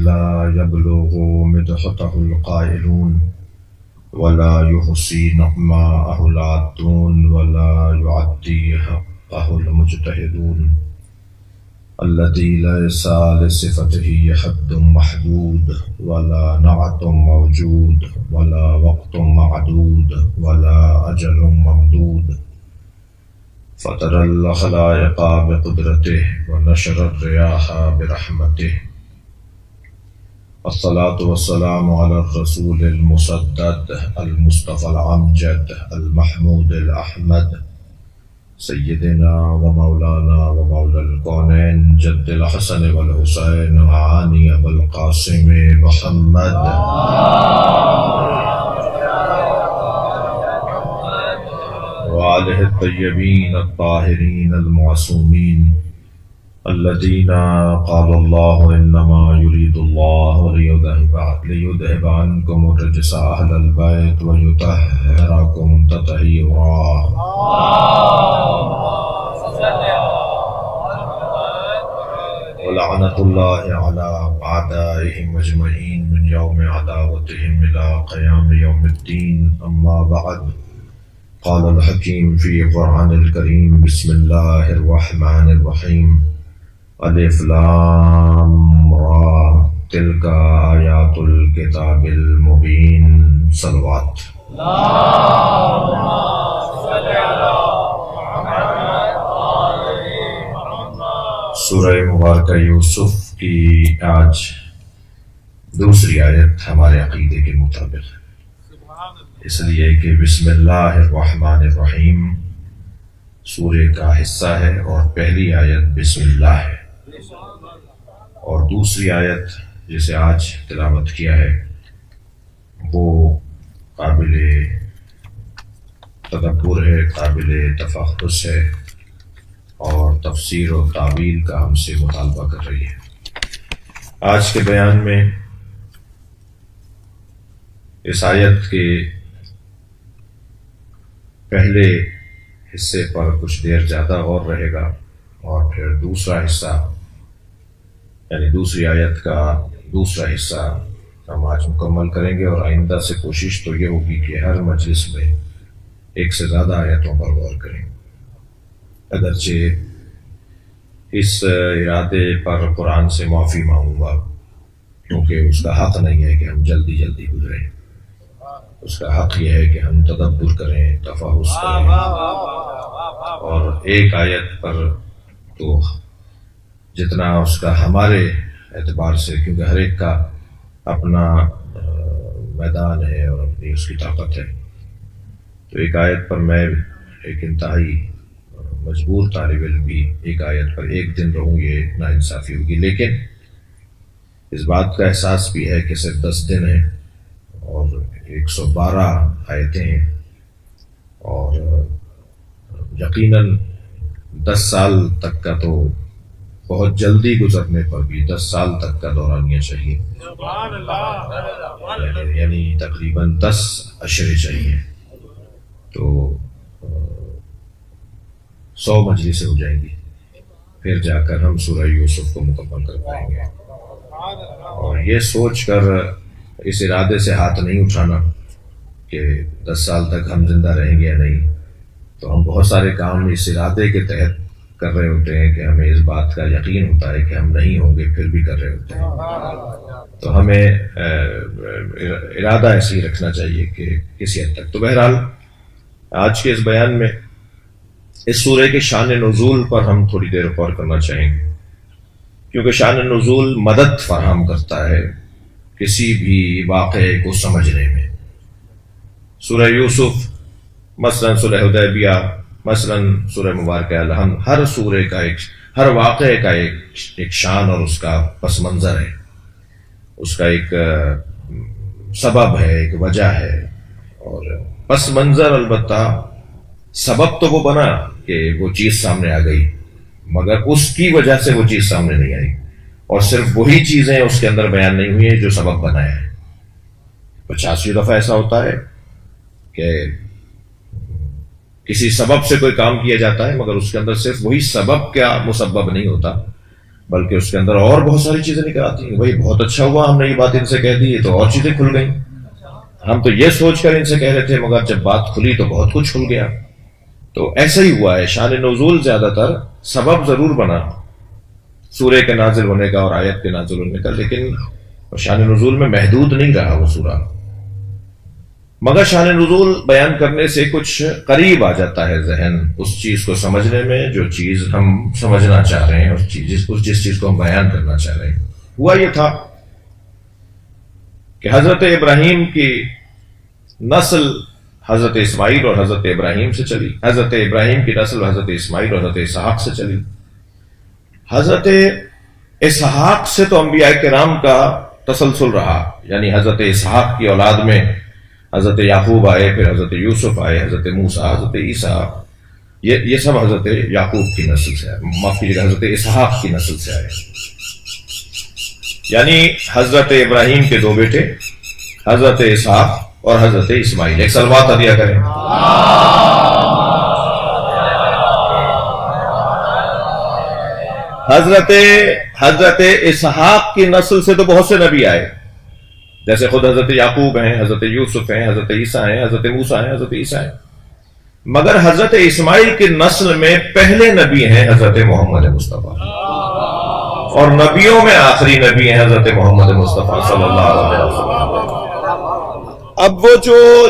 لا يبلغ مدحته القائلون ولا يحصي نعماءه العادون ولا يعدي حقه المجتهدون الذي ليس لصفته حد محدود ولا نعت موجود ولا وقت معدود ولا أجل ممدود فطر الخلائق بقدرته ونشر الرياح برحمته الصلاة والسلام على الرسول المسدد المصطفى الأمجد المحمود الأحمد سيدنا ومولانا ومولى الكونين جد الحسن والحسين وعاني أبو القاسم محمد وآله الطيبين الطاهرين المعصومين الذين قال الله إنما يريد الله ليذهب عنكم الرجس أهل البيت ويطهركم تطهيرا ولعنة الله على أعدائهم أجمعين من يوم عداوتهم إلى قيام يوم الدين أما بعد قال الحكيم في القرآن الكريم بسم الله الرحمن الرحيم الف لام را تلك آیات الکتاب المبین صلوات سورہ مبارکہ یوسف کی آج دوسری آیت ہمارے عقیدے کے مطابق ہے، اس لیے کہ بسم اللہ الرحمن الرحیم سورہ کا حصہ ہے اور پہلی آیت بسم اللہ ہے، اور دوسری آیت جسے آج تلاوت کیا ہے وہ قابل تدبر ہے، قابل تفحص ہے اور تفسیر و تعویل کا ہم سے مطالبہ کر رہی ہے۔ آج کے بیان میں اس آیت کے پہلے حصے پر کچھ دیر زیادہ غور رہے گا اور پھر دوسرا حصہ یعنی دوسری آیت کا دوسرا حصہ ہم آج مکمل کریں گے، اور آئندہ سے کوشش تو یہ ہوگی کہ ہر مجلس میں ایک سے زیادہ آیتوں پر غور کریں، اگرچہ اس ارادے پر قرآن سے معافی مانگوں گا کیونکہ اس کا حق نہیں ہے کہ ہم جلدی جلدی گزریں، اس کا حق یہ ہے کہ ہم تدبر کریں، تفحص کریں، اور ایک آیت پر تو جتنا اس کا ہمارے اعتبار سے، کیونکہ ہر ایک کا اپنا میدان ہے اور اپنی اس کی طاقت ہے، تو ایک آیت پر میں ایک انتہائی مجبور طالب علم بھی ایک آیت پر ایک دن رہوں، یہ ناانصافی ہوگی، لیکن اس بات کا احساس بھی ہے کہ صرف 10 دن ہیں اور 112 آیتیں ہیں، اور یقیناً 10 سال تک کا تو بہت جلدی گزرنے پر بھی 10 سال تک کا دورانیہ چاہیے، یعنی تقریباً 10 اشرے چاہیے، تو 100 مجلسیں ہو جائیں گی، پھر جا کر ہم سورہ یوسف کو مکمل کر پائیں گے۔ اور یہ سوچ کر اس ارادے سے ہاتھ نہیں اٹھانا کہ 10 سال تک ہم زندہ رہیں گے یا نہیں، تو ہم بہت سارے کام اس ارادے کے تحت کر رہے ہوتے ہیں کہ ہمیں اس بات کا یقین ہوتا ہے کہ ہم نہیں ہوں گے، پھر بھی کر رہے ہوتے ہیں، تو ہمیں ارادہ ایسے ہی رکھنا چاہیے کہ کسی حد تک۔ تو بہرحال آج کے اس بیان میں اس سورہ کے شان نزول پر ہم تھوڑی دیر غور کرنا چاہیں گے، کیونکہ شان نزول مدد فراہم کرتا ہے کسی بھی واقعے کو سمجھنے میں۔ سورہ یوسف مثلا سورہ حدیبیہ، مثلا سورہ مبارکہ الحمد، ہر سورہ کا ہر واقعے کا ایک شان اور اس کا پس منظر ہے، اس کا ایک سبب ہے، ایک وجہ ہے، اور پس منظر البتہ سبب تو وہ بنا کہ وہ چیز سامنے آ گئی، مگر اس کی وجہ سے وہ چیز سامنے نہیں آئی، اور صرف وہی چیزیں اس کے اندر بیان نہیں ہوئی ہیں جو سبب بنایا ہے۔ 85 دفعہ ایسا ہوتا ہے کہ کسی سبب سے کوئی کام کیا جاتا ہے مگر اس کے اندر صرف وہی سبب کا مسبب نہیں ہوتا بلکہ اس کے اندر اور بہت ساری چیزیں نکل آتی ہیں. بھائی بہت اچھا ہوا ہم نے یہ بات ان سے کہہ دی، تو اور چیزیں کھل گئیں. ہم تو یہ سوچ کر ان سے کہہ رہے تھے، مگر جب بات کھلی تو بہت کچھ کھل گیا. تو ایسا ہی ہوا ہے. شان نزول زیادہ تر سبب ضرور بنا سورے کے نازل ہونے کا اور آیت کے نازل ہونے کا، لیکن شان نزول میں محدود نہیں رہا وہ سورہ. مگر شان نزول بیان کرنے سے کچھ قریب آ جاتا ہے ذہن اس چیز کو سمجھنے میں جو چیز ہم سمجھنا چاہ رہے ہیں، اور جس چیز کو ہم بیان کرنا چاہ رہے ہیں. ہوا یہ تھا کہ حضرت ابراہیم کی نسل حضرت اسماعیل اور حضرت ابراہیم سے چلی، حضرت ابراہیم کی نسل حضرت اسماعیل اور حضرت اسحاق سے چلی. حضرت اسحاق سے تو انبیاء کرام کا تسلسل رہا، یعنی حضرت اسحاق کی اولاد میں حضرت یعقوب آئے، پھر حضرت یوسف آئے، حضرت موسیٰ، حضرت عیسیٰ، یہ سب حضرت یعقوب کی نسل سے آئے، معاف کیجیے حضرت اسحاق کی نسل سے آئے. یعنی حضرت ابراہیم کے دو بیٹے حضرت اسحاق اور حضرت اسماعیل. ایک صلوات عطیہ کریں. حضرت اسحاق کی نسل سے تو بہت سے نبی آئے، جیسے خود حضرت یعقوب ہیں، حضرت یوسف ہیں، حضرت عیسیٰ ہیں، حضرت موسیٰ ہیں، حضرت عیسیٰ ہیں. مگر حضرت اسماعیل کی نسل میں پہلے نبی ہیں حضرت محمد مصطفیٰ، اور نبیوں میں آخری نبی ہیں حضرت محمد مصطفیٰ صلی اللہ علیہ وسلم. اب وہ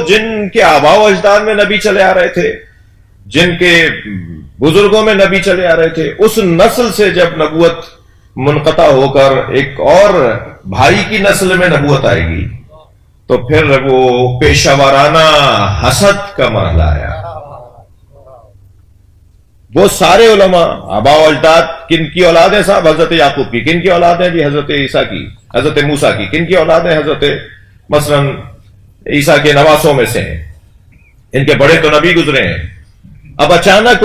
جن کے آباء و اجداد میں نبی چلے آ رہے تھے، جن کے بزرگوں میں نبی چلے آ رہے تھے، اس نسل سے جب نبوت منقطع ہو کر ایک اور بھائی کی نسل میں نبوت آئے گی تو پھر وہ پیشہ وارانہ حسد کا مرحلہ آیا. وہ سارے علماء آباء و اجداد کن کی اولاد ہیں صاحب؟ حضرت یعقوب کی. کن کی اولاد ہیں جی؟ حضرت عیسیٰ کی، حضرت موسیٰ کی. کن کی اولاد ہیں؟ حضرت مثلا عیسیٰ کے نواسوں میں سے ہیں. ان کے بڑے تو نبی گزرے ہیں. اب اچانک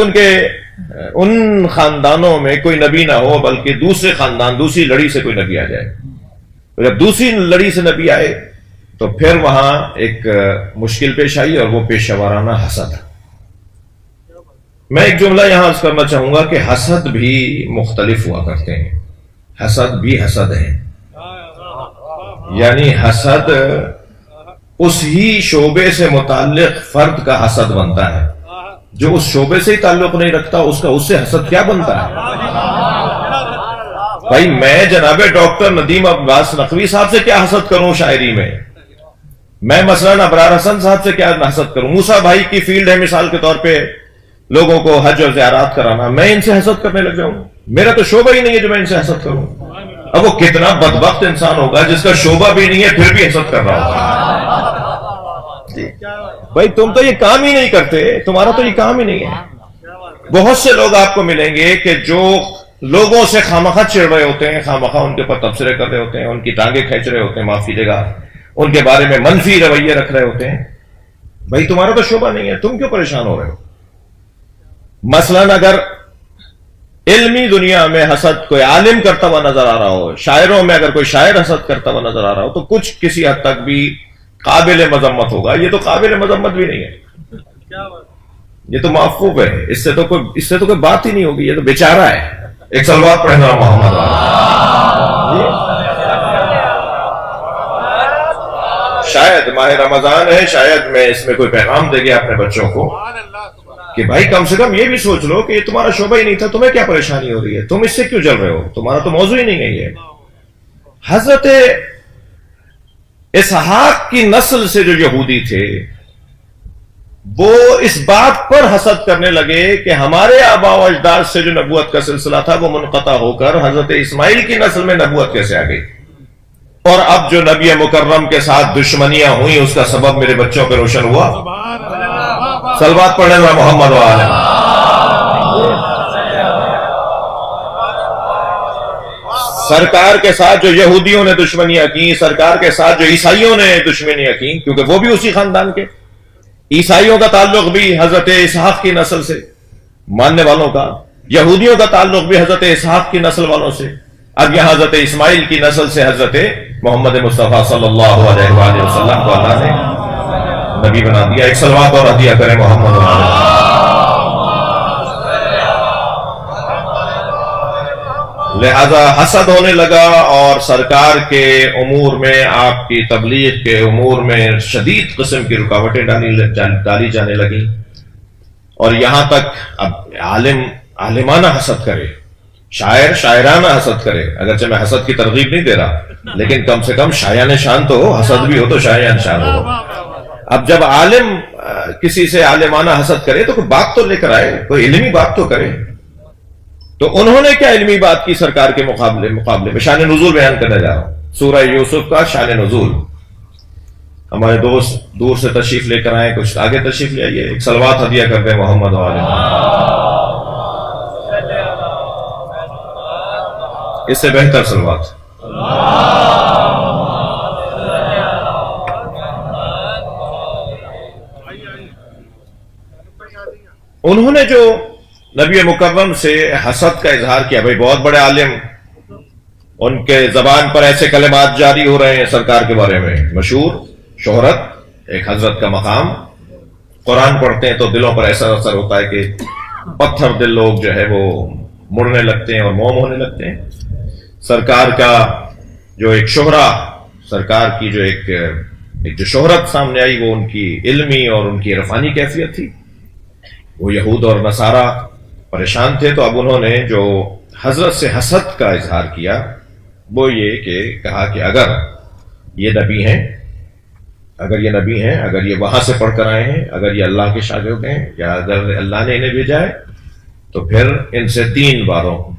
ان خاندانوں میں کوئی نبی نہ ہو، بلکہ دوسرے خاندان، دوسری لڑی سے کوئی نبی آ جائے. جب دوسری لڑی سے نبی آئے تو پھر وہاں ایک مشکل پیش آئی، اور وہ پیشہ وارانہ حسد. میں ایک جملہ یہاں عرض کرنا چاہوں گا کہ حسد بھی مختلف ہوا کرتے ہیں. حسد بھی حسد ہیں، یعنی حسد اس ہی شعبے سے متعلق فرد کا حسد بنتا ہے. جو اس شعبے سے ہی تعلق نہیں رکھتا اس کا اس سے حسد کیا بنتا ہے؟ بھائی میں جناب ڈاکٹر ندیم عباس نقوی صاحب سے کیا حسد کروں شاعری میں مثلا ابرار حسن صاحب سے کیا حسد کروں؟ موسیٰ بھائی کی فیلڈ ہے مثال کے طور پہ لوگوں کو حج اور زیارات کرانا، میں ان سے حسد کرنے لگ جاؤں؟ میرا تو شعبہ ہی نہیں ہے جو میں ان سے حسد کروں. اب وہ کتنا بدبخت انسان ہوگا جس کا شعبہ بھی نہیں ہے پھر بھی حسد کر رہا ہوگا. بھائی تم تو یہ کام ہی نہیں کرتے، تمہارا تو یہ کام ہی نہیں ہے. بہت سے لوگ آپ کو ملیں گے کہ جو لوگوں سے خامخواہ چڑھ رہے ہوتے ہیں، خامخواہ ان کے اوپر تبصرے کر رہے ہوتے ہیں، ان کی ٹانگیں کھینچ رہے ہوتے ہیں، معاف کیجیے گا، ان کے بارے میں منفی رویے رکھ رہے ہوتے ہیں. بھائی تمہارا تو شعبہ نہیں ہے، تم کیوں پریشان ہو رہے ہو؟ مثلا اگر علمی دنیا میں حسد کوئی عالم کرتا ہوا نظر آ رہا ہو، شاعروں میں اگر کوئی شاعر حسد کرتا ہوا نظر آ رہا ہو تو کچھ کسی حد تک بھی قابل مذمت ہوگا. یہ تو قابل مذمت بھی نہیں ہے، یہ تو معفوف ہے، اس سے تو کوئی بات ہی نہیں ہوگی. یہ تو بیچارہ ہے. ایک صلوات پڑھیں ذرا محمد شاید ماہ رمضان ہے، شاید میں اس میں کوئی پیغام دے گیا اپنے بچوں کو کہ بھائی کم سے کم یہ بھی سوچ لو کہ یہ تمہارا شعبہ ہی نہیں تھا، تمہیں کیا پریشانی ہو رہی ہے؟ تم اس سے کیوں جل رہے ہو؟ تمہارا تو موضوع ہی نہیں ہے یہ. حضرت اسحاق کی نسل سے جو یہودی تھے وہ اس بات پر حسد کرنے لگے کہ ہمارے آباء و اجداد سے جو نبوت کا سلسلہ تھا وہ منقطع ہو کر حضرت اسماعیل کی نسل میں نبوت کیسے آ گئی، اور اب جو نبی مکرم کے ساتھ دشمنیاں ہوئیں اس کا سبب میرے بچوں پہ روشن ہوا. صلوات پڑھنے میں محمد و آلہ. سرکار کے ساتھ جو یہودیوں نے دشمنیاں کی، سرکار کے ساتھ جو عیسائیوں نے دشمنیاں کی، کیونکہ وہ بھی اسی خاندان کے، عیسائیوں کا تعلق بھی حضرت اسحاق کی نسل سے ماننے والوں کا، یہودیوں کا تعلق بھی حضرت اسحاق کی نسل والوں سے. اب یہاں حضرت اسماعیل کی نسل سے حضرت محمد مصطفیٰ صلی اللہ علیہ وآلہ وسلم کو اللہ نے نبی بنا دیا. ایک صلوات اور عطیہ کریں محمد. لہذا حسد ہونے لگا اور سرکار کے امور میں، آپ کی تبلیغ کے امور میں شدید قسم کی رکاوٹیں ڈالی جانے لگیں، اور یہاں تک اب عالم عالمانہ حسد کرے، شاعر شاعرانہ حسد کرے. اگرچہ میں حسد کی ترغیب نہیں دے رہا، لیکن کم سے کم شایان شان تو ہو، حسد بھی ہو تو شایان شان ہو. اب جب عالم کسی سے عالمانہ حسد کرے تو کوئی بات تو لے کر آئے، کوئی علمی بات تو کرے. تو انہوں نے کیا علمی بات کی سرکار کے مقابلے میں؟ شان نزول بیان کرنے جا رہا ہوں، سورہ یوسف کا شان نزول. ہمارے دوست دور سے تشریف لے کر آئے، کچھ آگے تشریف لے آئیے، ایک صلوات ہدیہ کرتے ہیں محمد والے. اس سے بہتر صلوات. انہوں نے جو نبی مکرم سے حسد کا اظہار کیا، بھئی بہت بڑے عالم، ان کے زبان پر ایسے کلمات جاری ہو رہے ہیں سرکار کے بارے میں، مشہور، شہرت، ایک حضرت کا مقام. قرآن پڑھتے ہیں تو دلوں پر ایسا اثر ہوتا ہے کہ پتھر دل لوگ جو ہے وہ مڑنے لگتے ہیں اور موم ہونے لگتے ہیں. سرکار کا جو ایک شہرہ، سرکار کی جو ایک جو شہرت سامنے آئی، وہ ان کی علمی اور ان کی عرفانی کیفیت تھی. وہ یہود اور نصارہ پریشان تھے، تو اب انہوں نے جو حضرت سے حسد کا اظہار کیا وہ یہ کہ کہا کہ اگر یہ نبی ہیں، اگر یہ وہاں سے پڑھ کر آئے ہیں، اگر یہ اللہ کے شاگرد ہیں، یا اگر اللہ نے انہیں بھیجا ہے، تو پھر ان سے 3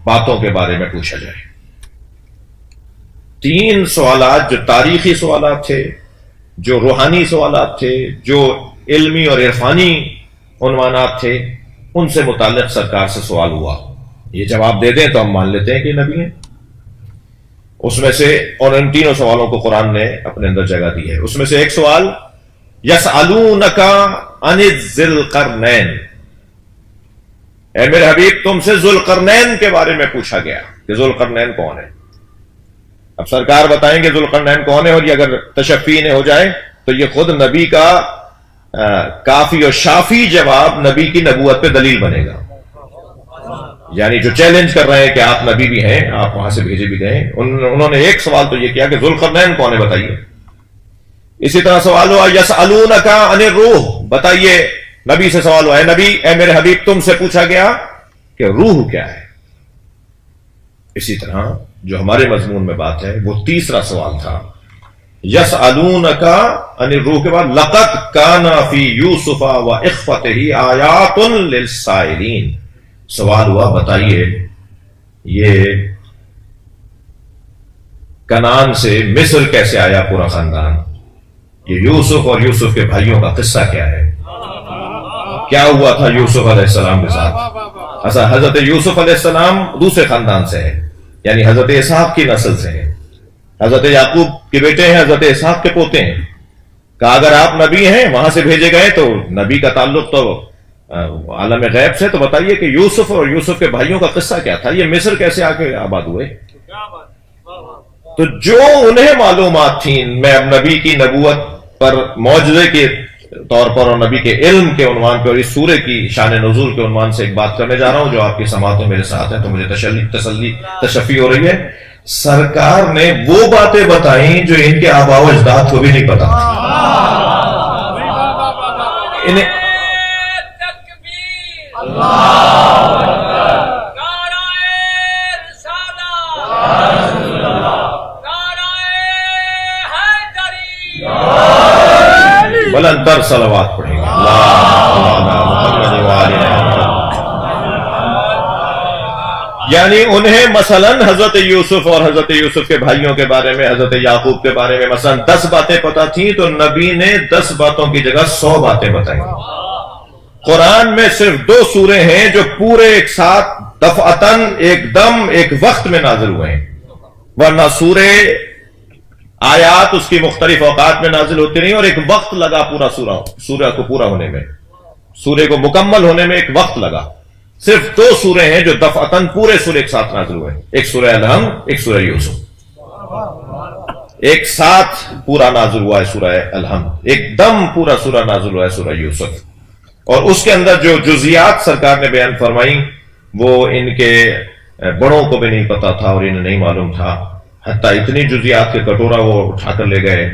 باتوں کے بارے میں پوچھا جائے. 3 سوالات جو تاریخی سوالات تھے، جو روحانی سوالات تھے، جو علمی اور عرفانی عنوانات تھے، ان سے متعلق سرکار سے سوال ہوا. یہ جواب دے دیں تو ہم مان لیتے ہیں کہ نبی ہیں. اس میں سے، اور ان 3 سوالوں کو قرآن نے اپنے اندر جگہ دی ہے. اس میں سے ایک سوال، یسألونک عن ذی القرنین، اے میرے حبیب تم سے ذو القرنین کے بارے میں پوچھا گیا کہ ذو القرنین کون ہے. اب سرکار بتائیں گے ذو القرنین کون ہے، اور یہ اگر تشفی نہ ہو جائے تو یہ خود نبی کا کافی اور شافی جواب نبی کی نبوت پہ دلیل بنے گا. یعنی جو چیلنج کر رہے ہیں کہ آپ نبی بھی ہیں، آپ وہاں سے بھیجے بھی گئے، انہوں نے ایک سوال تو یہ کیا کہ ذو القرنین کون ہے بتائیے. اسی طرح سوال ہوا یسألونک عن الروح، بتائیے نبی سے سوال ہوا، اے نبی، اے میرے حبیب تم سے پوچھا گیا کہ روح کیا ہے. اسی طرح جو ہمارے مضمون میں بات ہے وہ تیسرا سوال تھا، یسألونک عن الروح کے بعد لقد کان فی یوسف و اخوتہ آیات للسائلین. سوال ہوا بتائیے یہ کنعان سے مصر کیسے آیا پورا خاندان، یہ یوسف اور یوسف کے بھائیوں کا قصہ کیا ہے، کیا ہوا تھا یوسف علیہ السلام کے ساتھ. اچھا، حضرت یوسف علیہ السلام دوسرے خاندان سے ہے، یعنی حضرت اسحاق کی نسل سے ہیں، حضرت یعقوب کے بیٹے ہیں، حضرت اسحاق کے پوتے ہیں. کہا اگر آپ نبی ہیں، وہاں سے بھیجے گئے، تو نبی کا تعلق تو عالم غیب سے، تو بتائیے کہ یوسف اور یوسف کے بھائیوں کا قصہ کیا تھا، یہ مصر کیسے آ کے آباد ہوئے. تو جو انہیں معلومات تھیں، میں اب نبی کی نبوت پر معجزے کے طور پر اور نبی کے علم کے عنوان پر اس سورے کی شان نزول کے عنوان سے ایک بات کرنے جا رہا ہوں جو آپ کی سماعت میں میرے ساتھ ہے، تو مجھے تشفی ہو رہی ہے. سرکار نے وہ باتیں بتائیں جو ان کے آباء و اجداد کو بھی نہیں پتا. انہیں بلندر صلوات پڑھیں گے. یعنی انہیں مثلا حضرت یوسف اور حضرت یوسف کے بھائیوں کے بارے میں، حضرت یعقوب کے بارے میں مثلا 10 باتیں پتہ تھیں، تو نبی نے 10 باتوں کی جگہ 100 باتیں بتائیں. قرآن میں صرف 2 سورے ہیں جو پورے ایک ساتھ دفعتاً ایک دم ایک وقت میں نازل ہوئے ہیں، ورنہ سورے آیات اس کی مختلف اوقات میں نازل ہوتی رہی اور ایک وقت لگا پورا سورہ کو پورا ہونے میں، سورے کو مکمل ہونے میں ایک وقت لگا. صرف 2 سورے ہیں جو دفعتاً پورے سورے ایک ساتھ نازل ہوئے، ایک سورہ الحمد، ایک سورہ یوسف. ایک ساتھ پورا نازل ہوا ہے سورہ الحمد، ایک دم پورا سورہ نازل ہوا ہے سورہ یوسف. اور اس کے اندر جو جزیات سرکار نے بیان فرمائی وہ ان کے بڑوں کو بھی نہیں پتا تھا اور انہیں نہیں معلوم تھا، حتیٰ اتنی جزیات کے کٹورا وہ اٹھا کر لے گئے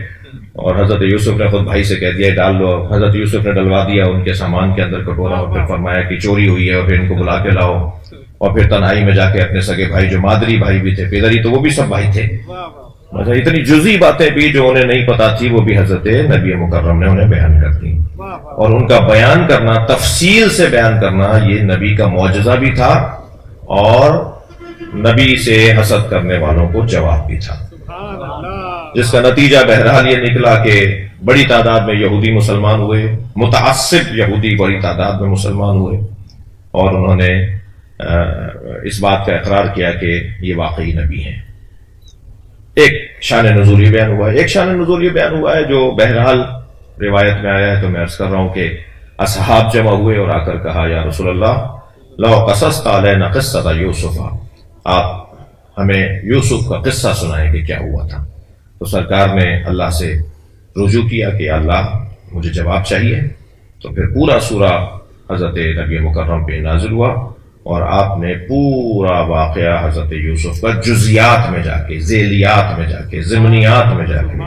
اور حضرت یوسف نے خود بھائی سے کہہ دیا ڈال دو. حضرت یوسف نے ڈلوا دیا ان کے سامان کے اندر کٹورا اور پھر فرمایا کہ چوری ہوئی ہے اور پھر ان کو بلا کے لاؤ. اور پھر تنہائی میں جا کے اپنے سگے بھائی جو مادری بھائی بھی تھے پیدری تو وہ بھی سب بھائی تھے. اتنی جزئی باتیں بھی جو انہیں نہیں پتا تھی وہ بھی حضرت نبی مکرم نے انہیں بیان کر دی. اور ان کا بیان کرنا، تفصیل سے بیان کرنا، یہ نبی کا معجزہ بھی تھا اور نبی سے حسد کرنے والوں کو جواب بھی تھا، جس کا نتیجہ بہرحال یہ نکلا کہ بڑی تعداد میں یہودی مسلمان ہوئے، متعصب یہودی بڑی تعداد میں مسلمان ہوئے اور انہوں نے اس بات کا اقرار کیا کہ یہ واقعی نبی ہیں. ایک شان نزول یہ بیان ہوا ہے. ایک شان نزول یہ بیان ہوا ہے جو بہرحال روایت میں آیا ہے، تو میں عرض کر رہا ہوں کہ اصحاب جمع ہوئے اور آ کر کہا یا رسول اللہ لو قصصت علینا قصۃ یوسف، آپ ہمیں یوسف کا قصہ سنائیں کہ کیا ہوا تھا. تو سرکار نے اللہ سے رجوع کیا کہ اللہ مجھے جواب چاہیے. تو پھر پورا سورہ حضرت نبی مکرم پہ نازل ہوا اور آپ نے پورا واقعہ حضرت یوسف کا جزیات میں جا کے، ذیلیات میں جا کے، ضمنیات میں جا کے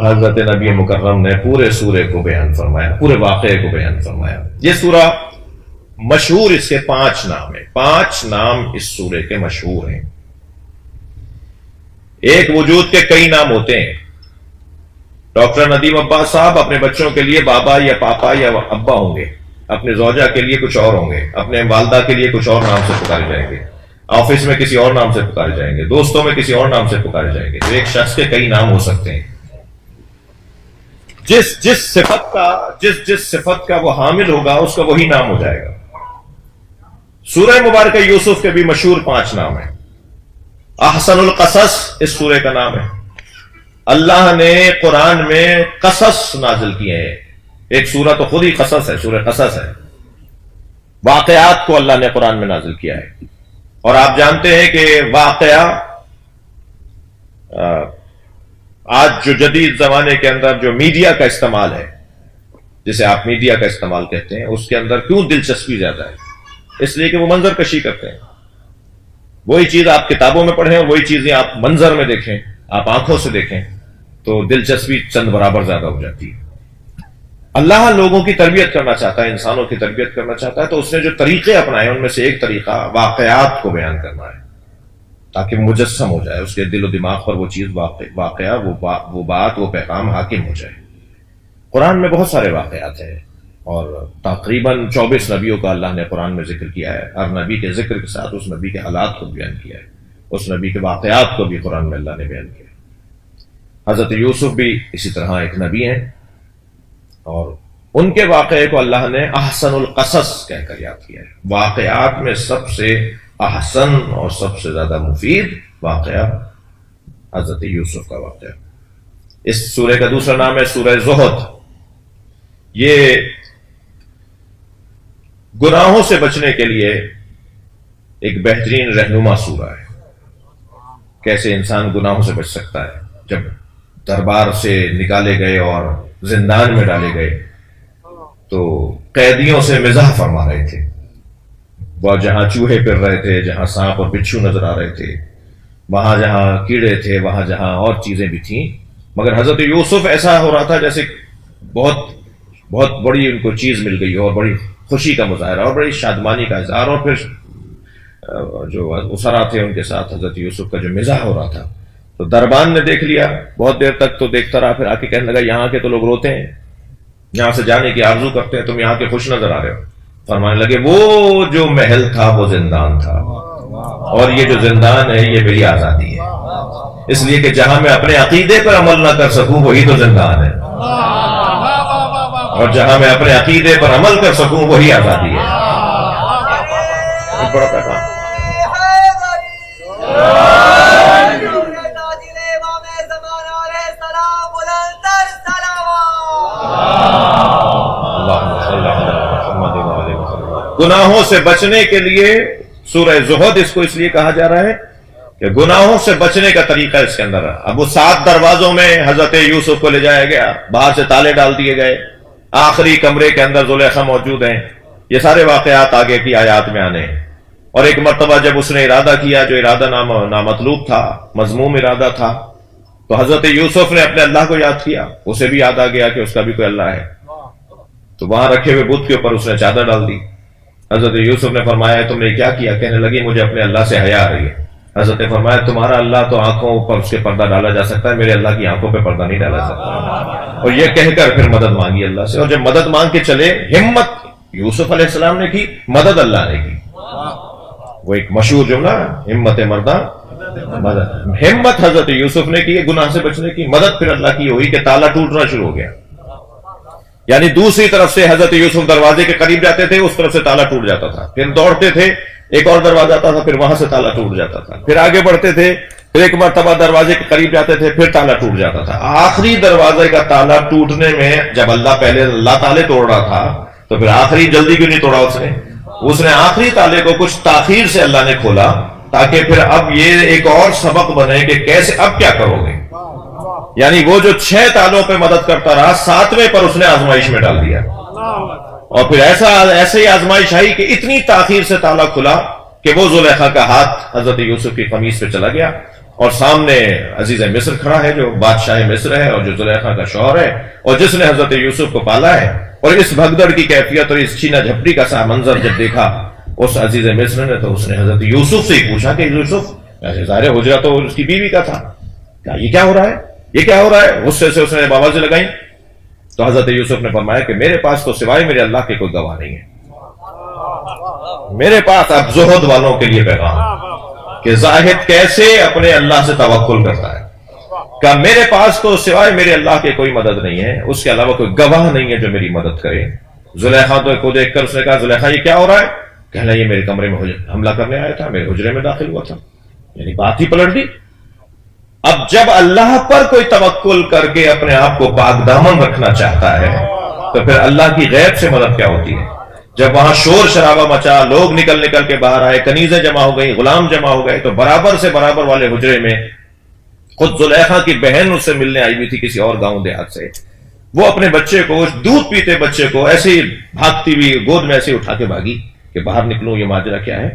حضرت نبی مکرم نے پورے سورے کو بیان فرمایا، پورے واقعے کو بیان فرمایا. یہ سورہ مشہور، اس کے 5 نام ہیں، 5 نام اس سورے کے مشہور ہیں. ایک وجود کے کئی نام ہوتے ہیں. ڈاکٹر ندیم عباس صاحب اپنے بچوں کے لیے بابا یا پاپا یا ابا ہوں گے، اپنے زوجہ کے لیے کچھ اور ہوں گے، اپنے والدہ کے لیے کچھ اور نام سے پکارے جائیں گے، آفس میں کسی اور نام سے پکارے جائیں گے، دوستوں میں کسی اور نام سے پکارے جائیں گے. تو ایک شخص کے کئی نام ہو سکتے ہیں. جس صفت کا وہ حامل ہوگا اس کا وہی نام ہو جائے گا. سورہ مبارکہ یوسف کے بھی مشہور 5 نام ہیں. احسن القصص اس سورے کا نام ہے. اللہ نے قرآن میں قصص نازل کیے ہیں. ایک سورہ تو خود ہی قصص ہے، سورہ قصص ہے. واقعات کو اللہ نے قرآن میں نازل کیا ہے. اور آپ جانتے ہیں کہ واقعہ آج جو جدید زمانے کے اندر جو میڈیا کا استعمال ہے، جسے آپ میڈیا کا استعمال کہتے ہیں، اس کے اندر کیوں دلچسپی زیادہ ہے؟ اس لیے کہ وہ منظر کشی کرتے ہیں. وہی چیز آپ کتابوں میں پڑھیں اور وہی چیزیں آپ منظر میں دیکھیں، آپ آنکھوں سے دیکھیں تو دلچسپی چند برابر زیادہ ہو جاتی ہے. اللہ لوگوں کی تربیت کرنا چاہتا ہے، انسانوں کی تربیت کرنا چاہتا ہے، تو اس نے جو طریقے اپنائے ان میں سے ایک طریقہ واقعات کو بیان کرنا ہے تاکہ مجسم ہو جائے، اس کے دل و دماغ پر وہ چیز واقعہ وہ بات وہ پیغام حاکم ہو جائے. قرآن میں بہت سارے واقعات ہیں اور تقریباً 24 نبیوں کا اللہ نے قرآن میں ذکر کیا ہے. ہر نبی کے ذکر کے ساتھ اس نبی کے حالات کو بیان کیا ہے، اس نبی کے واقعات کو بھی قرآن میں اللہ نے بیان کیا ہے. حضرت یوسف بھی اسی طرح ایک نبی ہیں اور ان کے واقعے کو اللہ نے احسن القصص کہہ کر یاد کیا ہے. واقعات میں سب سے احسن اور سب سے زیادہ مفید واقعہ حضرت یوسف کا واقعہ. اس سورے کا دوسرا نام ہے سورہ زہد. یہ گناہوں سے بچنے کے لیے ایک بہترین رہنما سورہ ہے. کیسے انسان گناہوں سے بچ سکتا ہے. جب دربار سے نکالے گئے اور زندان میں ڈالے گئے تو قیدیوں سے مزاح فرما رہے تھے. وہ جہاں چوہے پھر رہے تھے، جہاں سانپ اور بچھو نظر آ رہے تھے، وہاں جہاں کیڑے تھے، وہاں جہاں اور چیزیں بھی تھیں، مگر حضرت یوسف ایسا ہو رہا تھا جیسے بہت بہت بڑی ان کو چیز مل گئی اور بڑی خوشی کا مظاہرہ اور بڑی شادمانی کا اظہار. اور پھر جو اسرا تھے ان کے ساتھ حضرت یوسف کا جو مزاح ہو رہا تھا تو دربان نے دیکھ لیا. بہت دیر تک تو دیکھتا رہا، پھر آ کے کہنے لگا یہاں کے تو لوگ روتے ہیں، یہاں سے جانے کی آرزو کرتے ہیں، تم یہاں کے خوش نظر آ رہے ہو. فرمانے لگے وہ جو محل تھا وہ زندان تھا اور یہ جو زندان ہے یہ میری آزادی ہے. اس لیے کہ جہاں میں اپنے عقیدے پر عمل نہ کر سکوں وہی تو زندان ہے، اور جہاں میں اپنے عقیدے پر عمل کر سکوں وہی آزادی ہے. بڑا پیغام. گناہوں سے بچنے کے لیے سورہ زہد اس کو اس لیے کہا جا رہا ہے کہ گناہوں سے بچنے کا طریقہ اس کے اندر ہے. اب وہ 7 دروازوں میں حضرت یوسف کو لے جایا گیا، باہر سے تالے ڈال دیے گئے، آخری کمرے کے اندر زلیخا موجود ہیں. یہ سارے واقعات آگے کی آیات میں آنے ہیں. اور ایک مرتبہ جب اس نے ارادہ کیا جو ارادہ نامطلوب تھا، مذموم ارادہ تھا، تو حضرت یوسف نے اپنے اللہ کو یاد کیا، اسے بھی یاد آ گیا کہ اس کا بھی کوئی اللہ ہے، تو وہاں رکھے ہوئے بت کے اوپر اس نے چادر ڈال دی۔ حضرت یوسف نے فرمایا تم نے کیا کیا؟ کہنے لگی مجھے اپنے اللہ سے حیا آ رہی ہے۔ حضرت نے فرمایا تمہارا اللہ تو آنکھوں پر اس کے پردہ ڈالا جا سکتا ہے، میرے اللہ کی آنکھوں پہ پردہ نہیں ڈالا سکتا۔ اور یہ کہہ کر پھر مدد مانگی اللہ سے، اور جب مدد مانگ کے چلے، ہمت یوسف علیہ السلام نے کی، مدد اللہ نے کی۔ وہ ایک مشہور جملہ، ہمت مردہ مدد، ہمت حضرت یوسف نے کی گناہ سے بچنے کی، مدد پھر اللہ کی ہوئی کہ تالا ٹوٹنا شروع ہو گیا۔ یعنی دوسری طرف سے حضرت یوسف دروازے کے قریب جاتے تھے، اس طرف سے تالا ٹوٹ جاتا تھا، پھر دوڑتے تھے، ایک اور دروازہ آتا تھا، پھر وہاں سے تالا ٹوٹ جاتا تھا، پھر آگے بڑھتے تھے، پھر ایک مرتبہ دروازے کے قریب جاتے تھے، پھر تالا ٹوٹ جاتا تھا۔ آخری دروازے کا تالا ٹوٹنے میں جب اللہ تالے توڑ رہا تھا، تو پھر آخری جلدی کیوں نہیں توڑا اس نے آخری تالے کو کچھ تاخیر سے اللہ نے کھولا، تاکہ پھر اب یہ ایک اور سبق بنے کہ کیسے اب کیا کرو گے۔ یعنی وہ جو 6 تالوں پہ مدد کرتا رہا، 7ویں پر اس نے آزمائش میں ڈال دیا، اور پھر ایسے ہی آزمائش آئی کہ اتنی تاخیر سے تالا کھلا کہ وہ زلیخا کا ہاتھ حضرت یوسف کی قمیص پہ چلا گیا، اور سامنے عزیز مصر کھڑا ہے جو بادشاہ مصر ہے اور جو زلیخا کا شوہر ہے اور جس نے حضرت یوسف کو پالا ہے۔ اور اس بھگدڑ کی کیفیت اور اس چھینا جھپٹی کا سا منظر جب دیکھا اس عزیز مصر نے، تو اس نے حضرت یوسف سے ہی پوچھا کہ یوسف، ظاہر حجرہ تو اس کی بیوی کا تھا، کیا یہ کیا ہو رہا ہے، یہ کیا ہو رہا ہے؟ غصے سے اس نے آوازیں لگائیں، تو حضرت یوسف نے فرمایا کہ میرے پاس تو سوائے میرے اللہ کے کوئی گواہ نہیں ہے، میرے پاس اب زہد والوں کے لیے پیغام کہ زاہد کیسے اپنے اللہ سے توکل کرتا ہے، کہ میرے پاس تو سوائے میرے اللہ کے کوئی مدد نہیں ہے، اس کے علاوہ کوئی گواہ نہیں ہے جو میری مدد کرے۔ زلیخا تو کو دیکھ کر اس نے کہا زلیخا یہ کیا ہو رہا ہے؟ کہنا یہ میرے کمرے میں حملہ کرنے آیا تھا، میرے حجرے میں داخل ہوا تھا، یعنی بات ہی پلٹ دی۔ اب جب اللہ پر کوئی توکل کر کے اپنے آپ کو پاک دامن رکھنا چاہتا ہے تو پھر اللہ کی غیب سے مدد کیا ہوتی ہے؟ جب وہاں شور شرابہ مچا، لوگ نکل کے باہر آئے، کنیزیں جمع ہو گئی، غلام جمع ہو گئے، تو برابر سے برابر والے حجرے میں خود زلیخا کی بہن اس سے ملنے آئی ہوئی تھی کسی اور گاؤں دیہات سے، وہ اپنے بچے کو، دودھ پیتے بچے کو ایسے ہی بھاگتی ہوئی گود میں ایسے اٹھا کے بھاگی کہ باہر نکلوں، یہ ماجرا کیا ہے؟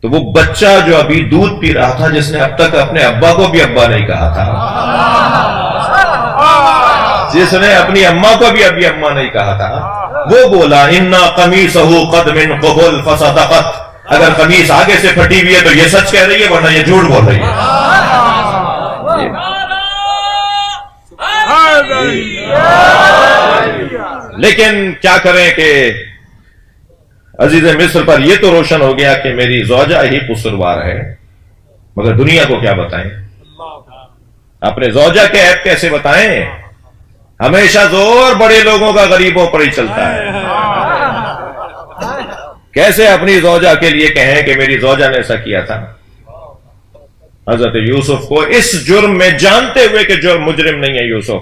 تو وہ بچہ جو ابھی دودھ پی رہا تھا، جس نے اب تک اپنے ابا کو بھی ابا نہیں کہا تھا، جس نے اپنی اماں کو بھی ابھی اماں نہیں کہا تھا، وہ بولا اِنَّا قَمِيصَهُ قَدْ مِنْ قُبُلٍ فَصَدَقَتْ، اگر قمیص آگے سے پھٹی ہوئی ہے تو یہ سچ کہہ رہی ہے، ورنہ یہ جھوٹ بول رہی ہے۔ لیکن کیا کریں کہ عزیز مصر پر یہ تو روشن ہو گیا کہ میری زوجہ ہی قصوروار ہے، مگر دنیا کو کیا بتائیں، اپنے زوجہ کے عیب کیسے بتائیں؟ ہمیشہ زور بڑے لوگوں کا غریبوں پر ہی چلتا ہے، کیسے اپنی زوجہ کے لیے کہیں کہ میری زوجہ نے ایسا کیا تھا؟ حضرت یوسف کو اس جرم میں، جانتے ہوئے کہ جرم مجرم نہیں ہے یوسف،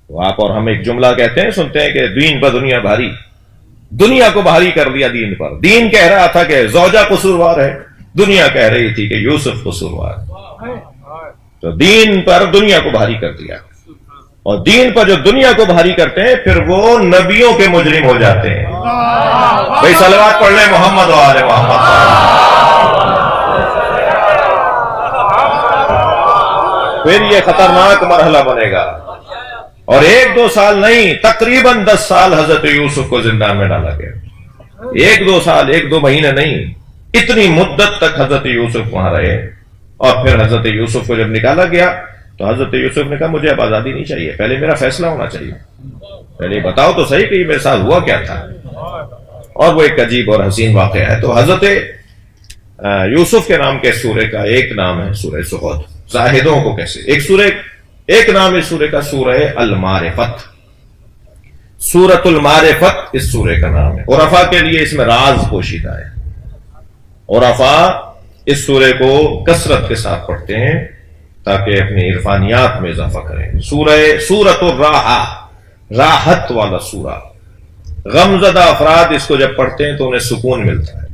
تو آپ اور ہم ایک جملہ کہتے ہیں، سنتے ہیں کہ دین پر دنیا بھاری، دنیا کو بھاری کر دیا دین پر۔ دین کہہ رہا تھا کہ زوجہ قصوروار ہے، دنیا کہہ رہی تھی کہ یوسف قصوروار ہے، تو دین پر دنیا کو بھاری کر دیا، اور دین پر جو دنیا کو بھاری کرتے ہیں پھر وہ نبیوں کے مجرم ہو جاتے ہیں۔ بھائی صلوات پڑھ لیں محمد و آل محمد، پھر یہ خطرناک مرحلہ بنے گا، اور 1-2 سال نہیں، تقریباً 10 سال حضرت یوسف کو زندان میں ڈالا گیا۔ 1-2 سال، 1-2 مہینے نہیں، اتنی مدت تک حضرت یوسف وہاں رہے، اور پھر حضرت یوسف کو جب نکالا گیا تو حضرت یوسف نے کہا مجھے اب آزادی نہیں چاہیے، پہلے میرا فیصلہ ہونا چاہیے، پہلے بتاؤ تو صحیح کہ یہ میرے ساتھ ہوا کیا تھا۔ اور وہ ایک عجیب اور حسین واقعہ ہے۔ تو حضرت یوسف کے نام کے سورے کا ایک نام ہے سورہ صحد، زاہدوں کو کیسے، ایک نام اس سورے کا سورہ المعرفت، سورۃ المعرفت اس سورے کا نام ہے۔ عرفاء کے لیے اس میں راز پوشیدہ ہے، عرفاء اس سورے کو کثرت کے ساتھ پڑھتے ہیں تاکہ اپنے عرفانیات میں اضافہ کریں۔ سورۃ الراحہ، راحت والا سورہ، غمزدہ افراد اس کو جب پڑھتے ہیں تو انہیں سکون ملتا ہے۔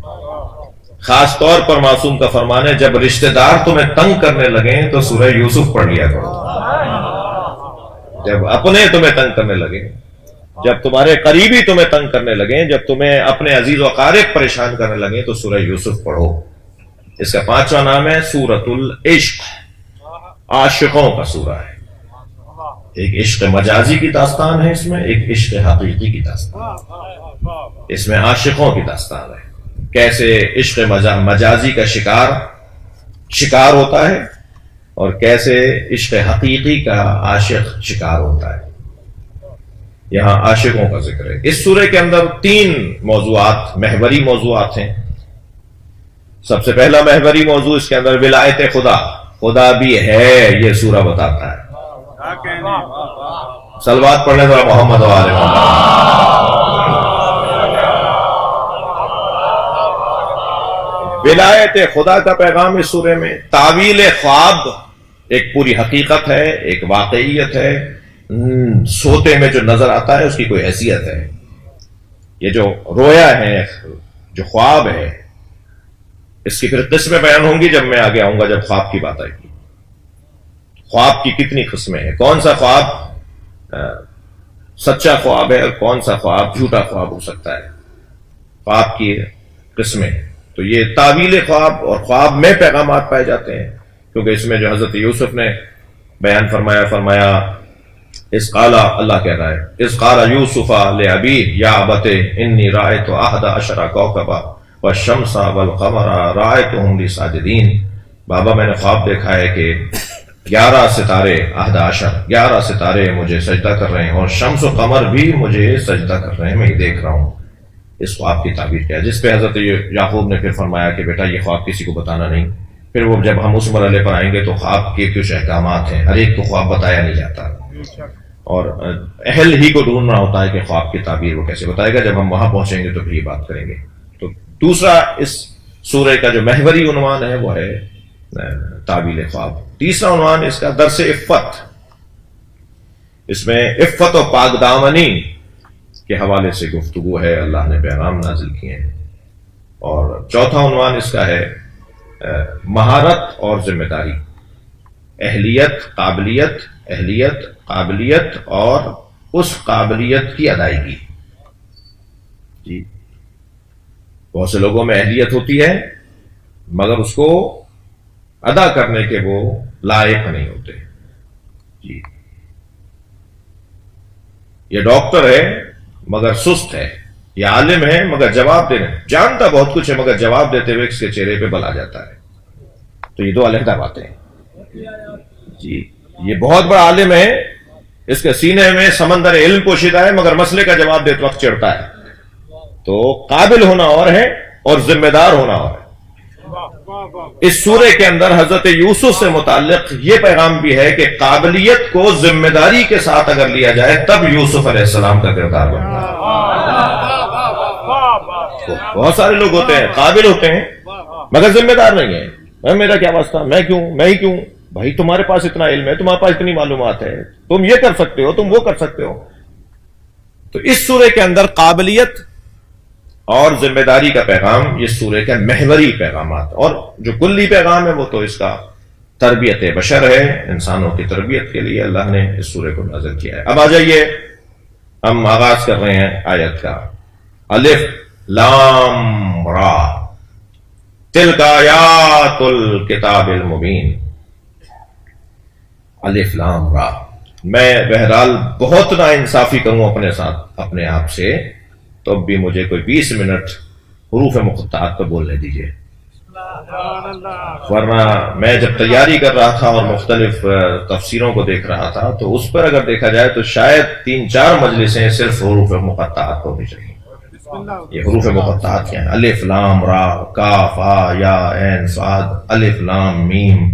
خاص طور پر معصوم کا فرمان ہے جب رشتہ دار تمہیں تنگ کرنے لگیں تو سورہ یوسف پڑھ لیا کرو، جب اپنے تمہیں تنگ کرنے لگے جب تمہارے قریبی تمہیں تنگ کرنے لگیں، جب تمہیں اپنے عزیز و اقارب پریشان کرنے لگیں تو سورہ یوسف پڑھو۔ اس کا 5واں نام ہے سورۃ العشق، عاشقوں کا سورہ ہے۔ ایک عشق مجازی کی داستان ہے اس میں، ایک عشق حقیقی کی داستان، اس میں عاشقوں کی داستان ہے، کیسے عشق مجازی کا شکار ہوتا ہے اور کیسے عشق حقیقی کا عاشق شکار ہوتا ہے۔ یہاں عاشقوں کا ذکر ہے۔ اس سورے کے اندر 3 موضوعات، محوری موضوعات ہیں۔ سب سے پہلا محوری موضوع اس کے اندر ولایت خدا، خدا بھی ہے، یہ سورہ بتاتا ہے۔ صلوات پڑھنے ذرا محمد و آل محمد۔ ولایت خدا کا پیغام اس سورے میں۔ تعویل خواب ایک پوری حقیقت ہے، ایک واقعیت ہے، سوتے میں جو نظر آتا ہے اس کی کوئی حیثیت ہے۔ یہ جو رویا ہے، جو خواب ہے، اس کی پھر قسمیں بیان ہوں گی جب میں آگے آؤں گا، جب خواب کی بات آئے گی۔ خواب کی کتنی قسمیں ہیں، کون سا خواب سچا خواب ہے اور کون سا خواب جھوٹا خواب ہو سکتا ہے، خواب کی قسمیں۔ تو یہ تعویل خواب اور خواب میں پیغامات پائے جاتے ہیں، کیونکہ اس میں جو حضرت یوسف نے بیان فرمایا اس قال، اللہ کہہ رہا ہے اس قال یوسف لابیہ یا ابت انی رأیت 11 کوکبا والشمس والقمر رأیتهم لی ساجدین۔ بابا میں نے خواب دیکھا ہے کہ 11 ستارے، 11 ستارے مجھے سجدہ کر رہے ہیں اور شمس و قمر بھی مجھے سجدہ کر رہے ہیں، میں یہ دیکھ رہا ہوں۔ اس خواب کی تعبیر کیا ہے، جس پہ حضرت یعقوب نے پھر فرمایا کہ بیٹا یہ خواب کسی کو بتانا نہیں۔ پھر وہ جب ہم اس مرحلے پر آئیں گے تو خواب کے کچھ احکامات ہیں، ہر ایک کو خواب بتایا نہیں جاتا اور اہل ہی کو ڈھونڈنا ہوتا ہے کہ خواب کی تعبیر وہ کیسے بتائے گا۔ جب ہم وہاں پہنچیں گے تو پھر یہ بات کریں گے۔ تو دوسرا اس سورہ کا جو محوری عنوان ہے وہ ہے تعبیر خواب۔ تیسرا عنوان اس کا درس عفت، اس میں عفت و پاک دامنی کے حوالے سے گفتگو ہے، اللہ نے پیغام نازل کیے ہیں۔ اور چوتھا عنوان اس کا ہے مہارت اور ذمہ داری، اہلیت قابلیت اور اس قابلیت کی ادائیگی۔ جی بہت سے لوگوں میں اہلیت ہوتی ہے مگر اس کو ادا کرنے کے وہ لائق نہیں ہوتے۔ جی یہ ڈاکٹر ہے مگر سست ہے، یہ عالم ہے مگر جواب دینے، جانتا بہت کچھ ہے مگر جواب دیتے ہوئے اس کے چہرے پہ بل آ جاتا ہے۔ تو یہ 2 علیحدہ باتیں ہیں۔ جی یہ بہت بڑا عالم ہے، اس کے سینے میں سمندر علم پوشیدہ ہے مگر مسئلے کا جواب دیتے وقت چڑھتا ہے۔ تو قابل ہونا اور ہے اور ذمہ دار ہونا اور ہے۔ اس سورے کے اندر حضرت یوسف سے متعلق یہ پیغام بھی ہے کہ قابلیت کو ذمہ داری کے ساتھ اگر لیا جائے تب یوسف علیہ السلام کا کردار بنتا ہے۔ بہت سارے لوگ ہوتے ہیں، قابل ہوتے ہیں مگر ذمہ دار نہیں ہیں۔ میرا کیا واسطہ، میں ہی کیوں؟ بھائی تمہارے پاس اتنا علم ہے، تمہارے پاس اتنی معلومات ہے، تم یہ کر سکتے ہو، تم وہ کر سکتے ہو۔ تو اس سورے کے اندر قابلیت اور ذمہ داری کا پیغام یہ سورے کا محوری پیغامات، اور جو کلی پیغام ہے وہ تو اس کا تربیت بشر ہے، انسانوں کی تربیت کے لیے اللہ نے اس سورے کو نازل کیا ہے۔ اب آ جائیے، ہم آغاز کر رہے ہیں آیت کا۔ الف لام را تلک آیات الکتاب المبین۔ الف لام را، میں بہرحال بہت نا انصافی کروں اپنے ساتھ، اپنے آپ سے، تو اب بھی مجھے کوئی 20 منٹ حروف مقطعات پہ بولنے دیجیے، ورنہ میں جب تیاری کر رہا تھا اور مختلف تفسیروں کو دیکھ رہا تھا تو اس پر اگر دیکھا جائے تو شاید 3-4 مجلسیں صرف حروف مقطعات ہونی چاہیے۔ یہ حروف مقطعات کیا ہیں؟ الف لام را کاف ہا یا عین صاد الف لام میم،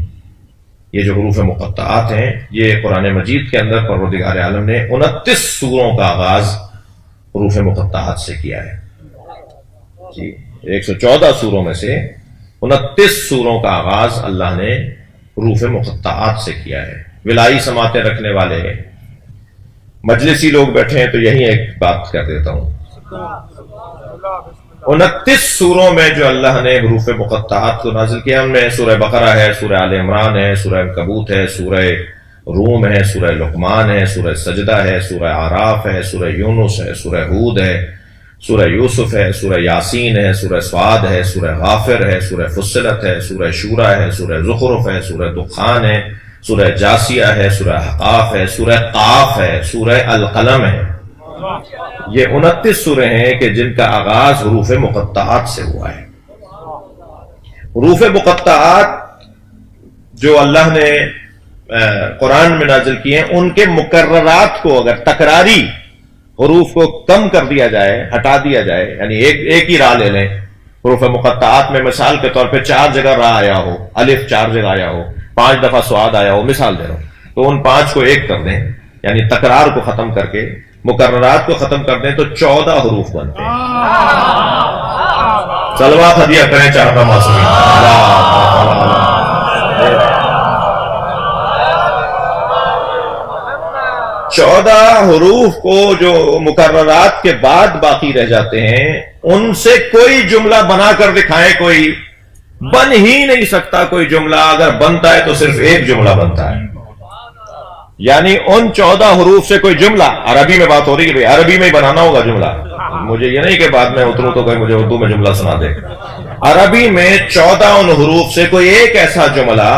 یہ جو حروف مقطعات ہیں یہ قرآن مجید کے اندر پروردگار عالم نے 29 سوروں کا آغاز حروف مقطعات سے کیا ہے۔ جی 114 سوروں میں سے 29 سوروں کا آغاز اللہ نے حروف مقطعات سے کیا ہے۔ ولائی سماعتیں رکھنے والے مجلسی لوگ بیٹھے ہیں تو یہی ایک بات کر دیتا ہوں، 29 سوروں میں جو اللہ نے حروف مقطعات کو نازل کیا ان میں سورہ بقرہ ہے، سورہ آل عمران ہے، سورہ عنکبوت ہے، سورہ روم ہے، سورہ لقمان ہے، سورہ سجدہ ہے، سورہ آراف ہے، سورہ یونس ہے، سورہ ہود ہے، سورہ یوسف ہے، سورہ یاسین ہے، سورہ صاد ہے، سورہ غافر ہے، سورہ فصلت ہے، سورہ شورى ہے، سورہ زخرف ہے، سورہ دخان ہے، سورہ جاسیہ ہے، سورہ احقاف ہے، سورہ قاف ہے، سورہ القلم ہے۔ یہ 29 سورے ہیں کہ جن کا آغاز حروف مقطعات سے ہوا ہے۔ حروف مقطعات جو اللہ نے قرآن میں نازل کیے ہیں، ان کے مکررات کو اگر تکراری حروف کو کم کر دیا جائے، ہٹا دیا جائے، یعنی ایک ہی راہ لے لیں حروف مقطعات میں، مثال کے طور پہ 4 جگہ راہ آیا ہو، الف 4 جگہ آیا ہو، 5 دفعہ سواد آیا ہو، مثال دے رہا ہوں، تو ان 5 کو ایک کر دیں، یعنی تکرار کو ختم کر کے مکررات کو ختم کر دیں تو 14 حروف بنتے ہیں۔ صلوات ہدیہ کریں چاہتا معصومین۔ 14 حروف کو جو مکررات کے بعد باقی رہ جاتے ہیں، ان سے کوئی جملہ بنا کر دکھائیں، کوئی بن ہی نہیں سکتا کوئی جملہ، اگر بنتا ہے تو صرف ایک جملہ بنتا ہے۔ یعنی ان 14 حروف سے کوئی جملہ، عربی میں بات ہو رہی ہے کہ عربی میں ہی بنانا ہوگا جملہ، مجھے یہ نہیں کہ بعد میں اتروں تو کوئی مجھے اردو میں جملہ سنا دے۔ عربی میں 14 ان حروف سے کوئی ایک ایسا جملہ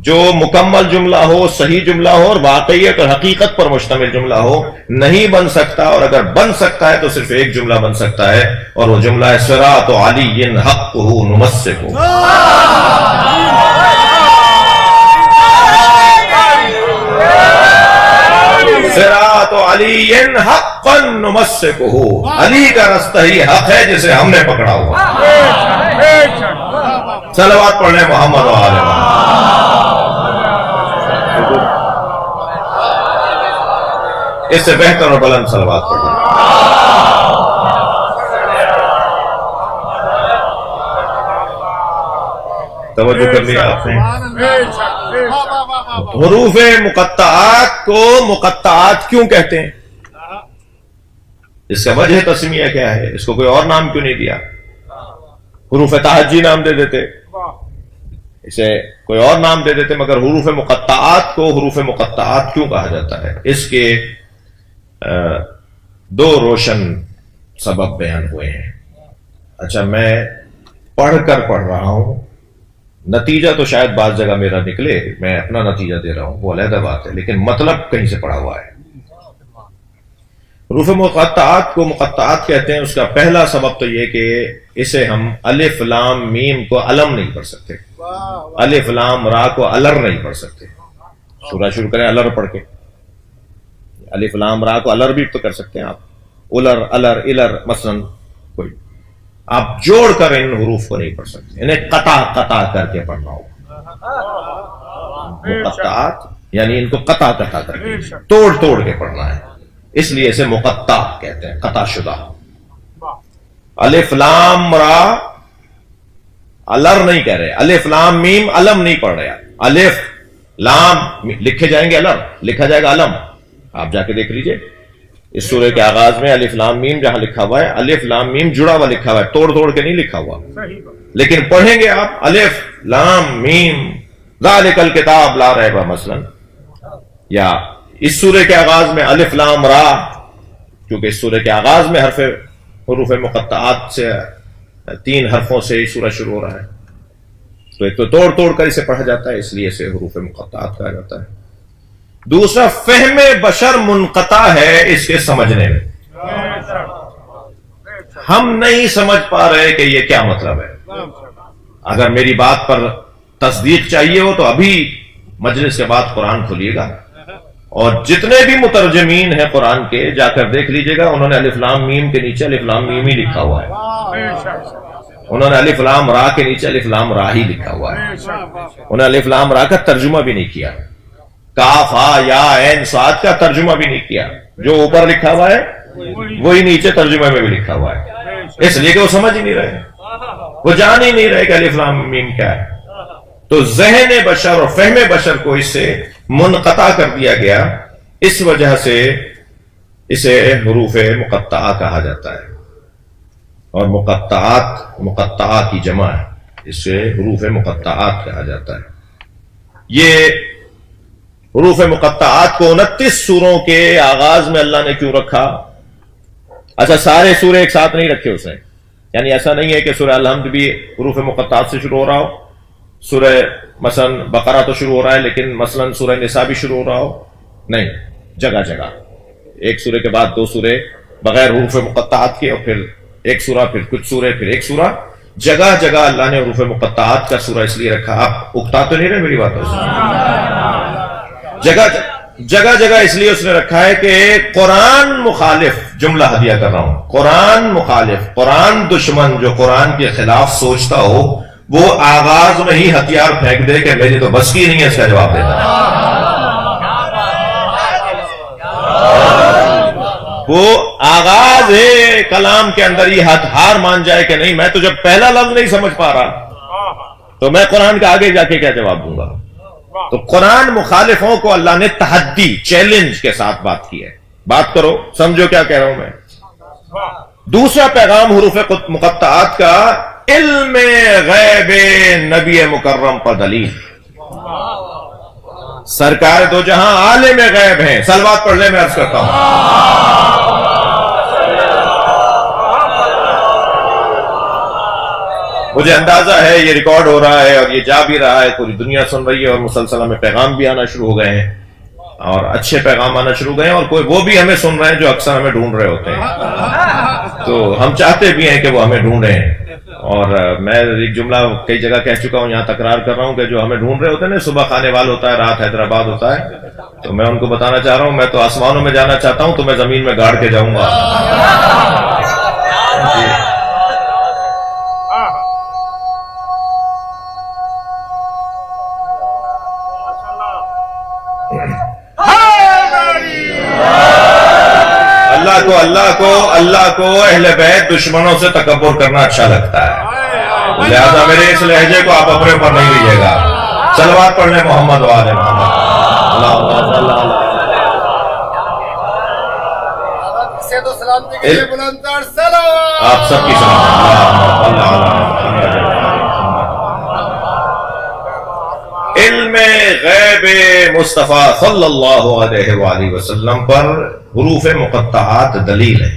جو مکمل جملہ ہو، صحیح جملہ ہو اور واقعیت اور حقیقت پر مشتمل جملہ ہو، نہیں بن سکتا، اور اگر بن سکتا ہے تو صرف ایک جملہ بن سکتا ہے، اور وہ جملہ ہے صراط علی حقہ نمسکہ۔ صراط علی حقا نمسکہ، علی کا رستہ ہی حق ہے جسے ہم نے پکڑا ہوا۔ صلوات پڑھنے محمد و آل محمد۔ اس سے بہتر اور بلند صلوات پڑھیں۔ توجہ کر لیا آپ نے؟ حروف مقطعات کو مقطعات کیوں کہتے ہیں؟ اس کا وجہ تسمیہ کیا ہے؟ اس کو کوئی اور نام کیوں نہیں دیا؟ حروف تہجی نام دے دیتے، اسے کوئی اور نام دے دیتے، مگر حروف مقطعات کو حروف مقطعات کیوں کہا جاتا ہے؟ اس کے 2 روشن سبب بیان ہوئے ہیں۔ اچھا، میں پڑھ رہا ہوں، نتیجہ تو شاید بعض جگہ میرا نکلے، میں اپنا نتیجہ دے رہا ہوں، وہ علیحدہ بات ہے، لیکن مطلب کہیں سے پڑھا ہوا ہے۔ حروف مقطعات کو مقطعات کہتے ہیں، اس کا پہلا سبب تو یہ کہ اسے ہم الف لام میم کو علم نہیں پڑھ سکتے، الف لام را کو الر نہیں پڑھ سکتے۔ سورہ شروع کریں الر پڑھ کے، الف لام را کو الر بھی تو کر سکتے ہیں آپ، الر الر الر مثلا، کوئی آپ جوڑ کر ان حروف کو نہیں پڑھ سکتے، انہیں قطع کر کے پڑھنا ہوگا۔ مقطعات یعنی ان کو قطع کر کے توڑ کے پڑھنا ہے، اس لیے اسے مقطع کہتے ہیں، قطع شدہ۔ الف لام را الر نہیں کہہ رہے، الف لام میم علم نہیں پڑھ رہے، الف لام لکھے جائیں گے الر، لکھا جائے گا علم، آپ جا کے دیکھ لیجئے اس سورہ کے آغاز میں الف لام میم جہاں لکھا ہوا ہے، الف لام میم جڑا ہوا لکھا ہوا ہے، توڑ کے نہیں لکھا ہوا، لیکن پڑھیں گے آپ الف لام میم ذالک الکتاب لا ریب مثلا، یا اس سورہ کے آغاز میں الف لام را، کیونکہ اس سورہ کے آغاز میں حروف مقطعات سے 3 حرفوں سے یہ سورہ شروع ہو رہا ہے، تو ایک تو توڑ کر اسے پڑھا جاتا ہے، اس لیے اسے حروف مقطعات کہا جاتا ہے۔ دوسرا، فہم بشر منقطع ہے اس کے سمجھنے میں، ہم نہیں سمجھ پا رہے کہ یہ کیا مطلب ہے۔ اگر میری بات پر تصدیق چاہیے ہو تو ابھی مجلس کے بعد قرآن کھولیے گا، اور جتنے بھی مترجمین ہیں قرآن کے جا کر دیکھ لیجئے گا، انہوں نے الف لام میم کے نیچے الف لام میم ہی لکھا ہوا ہے، انہوں نے الف لام را کے نیچے الف لام را ہی لکھا ہوا ہے، انہوں نے الف لام را کا ترجمہ بھی نہیں کیا، کاف ہا یا عین صاد کا ترجمہ بھی نہیں کیا، جو اوپر لکھا ہوا ہے وہی نیچے ترجمہ میں بھی لکھا ہوا ہے، اس لیے کہ وہ سمجھ ہی نہیں رہے، وہ جان ہی نہیں رہے کہ الف لام میم کیا ہے۔ تو ذہن بشر اور فہم بشر کو اس سے منقطع کر دیا گیا، اس وجہ سے اسے حروف مقطعہ کہا جاتا ہے، اور مقطعہ کی جمع ہے، اسے حروف مقطعات کہا جاتا ہے۔ یہ حروف مقطعات کو 29 سوروں کے آغاز میں اللہ نے کیوں رکھا؟ اچھا سارے سورے ایک ساتھ نہیں رکھے اس نے، یعنی ایسا نہیں ہے کہ سورہ الحمد بھی حروف مقطعات سے شروع ہو رہا ہو، سورہ مثلا بقرہ تو شروع ہو رہا ہے لیکن مثلا سورہ نساء بھی شروع ہو رہا ہو، نہیں، جگہ جگہ ایک سورے کے بعد 2 سورے بغیر حروف مقطعات کے، اور پھر ایک سورہ، پھر کچھ سورے، پھر ایک سورہ، جگہ جگہ اللہ نے حروف مقطعات کا سورہ اس لیے رکھا. آپ اکتا تو نہیں رہے میری بات؟ جگہ جگہ اس لیے اس نے رکھا ہے کہ قرآن مخالف، جملہ ہدیہ کر رہا ہوں، قرآن مخالف، قرآن دشمن جو قرآن کے خلاف سوچتا ہو وہ آغاز میں ہی ہتھیار پھینک دے کہ میری تو بس کی نہیں ہے اس کا جواب دینا. وہ آغاز ہے کلام کے اندر ہی ہار مان جائے کہ نہیں، میں تو جب پہلا لفظ نہیں سمجھ پا رہا تو میں قرآن کا آگے جا کے کیا جواب دوں گا. تو قرآن مخالفوں کو اللہ نے تحدی، چیلنج کے ساتھ بات کی ہے، بات کرو، سمجھو کیا کہہ رہا ہوں میں. دوسرا پیغام حروف مقطعات کا، علم غیب نبی مکرم پر دلیل. سرکار دو جہاں عالم غیب ہیں. صلوات پڑھ لیں، میں عرض کرتا ہوں. مجھے اندازہ ہے یہ ریکارڈ ہو رہا ہے اور یہ جا بھی رہا ہے، پوری دنیا سن رہی ہے، اور مسلسل ہمیں پیغام بھی آنا شروع ہو گئے ہیں، اور اچھے پیغام آنا شروع ہو گئے ہیں، اور کوئی وہ بھی ہمیں سن رہے ہیں جو اکثر ہمیں ڈھونڈ رہے ہوتے ہیں. تو ہم چاہتے بھی ہیں کہ وہ ہمیں ڈھونڈیں. اور میں ایک جملہ کئی جگہ کہہ چکا ہوں، یہاں تکرار کر رہا ہوں کہ جو ہمیں ڈھونڈ رہے ہوتے ہیں نا، صبح خانے وال ہوتا ہے، رات حیدرآباد ہوتا ہے، تو میں ان کو بتانا چاہ رہا ہوں میں تو آسمانوں میں جانا چاہتا ہوں، تو میں زمین میں گاڑ کے جاؤں گا. اللہ کو اہل بیت دشمنوں سے تکبر کرنا اچھا لگتا ہے، لہذا میرے اس لہجے کو آپ اپنے اوپر نہیں لیجیے گا. صلوات پڑھ لیں محمد و آل محمد. آپ سب کی علم غیب مصطفیٰ صلی اللہ علیہ وآلہ وسلم پر حروف مقطعات دلیل ہے.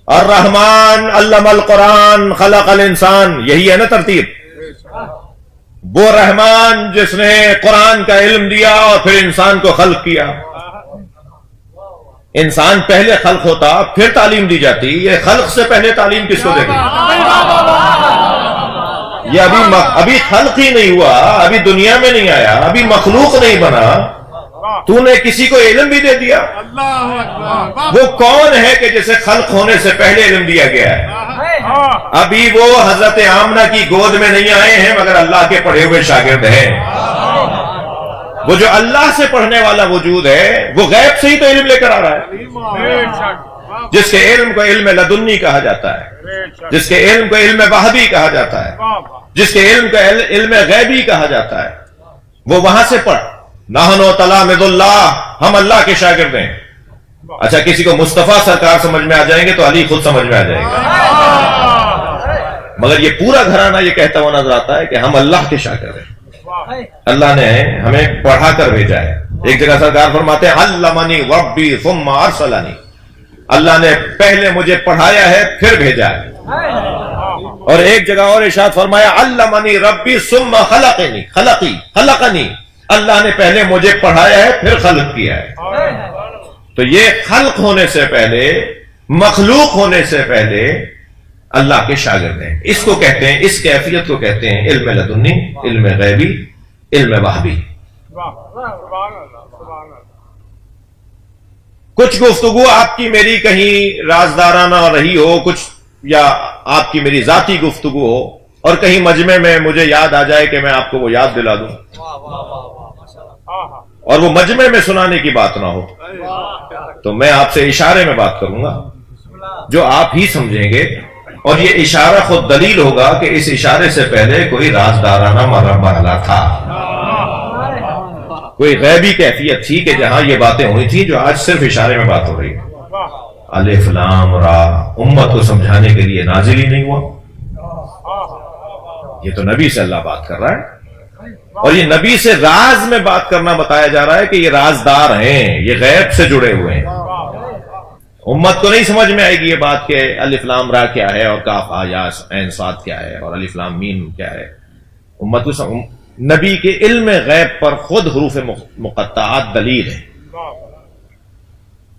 الرحمن علم القرآن خلق الانسان، یہی ہے نا ترتیب. وہ رحمان جس نے قرآن کا علم دیا اور پھر انسان کو خلق کیا. انسان پہلے خلق ہوتا پھر تعلیم دی جاتی، یہ خلق سے پہلے تعلیم کس کو دے گی؟ یہ ابھی خلق ہی نہیں ہوا، ابھی دنیا میں نہیں آیا، ابھی مخلوق نہیں بنا، تو نے کسی کو علم بھی دے دیا. وہ کون ہے کہ جسے خلق ہونے سے پہلے علم دیا گیا ہے؟ ابھی وہ حضرت آمنہ کی گود میں نہیں آئے ہیں مگر اللہ کے پڑھے ہوئے شاگرد ہیں. وہ جو اللہ سے پڑھنے والا وجود ہے وہ غیب سے ہی تو علم لے کر آ رہا ہے، جس کے علم کو علم لدنی کہا جاتا ہے، جس کے علم کو علم وحبی کہا جاتا ہے، جس کے علم کو علم غیبی کہا جاتا ہے. وہ وہاں سے پڑھ. نحن تلامذ اللہ، ہم اللہ کے شاگرد ہیں. اچھا کسی کو مصطفیٰ سرکار سمجھ میں آ جائیں گے تو علی خود سمجھ میں آ جائے گا، مگر یہ پورا گھرانہ یہ کہتا ہوا نظر آتا ہے کہ ہم اللہ کے شاگرد ہیں. اللہ نے ہمیں پڑھا کر بھیجا ہے. ایک جگہ سرکار فرماتے ہیں علمنی ربی ثم ارسلنی، اللہ نے پہلے مجھے پڑھایا ہے پھر بھیجا ہے. اور ایک جگہ اور ارشاد فرمایا علمنی ربی ثم خلقنی، اللہ نے پہلے مجھے پڑھایا ہے پھر خلق کیا ہے. تو یہ خلق ہونے سے پہلے، مخلوق ہونے سے پہلے اللہ کے شاگرد ہیں. اس کو کہتے ہیں، اس کیفیت کو کہتے ہیں علم لدنی، علم غیبی، علم وحبی. کچھ گفتگو آپ کی میری کہیں رازدارانہ رہی ہو، کچھ یا آپ کی میری ذاتی گفتگو ہو، اور کہیں مجمع میں مجھے یاد آ جائے کہ میں آپ کو وہ یاد دلا دوں، اور وہ مجمع میں سنانے کی بات نہ ہو، تو میں آپ سے اشارے میں بات کروں گا جو آپ ہی سمجھیں گے، اور یہ اشارہ خود دلیل ہوگا کہ اس اشارے سے پہلے کوئی رازدارانہ مرحلہ تھا، کوئی غیبی کیفیت تھی کہ جہاں یہ باتیں ہوئی تھی جو آج صرف اشارے میں بات ہو رہی ہے. الف لام را امت کو سمجھانے کے لیے نازل ہی نہیں ہوا. یہ تو نبی سے اللہ بات کر رہا ہے. اور یہ نبی سے راز میں بات کرنا بتایا جا رہا ہے کہ یہ رازدار ہیں، یہ غیب سے جڑے ہوئے ہیں۔ امت کو نہیں سمجھ میں آئے گی یہ بات کہ الف لام را کیا ہے اور کاف ہا یا عین صاد کیا ہے اور الف لام میم کیا ہے۔ امت کو نبی کے علم غیب پر خود حروف مقطعات دلیل ہے۔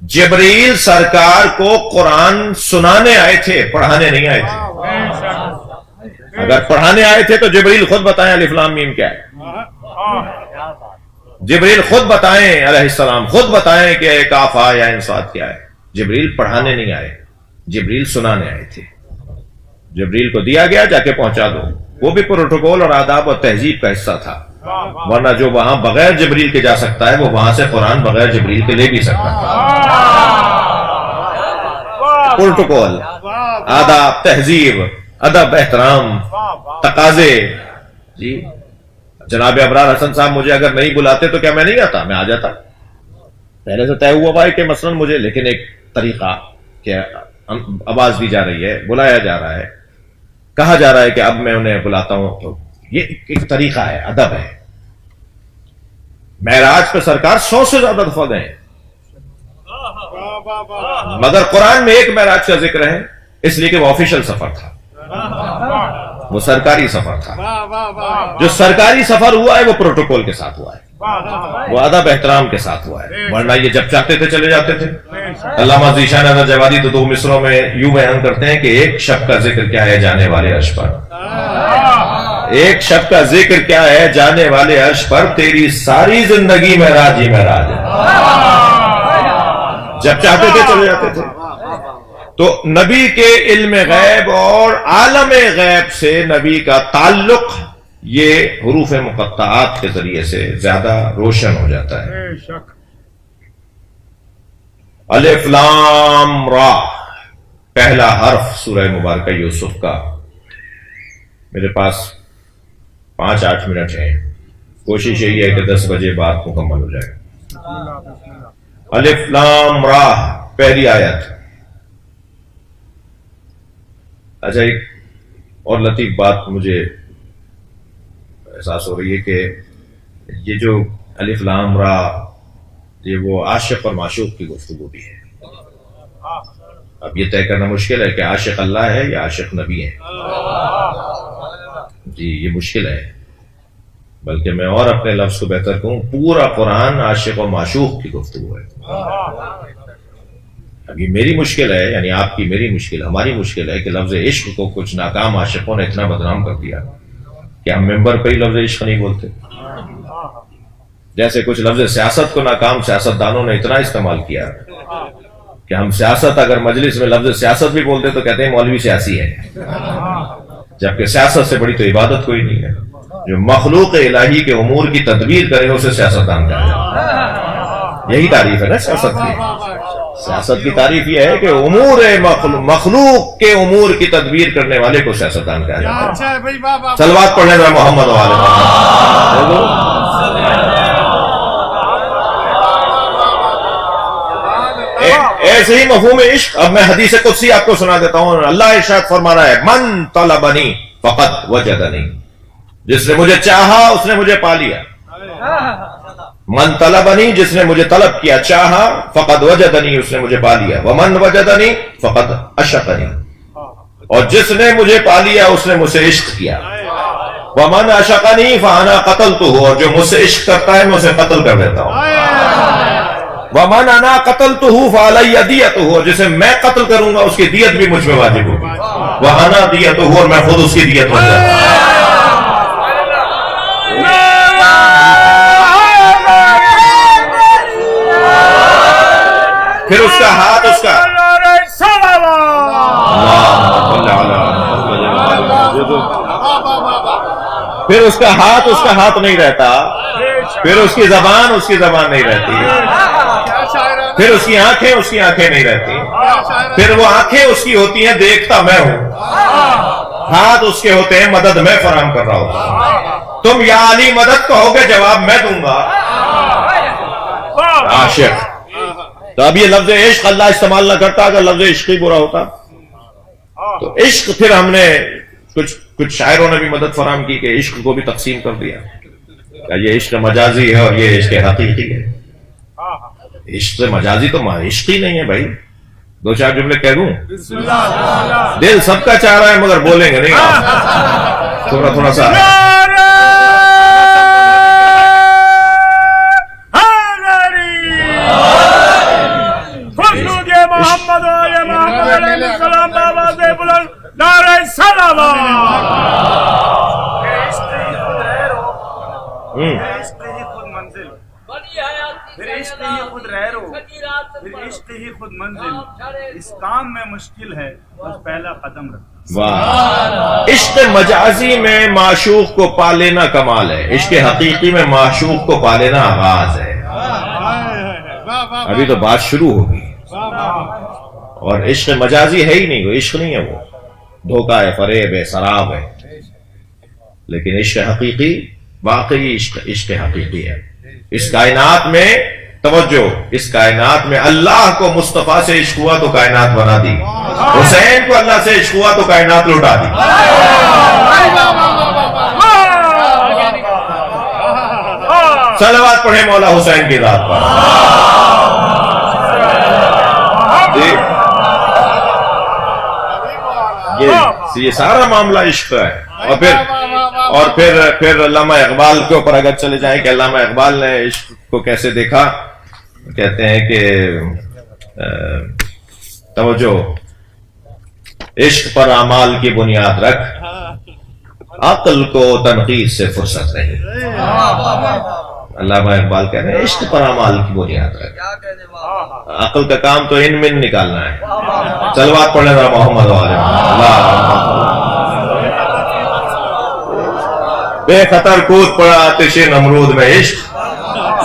جبریل سرکار کو قرآن سنانے آئے تھے، پڑھانے نہیں آئے تھے۔ اگر پڑھانے آئے تھے تو جبریل خود بتائیں الف لام میم کیا ہے۔ جبریل خود بتائیں، علیہ السلام خود بتائیں کہ کاف ہا یا عین صاد کیا ہے۔ جبریل پڑھانے نہیں آئے، جبریل سنانے آئے تھے۔ جبریل کو دیا گیا جا کے پہنچا دو، وہ بھی پروٹوکول اور آداب اور تہذیب کا حصہ تھا، ورنہ جو وہاں بغیر جبریل کے جا سکتا ہے وہ وہاں سے قرآن بغیر جبریل کے لے بھی سکتا تھا۔ پروٹوکول، آداب، تہذیب، ادب، احترام، تقاضے۔ جی جناب ابرار حسن صاحب مجھے اگر نہیں بلاتے تو کیا میں نہیں آتا؟ میں آ جاتا، پہلے سے طے ہوا ہوا ہے کہ مثلاً مجھے، لیکن ایک طریقہ کہ آواز دی جا رہی ہے، بلایا جا رہا ہے، کہا جا رہا ہے کہ اب میں انہیں بلاتا ہوں، تو یہ ایک طریقہ ہے، ادب ہے۔ معراج پہ سرکار 100 سے زیادہ دفعہ گئے، مگر قرآن میں ایک معراج کا ذکر ہے، اس لیے کہ وہ آفیشل سفر تھا، وہ سرکاری سفر تھا۔ جو سرکاری سفر ہوا ہے وہ پروٹوکول کے ساتھ ہوا ہے، وہ ادب احترام کے ساتھ ہوا ہے، ورنہ یہ جب چاہتے تھے چلے جاتے تھے۔ علامہ ذیشان احمد جوادی تو 2 مصروں میں یوں بیان کرتے ہیں کہ ایک شب کا ذکر کیا ہے جانے والے عرش پر، ایک شب کا ذکر کیا ہے جانے والے عرش پر، تیری ساری زندگی معراج ہی معراج ہے۔ جب چاہتے تھے چلے جاتے تھے۔ تو نبی کے علم غیب اور عالم غیب سے نبی کا تعلق یہ حروف مقطعات کے ذریعے سے زیادہ روشن ہو جاتا ہے۔ الف لام را، پہلا حرف سورہ مبارکہ یوسف کا۔ میرے پاس 5-8 منٹ ہیں، کوشش یہی ہے کہ 10 بجے بات مکمل ہو جائے۔ الف لام را، پہلی آیت۔ اچھا، ایک اور لطیف بات مجھے احساس ہو رہی ہے کہ یہ جو الف لام را، یہ وہ عاشق اور معشوق کی گفتگو بھی ہے۔ اب یہ طے کرنا مشکل ہے کہ عاشق اللہ ہے یا عاشق نبی ہے۔ جی یہ مشکل ہے، بلکہ میں اور اپنے لفظ کو بہتر کہوں، پورا قرآن عاشق اور معشوق کی گفتگو ہے۔ اب یہ میری مشکل ہے، یعنی آپ کی، میری مشکل، ہماری مشکل ہے کہ لفظ عشق کو کچھ ناکام عاشقوں نے اتنا بدنام کر دیا کہ ہم ممبر پہ ہی لفظ عشق نہیں بولتے، جیسے کچھ لفظ سیاست کو ناکام سیاستدانوں نے اتنا استعمال کیا کہ ہم سیاست، اگر مجلس میں لفظ سیاست بھی بولتے تو کہتے ہیں مولوی سیاسی ہے، جبکہ سیاست سے بڑی تو عبادت کوئی نہیں ہے۔ جو مخلوق الہی کے امور کی تدبیر کرے اسے سیاستدان کہا جاتا ہے۔ یہی تعریف ہے نا سیاست کی۔ سیاست کی تعریف یہ ہے کہ امور مخلوق کے امور کی تدبیر کرنے والے کو سیاستدان کہا جاتا ہے۔ صلوات پڑھنے ذرا محمد و آل محمد۔ ایسے ہی مفہوم عشق، اب میں حدیث قدسی آپ کو سنا دیتا ہوں۔ اللہ ارشاد فرما رہا ہے، من طلبنی فقط وجدنی، جس نے مجھے چاہا اس نے مجھے پا لیا۔ من طلبنی، جس نے مجھے طلب کیا، چاہا، فقد وجدنی، اس نے مجھے پا لیا، ومن وجدنی فقد عشقنی، اور جس نے مجھے پا لیا اس نے مجھ سے عشق کیا، ومن عشقنی فانا قتلتہ، اور جو مجھ سے عشق کرتا ہے میں اسے قتل کر دیتا ہوں، ومن انا قتلتہ فعلی دیتہ، اور جسے میں قتل کروں گا اس کی دیت بھی مجھ پہ واجب ہوگی، وانا دیتہ، اور میں خود اس کی دیت بن جاتا ہوں۔ پھر اس کا ہاتھ، اس کا پھر اس کا ہاتھ، اس کا ہاتھ نہیں رہتا، پھر اس کی زبان، اس کی زبان نہیں رہتی، پھر اس کی آنکھیں، اس کی آنکھیں نہیں رہتی، پھر وہ آنکھیں اس کی ہوتی ہیں دیکھتا میں ہوں، ہاتھ اس کے ہوتے ہیں مدد میں فراہم کر رہا ہوں، تم یا علی مدد کہو گے جواب میں دوں گا۔ عاشق، تو اب یہ لفظ عشق اللہ استعمال نہ کرتا اگر لفظ عشق ہی برا ہوتا۔ تو عشق، پھر ہم نے کچھ شاعروں نے بھی مدد فراہم کی کہ عشق کو بھی تقسیم کر دیا، یہ عشق مجازی ہے اور یہ عشق حقیقی ہے. عشق مجازی تو عشق ہی نہیں ہے بھائی. دو چار جملے کہہ دوں. دل سب کا چاہ رہا ہے مگر بولیں گے نہیں. تھوڑا سا محمد علیہ السلام آواز بلند نعرہ صلوات. عشق ہی خود منزل، پھر عشق ہی خود رہرو، پھر عشق ہی خود منزل. اس کام میں مشکل ہے بس پہلا قدم رکھ. واہ. عشق مجازی میں معشوق کو پا لینا کمال ہے، عشق حقیقی میں معشوق کو پا لینا آغاز ہے. ابھی تو بات شروع ہوگی. اور عشق مجازی ہے ہی نہیں، وہ عشق نہیں ہے، وہ دھوکہ ہے، فریب ہے، سراب ہے. لیکن عشق حقیقی واقعی عشق حقیقی ہے. اس کائنات میں توجہ، اس کائنات میں اللہ کو مصطفیٰ سے عشق ہوا تو کائنات بنا دی، حسین کو اللہ سے عشق ہوا تو کائنات لوٹا دی. صلوات پڑھیں مولا حسین کی ذات پر. یہ سارا معاملہ عشق ہے. اور پھر علامہ اقبال کے اوپر اگر چلے جائیں کہ علامہ اقبال نے عشق کو کیسے دیکھا. کہتے ہیں کہ توجہ، عشق پر اعمال کی بنیاد رکھ، عقل کو تنقید سے فرصت نہیں. علامہ اقبال کہہ رہے ہیں عشق پر اعمال کی بنیاد رکھ، عقل کا کام تو ان من نکالنا ہے. صلوات پڑھنے ذرا محمد بے خطر کود پڑا آتش نمرود میں عشق.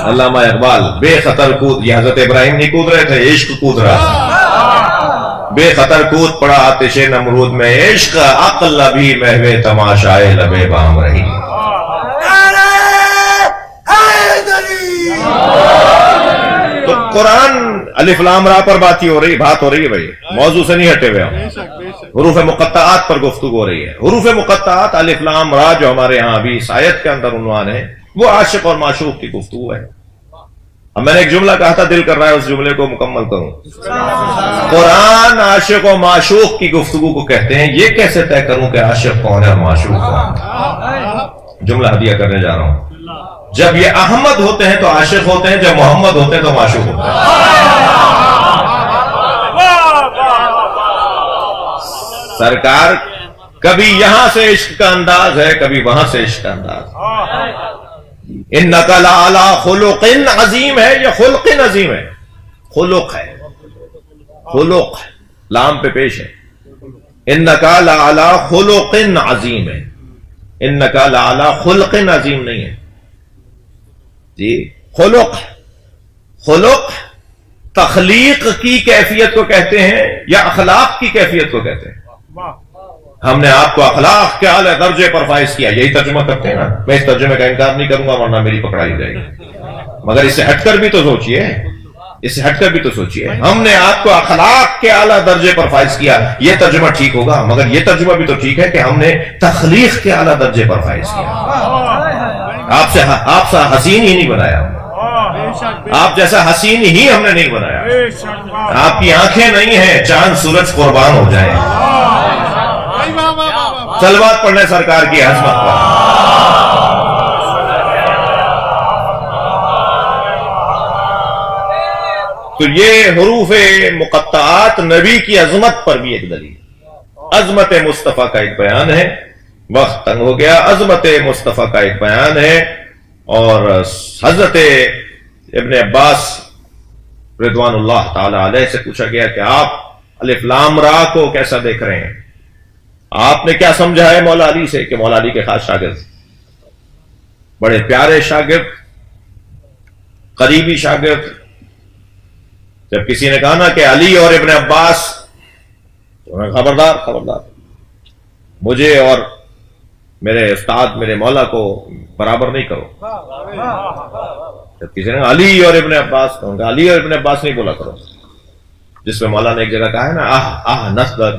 علامہ اقبال بے خطر کود، یہ حضرت ابراہیم نہیں کود رہے تھے، عشق کود رہا. بے خطر کود پڑا آتش نمرود میں عشق، عقل ابھی محو تماشائے لبے بام رہی. تو قرآن الف لام را پر بات ہو رہی ہے بھائی، موضوع سے نہیں ہٹے ہوئے ہم. حروف مقطعات پر گفتگو ہو رہی ہے. حروف مقطعات الف لام را جو ہمارے ہاں ابھی اس آیت کے اندر عنوان ہے، وہ عاشق اور معشوق کی گفتگو ہے. اب میں نے ایک جملہ کہا تھا، دل کر رہا ہے اس جملے کو مکمل کروں. قرآن عاشق و معشوق کی گفتگو کو کہتے ہیں. یہ کیسے طے کروں کہ عاشق کون ہے اور معشوق کون ہے؟ جملہ ہدیہ کرنے جا رہا ہوں. جب یہ احمد ہوتے ہیں تو عاشق ہوتے ہیں، جب محمد ہوتے ہیں تو معشوق ہوتے ہیں. سرکار کبھی یہاں سے عشق کا انداز ہے، کبھی وہاں سے عشق کا انداز. انک لعلی خلق عظیم ہے، یہ خلق عظیم ہے، خلق ہے، خلق لام پہ پیش ہے. انک لعلی خلق عظیم ہے، انک لعلی خلق عظیم نہیں ہے جی. خلق تخلیق کی کیفیت کو کہتے ہیں یا اخلاق کی کیفیت کو کہتے ہیں. ہم نے آپ کو اخلاق کے اعلی درجے پر فائز کیا، یہی ترجمہ کرتے ہیں نا. میں اس ترجمے کا انکار نہیں کروں گا ورنہ میری پکڑائی جائے گی. مگر اس سے ہٹ کر بھی تو سوچئے، اس سے ہٹ کر بھی تو سوچئے. ہم نے آپ کو اخلاق کے اعلی درجے پر فائز کیا، یہ ترجمہ ٹھیک ہوگا. مگر یہ ترجمہ بھی تو ٹھیک ہے کہ ہم نے تخلیق کے اعلی درجے پر فائز کیا. آپ سے حسین ہی نہیں بنایا، آپ جیسا حسین ہی ہم نے نہیں بنایا. آپ کی آنکھیں نہیں ہیں، چاند سورج قربان ہو جائیں. صلوات پڑھنے سرکار کی عظمت پر. تو یہ حروف مقطعات نبی کی عظمت پر بھی ایک دلیل. عظمت مصطفیٰ کا ایک بیان ہے. وقت تنگ ہو گیا. عظمت مصطفیٰ کا ایک بیان ہے. اور حضرت ابن عباس رضوان اللہ تعالی علیہ سے پوچھا گیا کہ آپ الف لام را کو کیسا دیکھ رہے ہیں؟ آپ نے کیا سمجھا ہے مولا علی سے؟ کہ مولا علی کے خاص شاگرد، بڑے پیارے شاگرد، قریبی شاگرد. جب کسی نے کہا نا کہ علی اور ابن عباس، تو خبردار خبردار، مجھے اور میرے استاد میرے مولا کو برابر نہیں کرو. جب کسی نے کہا علی اور ابن عباس، تو علی اور ابن عباس نہیں بولا کرو. جس میں مولا نے ایک جگہ کہا ہے نا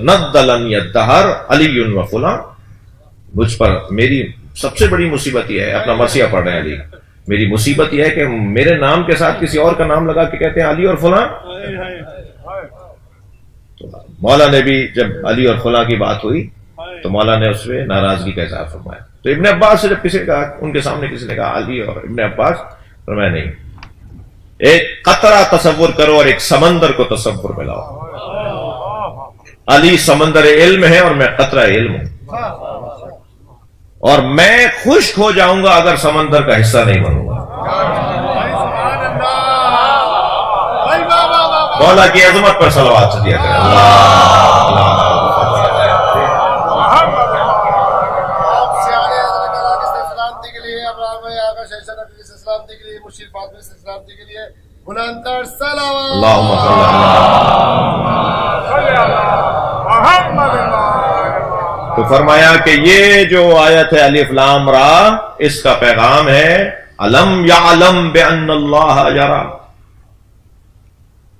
ندلنی الدہر علی و فلاں، مجھ پر میری سب سے بڑی مصیبت یہ ہے، اپنا مرثیہ پڑھ رہے ہیں علی، میری مصیبت یہ ہے کہ میرے نام کے ساتھ کسی اور کا نام لگا کے کہتے ہیں علی اور فلاں. تو مولا نے بھی جب علی اور فلاں کی بات ہوئی تو مولا نے اس پہ ناراضگی کا اظہار فرمایا. تو ابن عباس سے جب کسی نے کہا، ان کے سامنے کسی نے کہا علی اور ابن عباس، فرمایا نہیں، ایک قطرہ تصور کرو اور ایک سمندر کو تصور میں لاؤ. علی سمندر علم ہے اور میں قطرہ علم ہوں، اور میں خشک ہو جاؤں گا اگر سمندر کا حصہ نہیں بنوں گا. مولا کی عظمت پر صلوات دیا کریں. تو فرمایا کہ یہ جو آیت ہے الف لام را، اس کا پیغام ہے الم یعلم بان اللہ یرا.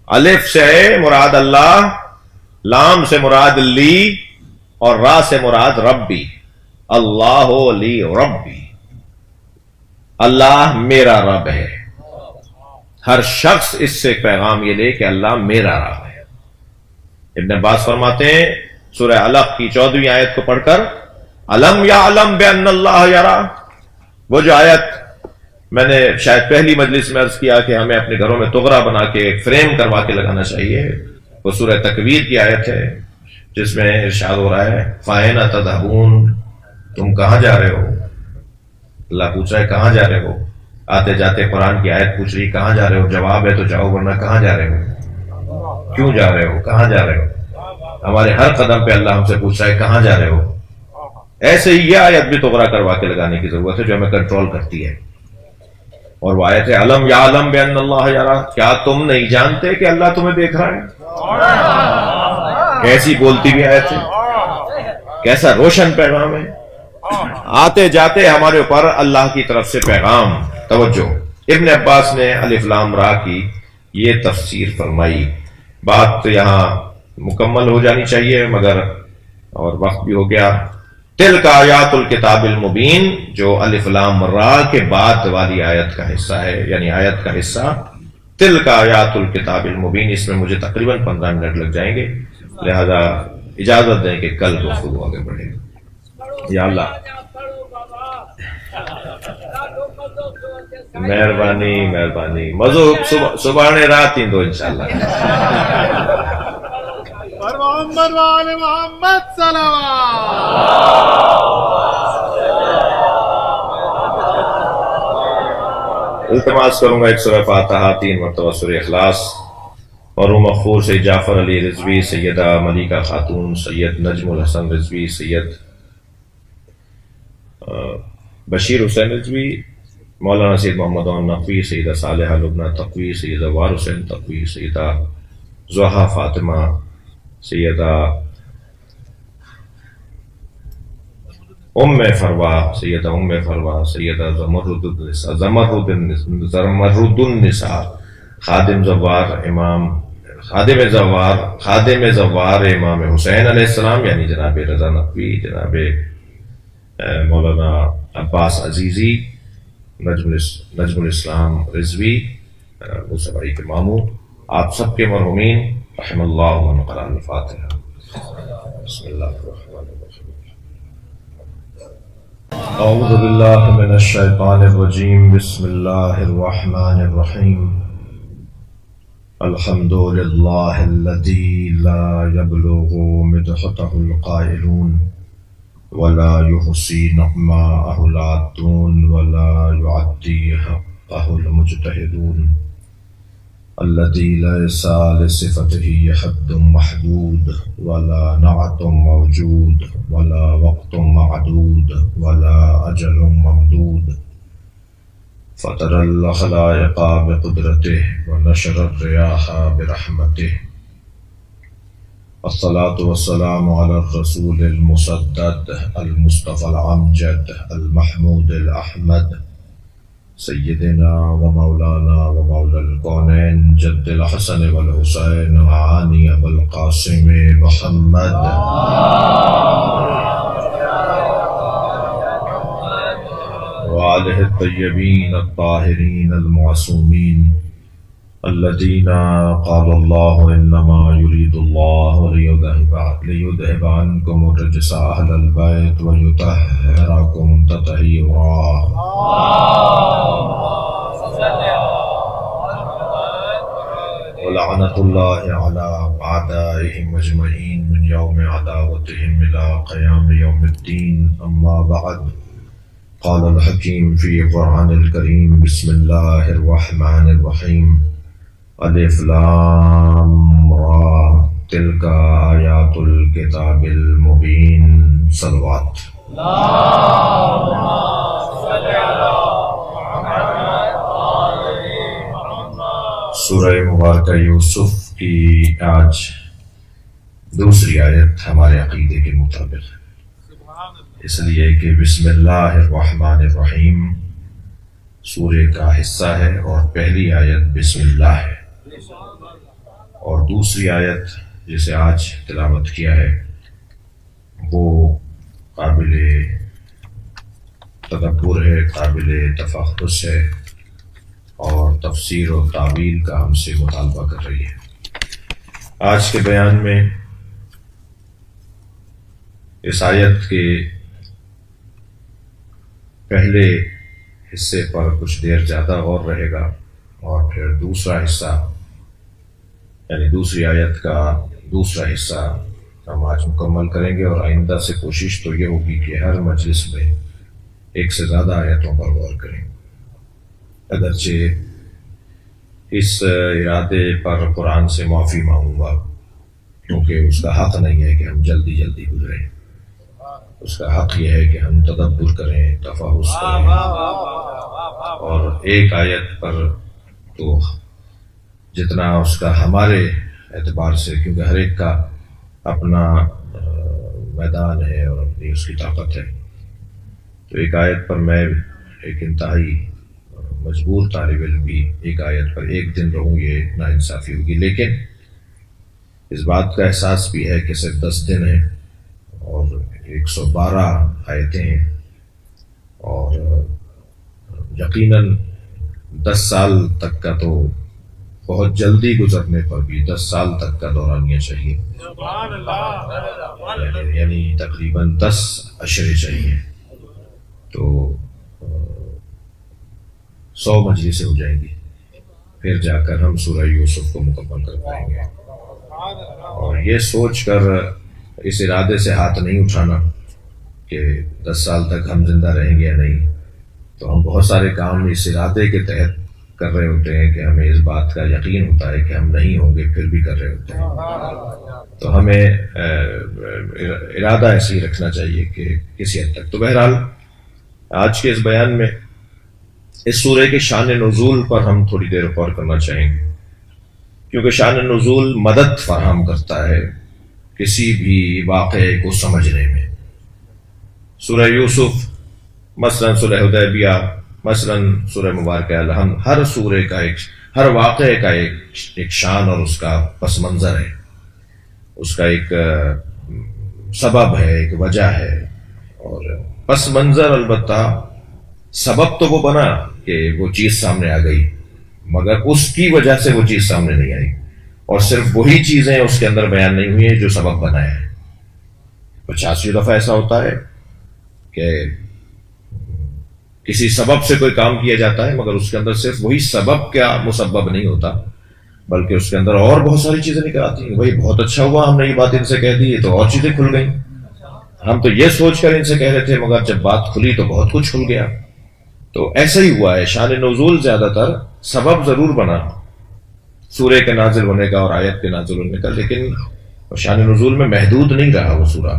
الف سے مراد اللہ، لام سے مراد لی، اور را سے مراد ربی. اللہ لی ربی، اللہ میرا رب ہے. ہر شخص اس سے پیغام یہ لے کہ اللہ میرا رب ہے. ابن عباس فرماتے ہیں سورہ علق کی 14ویں آیت کو پڑھ کر الم یعلم بان اللہ یرا، وہ جو آیت میں نے شاید پہلی مجلس میں عرض کیا کہ ہمیں اپنے گھروں میں تغرا بنا کے ایک فریم کروا کے لگانا چاہیے، وہ سورہ تکویر کی آیت ہے جس میں ارشاد ہو رہا ہے فَأَيْنَ تَذْهَبُونَ، تم کہاں جا رہے ہو. اللہ پوچھ رہا ہے کہاں جا رہے ہو. آتے جاتے قرآن کی آیت پوچھ رہی کہاں جا رہے ہو، جواب ہے تو جاؤ، ورنہ کہاں جا رہے ہو، کیوں جا رہے ہو، کہاں جا رہے ہو. ہمارے ہر قدم پہ اللہ ہم سے پوچھ رہا ہے کہاں جا رہے ہو. ایسے ہی یہ آیت بھی تغرا کروا کے لگانے کی ضرورت ہے جو ہمیں کنٹرول کرتی ہے. اور وہ آیت ہے الم یعلم بان اللہ یرا، کیا تم نہیں جانتے کہ اللہ تمہیں دیکھ رہا ہے. کیسی بولتی بھی آیت ہے، کیسا روشن پیغام ہے. آتے جاتے ہمارے اوپر اللہ کی طرف سے پیغام. توجہ، ابن عباس نے الف لام را کی یہ تفسیر فرمائی. بات تو یہاں مکمل ہو جانی چاہیے مگر اور وقت بھی ہو گیا. تلک آیات الکتاب المبین، جو الف لام را کے بعد والی آیت کا حصہ ہے، یعنی آیت کا حصہ تلک آیات الکتاب المبین، اس میں مجھے تقریباً 15 منٹ لگ جائیں گے، لہذا اجازت دیں کہ کل گفتگو آگے بڑھے. یا اللہ مہربانی مہربانی، موضوع سبحان رات دو انشاءاللہ. محمد وآل محمد صلوات. التماس کروں گا ایک سورہ فاتحہ، 3 مرتبہ سورہ اخلاص. اور مغفور سے جعفر علی رضوی، سیدہ ملیکہ خاتون، سید نجم الحسن رضوی، سید بشیر حسین رضوی، مولانا سید محمد عون نقوی، سیدہ صالحہ لبنہ تقوی، سیدہ وار حسین تقوی، سیدہ زہا فاطمہ، سیدہ ام فروا، سیدہ ام فروا، سیدہ زمرد النساء، خادم زوار امام حسین علیہ السلام، یعنی جناب رضا نقوی، جناب مولانا عباس عزیزی، نجم الاسلام رضوی، مصطفی کے ماموں، آپ سب کے مرحومین رحم اللہ من قرأ الفاتحہ. بسم اللہ الرحمن الرحیم. اعوذ باللہ من الشیطان الرجیم. بسم اللہ الرحمن الرحیم. الحمد للہ الذی لا یبلغ مدحتہ القائلون ولا يحصي نعماءه العادون ولا يعدي حقه المجتهدون الذي ليس لصفته حد محدود ولا نعت موجود ولا وقت معدود ولا أجل ممدود فطر الخلائق بقدرته ونشر الرياح برحمته. الصلاة والسلام على الرسول المسدد المصطفى العمجد المحمود الأحمد سيدنا ومولانا ومولى الكونين جد الحسن والحسين معاني أبو القاسم محمد آلہ الطیبین الطاہرین المعصومین الذین قال اللہ انما یرید اللہ لیذہب عنکم الرجس اہل البیت ویطہرکم تطہیرا۔ ولعنۃ اللہ علی اعدائہم اجمعین من یوم عداوتہم الی قیام یوم الدین، اما بعد۔ قال الحکیم فی قرآن الکریم بسم اللہ الرحمن الرحیم، الف لام را تلک آیات الکتاب المبین۔ صلوات۔ سورہ مبارکہ یوسف کی آج دوسری آیت ہمارے عقیدے کے مطابق ہے، اس لیے کہ بسم اللہ الرحمن الرحیم سورہ کا حصہ ہے اور پہلی آیت بسم اللہ ہے، اور دوسری آیت جسے آج تلاوت کیا ہے وہ قابل تدبر ہے، قابل تفحص ہے، اور تفسیر و تعویل کا ہم سے مطالبہ کر رہی ہے۔ آج کے بیان میں اس آیت کے پہلے حصے پر کچھ دیر زیادہ غور رہے گا، اور پھر دوسرا حصہ یعنی دوسری آیت کا دوسرا حصہ ہم آج مکمل کریں گے، اور آئندہ سے کوشش تو یہ ہوگی کہ ہر مجلس میں ایک سے زیادہ آیتوں پر غور کریں۔ اگرچہ اس ارادے پر قرآن سے معافی مانگوں گا، کیونکہ اس کا حق نہیں ہے کہ ہم جلدی جلدی گزریں، اس کا حق یہ ہے کہ ہم تدبر کریں، تفحص کریں، اور ایک آیت پر تو جتنا اس کا ہمارے اعتبار سے، کیونکہ ہر ایک کا اپنا میدان ہے اور اپنی اس کی طاقت ہے، تو ایک آیت پر میں ایک انتہائی مجبور طالب علم بھی ایک آیت پر ایک دن رہوں، یہ ناانصافی ہوگی۔ لیکن اس بات کا احساس بھی ہے کہ صرف 10 دن ہیں اور 112 آیتیں ہیں، اور یقیناً 10 سال تک کا تو بہت جلدی گزرنے پر بھی 10 سال تک کا دورانیہ چاہیے، یعنی تقریباً 10 عشرے چاہیے، تو 100 مجلسیں ہو جائیں گی، پھر جا کر ہم سورہ یوسف کو مکمل کر پائیں گے۔ اور یہ سوچ کر اس ارادے سے ہاتھ نہیں اٹھانا کہ 10 سال تک ہم زندہ رہیں گے یا نہیں، تو ہم بہت سارے کام اس ارادے کے تحت کر رہے ہوتے ہیں کہ ہمیں اس بات کا یقین ہوتا ہے کہ ہم نہیں ہوں گے، پھر بھی کر رہے ہوتے ہیں، تو ہمیں ارادہ ایسے ہی رکھنا چاہیے کہ کسی حد تک۔ تو بہرحال آج کے اس بیان میں اس سورہ کے شان نزول پر ہم تھوڑی دیر غور کرنا چاہیں گے، کیونکہ شان نزول مدد فراہم کرتا ہے کسی بھی واقعے کو سمجھنے میں۔ سورہ یوسف مثلا سورہ حدیبیہ، مثلا سورہ مبارکہ الحمد، ہر سورہ کا ہر واقعے کا ایک شان اور اس کا پس منظر ہے، اس کا ایک سبب ہے، ایک وجہ ہے، اور پس منظر البتہ سبب تو وہ بنا کہ وہ چیز سامنے آ گئی، مگر اس کی وجہ سے وہ چیز سامنے نہیں آئی، اور صرف وہی چیزیں اس کے اندر بیان نہیں ہوئی ہیں جو سبب بنایا ہے۔ 50 دفعہ ایسا ہوتا ہے کہ کسی سبب سے کوئی کام کیا جاتا ہے، مگر اس کے اندر صرف وہی سبب کا مسبب نہیں ہوتا، بلکہ اس کے اندر اور بہت ساری چیزیں نکل آتی ہیں۔ بھائی بہت اچھا ہوا ہم نے یہ بات ان سے کہہ دی، تو اور چیزیں کھل گئیں، ہم تو یہ سوچ کر ان سے کہہ رہے تھے، مگر جب بات کھلی تو بہت کچھ کھل گیا۔ تو ایسا ہی ہوا ہے، شان نزول زیادہ تر سبب ضرور بنا سورہ کے نازل ہونے کا اور آیت کے نازل ہونے کا، لیکن شان نزول میں محدود نہیں رہا وہ سورہ،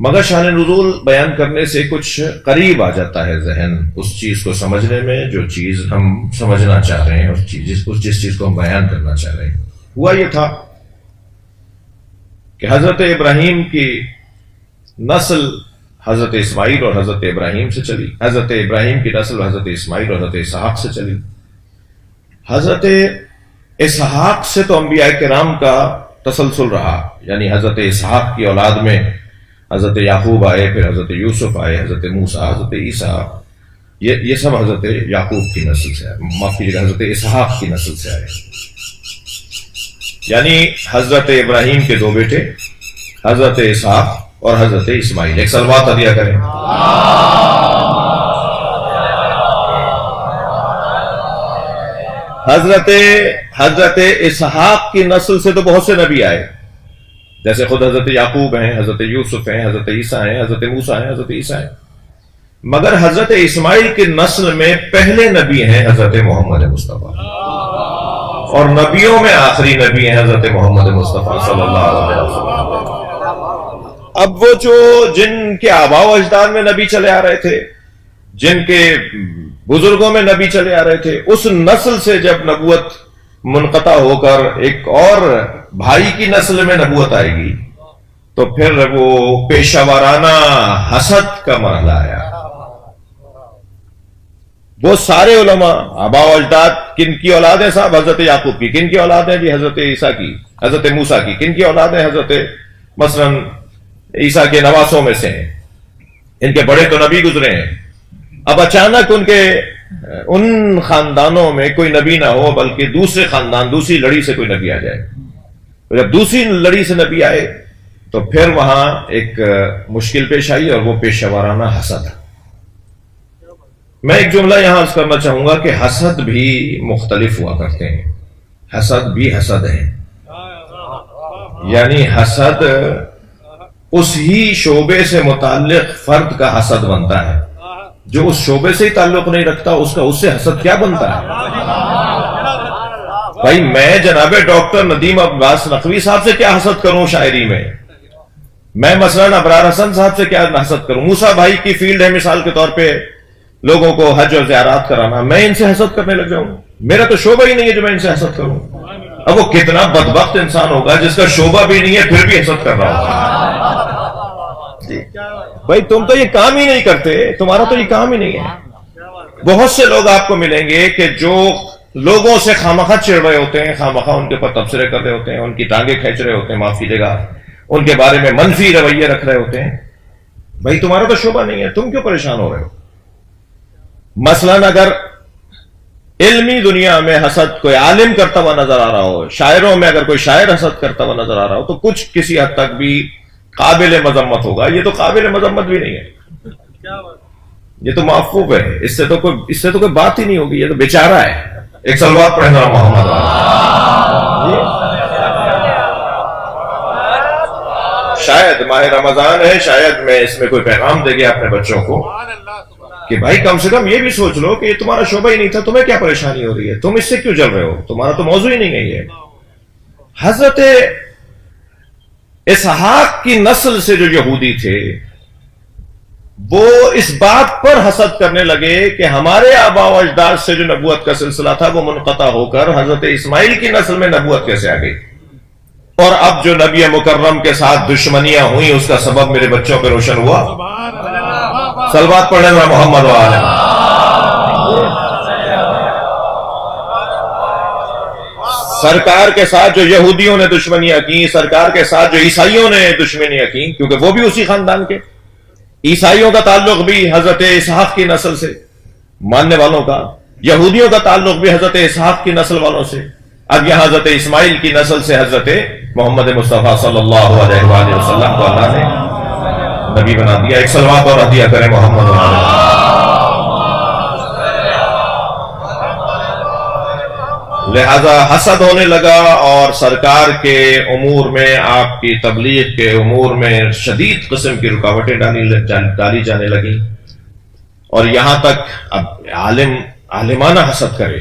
مگر شان نزول بیان کرنے سے کچھ قریب آ جاتا ہے ذہن اس چیز کو سمجھنے میں جو چیز ہم سمجھنا چاہ رہے ہیں، جس چیز کو ہم بیان کرنا چاہ رہے ہیں۔ ہوا یہ تھا کہ حضرت ابراہیم کی نسل حضرت اسماعیل اور حضرت ابراہیم سے چلی، حضرت ابراہیم کی نسل حضرت اسماعیل اور حضرت اسحاق سے چلی۔ حضرت اسحاق سے تو انبیاء کرام کا تسلسل رہا، یعنی حضرت اسحاق کی اولاد میں حضرت یعقوب آئے، پھر حضرت یوسف آئے، حضرت موسیٰ، حضرت عیسیٰ، یہ سب حضرت یعقوب کی نسل سے آئے، معاف کیجیے گا، حضرت اسحاق کی نسل سے آئے، یعنی حضرت ابراہیم کے دو بیٹے حضرت اسحاق اور حضرت اسماعیل۔ ایک صلوات عطیہ کریں۔ حضرت اسحاق کی نسل سے تو بہت سے نبی آئے، جیسے خود حضرت یعقوب ہیں، حضرت یوسف ہیں، حضرت عیسیٰ ہیں، حضرت موسیٰ ہیں، حضرت عیسیٰ ہیں، مگر حضرت اسماعیل کی نسل میں پہلے نبی ہیں حضرت محمد مصطفیٰ، اور نبیوں میں آخری نبی ہیں حضرت محمد مصطفیٰ صلی اللہ علیہ وسلم۔ اب وہ جو جن کے آباء و اجداد میں نبی چلے آ رہے تھے، جن کے بزرگوں میں نبی چلے آ رہے تھے، اس نسل سے جب نبوت منقطع ہو کر ایک اور بھائی کی نسل میں نبوت آئے گی تو پھر وہ پیشہ وارانہ حسد کا مرحلہ آیا۔ وہ سارے علماء آباء و اجداد کن کی اولاد ہیں صاحب؟ حضرت یعقوب کی۔ کن کی اولاد ہیں جی؟ حضرت عیسیٰ کی، حضرت موسیٰ کی۔ کن کی اولاد ہیں؟ حضرت مثلا عیسیٰ کے نواسوں میں سے ہیں، ان کے بڑے تو نبی گزرے ہیں۔ اب اچانک ان خاندانوں میں کوئی نبی نہ ہو، بلکہ دوسرے خاندان، دوسری لڑی سے کوئی نبی آ جائے۔ جب دوسری لڑی سے نبی آئے تو پھر وہاں ایک مشکل پیش آئی، اور وہ پیشہ وارانہ حسد۔ میں ایک جملہ یہاں عرض کرنا چاہوں گا کہ حسد بھی مختلف ہوا کرتے ہیں، حسد بھی حسد ہیں، یعنی حسد اس ہی شعبے سے متعلق فرد کا حسد بنتا ہے، جو اس شعبے سے ہی تعلق نہیں رکھتا اس کا اس سے حسد کیا بنتا ہے؟ بھائی میں جناب ڈاکٹر ندیم عباس نقوی صاحب سے کیا حسد کروں شاعری میں مثلا ابرار حسن صاحب سے کیا حسد کروں؟ موسیٰ بھائی کی فیلڈ ہے مثال کے طور پہ لوگوں کو حج اور زیارات کرانا، میں ان سے حسد کرنے لگ جاؤں؟ میرا تو شعبہ ہی نہیں ہے جو میں ان سے حسد کروں۔ اب وہ کتنا بدبخت انسان ہوگا جس کا شعبہ بھی نہیں ہے پھر بھی حسد کر رہا ہوگا۔ جی بھائی تم تو یہ کام ہی نہیں کرتے، تمہارا تو یہ کام ہی نہیں ہے۔ بہت سے لوگ آپ کو ملیں گے کہ جو لوگوں سے خامخواہ چڑھ رہے ہوتے ہیں، خامخواہ ان کے اوپر تبصرے کر رہے ہوتے ہیں، ان کی ٹانگیں کھینچ رہے ہوتے ہیں، معاف کیجیے گا، ان کے بارے میں منفی رویے رکھ رہے ہوتے ہیں۔ بھائی تمہارا تو شعبہ نہیں ہے، تم کیوں پریشان ہو رہے ہو؟ مثلا اگر علمی دنیا میں حسد کوئی عالم کرتا ہوا نظر آ رہا ہو، شاعروں میں اگر کوئی شاعر حسد کرتا ہوا نظر آ رہا ہو تو کچھ کسی حد تک بھی قابل مذمت ہوگا۔ یہ تو قابل مذمت بھی نہیں ہے، یہ تو معفوف ہے، اس سے تو کوئی بات ہی نہیں ہوگی، یہ تو بیچارہ ہے۔ ایک صلوات پڑھنا محمد شاید ماہ رمضان ہے، شاید میں اس میں کوئی پیغام دے گیا اپنے بچوں کو کہ بھائی کم سے کم یہ بھی سوچ لو کہ یہ تمہارا شعبہ ہی نہیں تھا، تمہیں کیا پریشانی ہو رہی ہے، تم اس سے کیوں جل رہے ہو، تمہارا تو موضوع ہی نہیں ہے یہ۔ حضرت اسحاق کی نسل سے جو یہودی تھے وہ اس بات پر حسد کرنے لگے کہ ہمارے آباء و اجداد سے جو نبوت کا سلسلہ تھا وہ منقطع ہو کر حضرت اسماعیل کی نسل میں نبوت کیسے آ گئی، اور اب جو نبی مکرم کے ساتھ دشمنیاں ہوئیں اس کا سبب میرے بچوں پہ روشن ہوا۔ صلوات پڑھنے میں محمد وآلہ۔ سرکار کے ساتھ جو یہودیوں نے دشمنیاں کی، سرکار کے ساتھ جو عیسائیوں نے دشمنیاں کی، کیونکہ وہ بھی اسی خاندان کے، عیسائیوں کا تعلق بھی حضرت اسحاق کی نسل سے ماننے والوں کا، یہودیوں کا تعلق بھی حضرت اسحاق کی نسل والوں سے، اب یہاں حضرت اسماعیل کی نسل سے حضرت محمد مصطفیٰ صلی اللہ علیہ وآلہ وسلم کو اللہ نے نبی بنا دیا۔ ایک صلوات اور عطیہ کریں محمد وآلہ۔ لہذا حسد ہونے لگا اور سرکار کے امور میں، آپ کی تبلیغ کے امور میں شدید قسم کی رکاوٹیں ڈالی جانے لگیں، اور یہاں تک اب عالم عالمانہ حسد کرے،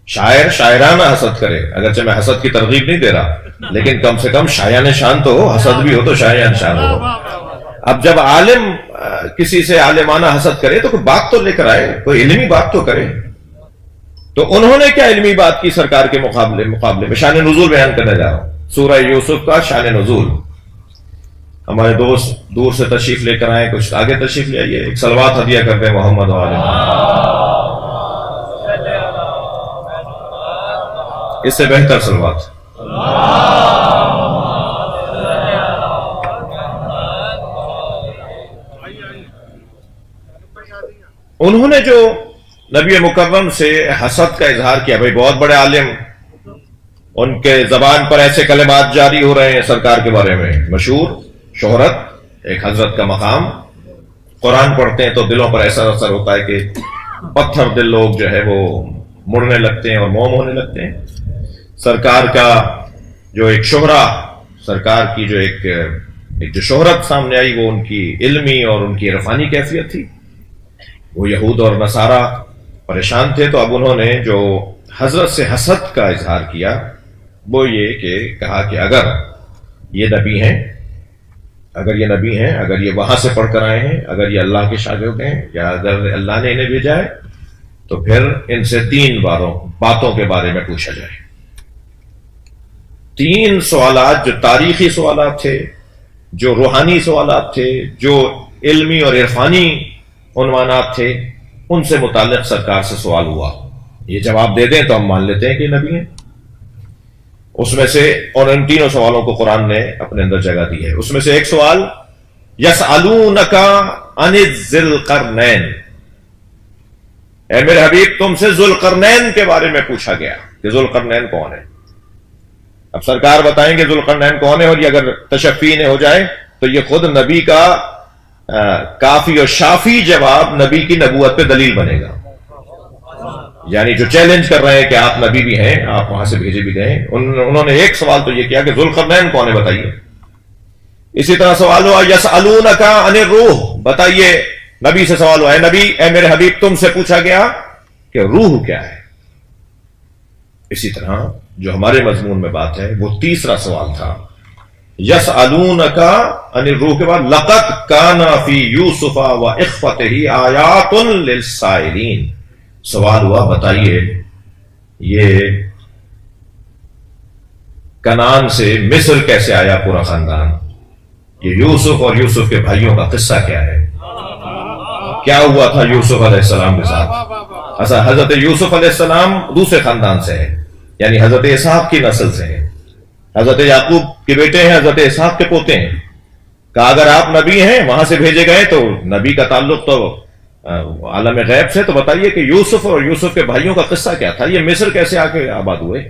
شاعر شاعرانہ حسد کرے، اگرچہ میں حسد کی ترغیب نہیں دے رہا لیکن کم سے کم شایان شان تو ہو، حسد بھی ہو تو شایان شان ہو۔ اب جب عالم کسی سے عالمانہ حسد کرے تو کوئی بات تو لے کر آئے، کوئی علمی بات تو کرے۔ تو انہوں نے کیا علمی بات کی سرکار کے مقابلے میں؟ شان نزول بیان کرنے جا رہا ہوں، سورہ یوسف کا شان نزول۔ ہمارے دوست دور سے تشریف لے کر آئے، کچھ آگے تشریف لے آئیے، ایک صلوات ہدیہ کرتے ہیں محمد وآلہ۔ اس سے بہتر صلوات۔ انہوں نے جو نبی مکرم سے حسد کا اظہار کیا، بھائی بہت بڑے عالم، ان کے زبان پر ایسے کلمات جاری ہو رہے ہیں سرکار کے بارے میں، مشہور، شہرت، ایک حضرت کا مقام، قرآن پڑھتے ہیں تو دلوں پر ایسا اثر ہوتا ہے کہ پتھر دل لوگ جو ہے وہ مڑنے لگتے ہیں اور موم ہونے لگتے ہیں۔ سرکار کا جو ایک شہرہ، سرکار کی جو ایک جو شہرت سامنے آئی، وہ ان کی علمی اور ان کی عرفانی کیفیت تھی۔ وہ یہود اور نصارہ پریشان تھے، تو اب انہوں نے جو حضرت سے حسد کا اظہار کیا وہ یہ کہ کہا کہ اگر یہ نبی ہیں، اگر یہ وہاں سے پڑھ کر آئے ہیں، اگر یہ اللہ کے شاگرد ہیں، یا اگر اللہ نے انہیں بھیجا ہے، تو پھر ان سے 3 باتوں کے بارے میں پوچھا جائے۔ 3 سوالات، جو تاریخی سوالات تھے، جو روحانی سوالات تھے، جو علمی اور عرفانی عنوانات تھے، ان سے متعلق سرکار سے سوال ہوا۔ یہ جواب دے دیں تو ہم مان لیتے ہیں کہ نبی ہیں۔ اس میں سے، اور ان 3 سوالوں کو قرآن نے اپنے اندر جگہ دی ہے، اس میں سے ایک سوال یسألونک عن ذی القرنین، اے میرے حبیب تم سے ذوالقرنین کے بارے میں پوچھا گیا کہ ذوالقرنین کون ہے۔ اب سرکار بتائیں گے ذوالقرنین کون ہے، اور یہ اگر تشفی نہ ہو جائے تو یہ خود نبی کا کافی اور شافی جواب نبی کی نبوت پہ دلیل بنے گا۔ یعنی جو چیلنج کر رہے ہیں کہ آپ نبی بھی ہیں، آپ وہاں سے بھیجے بھی گئے، انہوں نے ایک سوال تو یہ کیا کہ ذوالقرنین کون ہے بتائیے۔ اسی طرح سوال ہوا یسألونک عن الروح، بتائیے، نبی سے سوال ہوا، اے میرے حبیب تم سے پوچھا گیا کہ روح کیا ہے۔ اسی طرح جو ہمارے مضمون میں بات ہے وہ 3 سوال تھا، یسألونک عن الروح کے بعد لقد کان فی یوسف و اخوتہ آیات للسائلین، سوال ہوا بتائیے یہ کنعان سے مصر کیسے آیا پورا خاندان، یہ یوسف اور یوسف کے بھائیوں کا قصہ کیا ہے، کیا ہوا تھا یوسف علیہ السلام کے ساتھ۔ اصل حضرت یوسف علیہ السلام دوسرے خاندان سے ہے، یعنی حضرت اسحاق کی نسل سے ہے، حضرت یعقوب کے بیٹے ہیں، حضرت اسحاق کے پوتے ہیں۔ کہا اگر آپ نبی ہیں، وہاں سے بھیجے گئے، تو نبی کا تعلق تو عالم غیب سے، تو بتائیے کہ یوسف اور یوسف کے بھائیوں کا قصہ کیا تھا، یہ مصر کیسے آ کے آباد ہوئے۔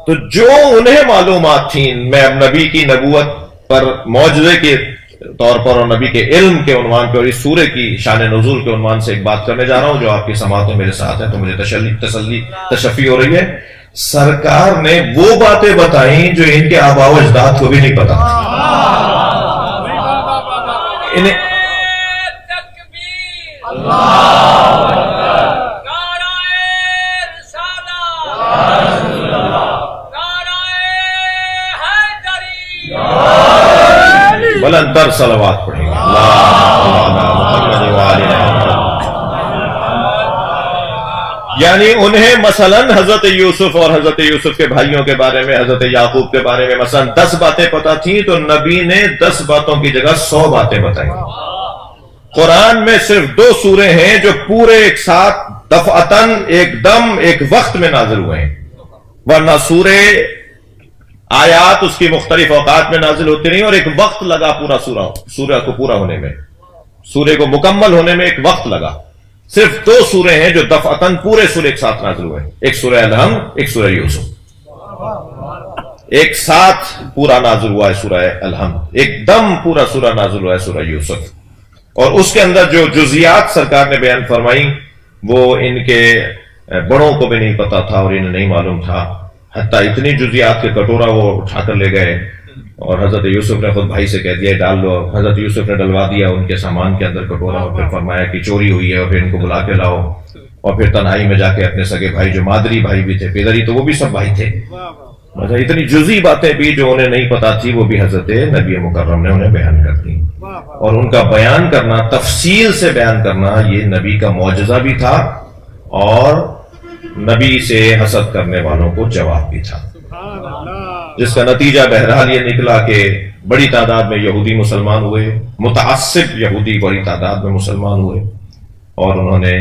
تو جو انہیں معلومات تھیں، میں اب نبی کی نبوت پر معجزے کے طور پر اور نبی کے علم کے عنوان پہ اور اس سورے کی شان نزول کے عنوان سے ایک بات کرنے جا رہا ہوں جو آپ کی سماعتوں میرے ساتھ ہے، تو مجھے تشفی ہو رہی ہے۔ سرکار نے وہ باتیں بتائیں جو ان کے آباء و اجداد کو بھی نہیں پتا انہیں بلند تر صلوات پڑھیں گے یعنی انہیں مثلاً حضرت یوسف اور حضرت یوسف کے بھائیوں کے بارے میں، حضرت یعقوب کے بارے میں مثلاً 10 باتیں پتہ تھیں، تو نبی نے 10 باتوں کی جگہ 100 باتیں بتائیں۔ قرآن میں صرف 2 سورے ہیں جو پورے ایک ساتھ دفعتاً ایک دم ایک وقت میں نازل ہوئے ہیں، ورنہ سورے آیات اس کی مختلف اوقات میں نازل ہوتی رہی اور ایک وقت لگا پورا سورہ کو پورا ہونے میں، سورے کو مکمل ہونے میں ایک وقت لگا۔ صرف 2 سورے ہیں جو دفعتاً پورے سورے ایک ساتھ نازل ہوئے، ایک سورہ الحمد، ایک سورہ یوسف، ایک ساتھ پورا نازل ہوا ہے سورہ الحمد، ایک دم پورا سورہ نازل ہوا ہے سورہ یوسف۔ اور اس کے اندر جو جزیات سرکار نے بیان فرمائی وہ ان کے بڑوں کو بھی نہیں پتا تھا اور انہیں نہیں معلوم تھا، حتیٰ اتنی جزیات کے کٹورا وہ اٹھا کر لے گئے اور حضرت یوسف نے خود بھائی سے کہہ دیا ڈال لو، حضرت یوسف نے ڈلوا دیا ان کے سامان کے اندر کٹورا، اور پھر فرمایا کہ چوری ہوئی ہے اور پھر ان کو بلا کے لاؤ، اور پھر تنہائی میں جا کے اپنے سگے بھائی جو مادری بھائی بھی تھے، پیدری تو وہ بھی سب بھائی تھے، اتنی جزئی باتیں بھی جو انہیں نہیں پتا تھی وہ بھی حضرت نبی مکرم نے انہیں بیان کر دی، اور ان کا بیان کرنا، تفصیل سے بیان کرنا، یہ نبی کا معجزہ بھی تھا اور نبی سے حسد کرنے والوں کو جواب بھی تھا، جس کا نتیجہ بہرحال یہ نکلا کہ بڑی تعداد میں یہودی مسلمان ہوئے، متعصب یہودی بڑی تعداد میں مسلمان ہوئے، اور انہوں نے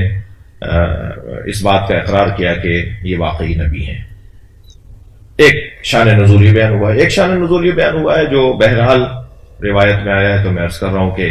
اس بات کا اقرار کیا کہ یہ واقعی نبی ہیں۔ ایک شان نزولی بیان ہوا ہے، ایک شان نزولی بیان ہوا ہے جو بہرحال روایت میں آیا ہے، تو میں عرض کر رہا ہوں کہ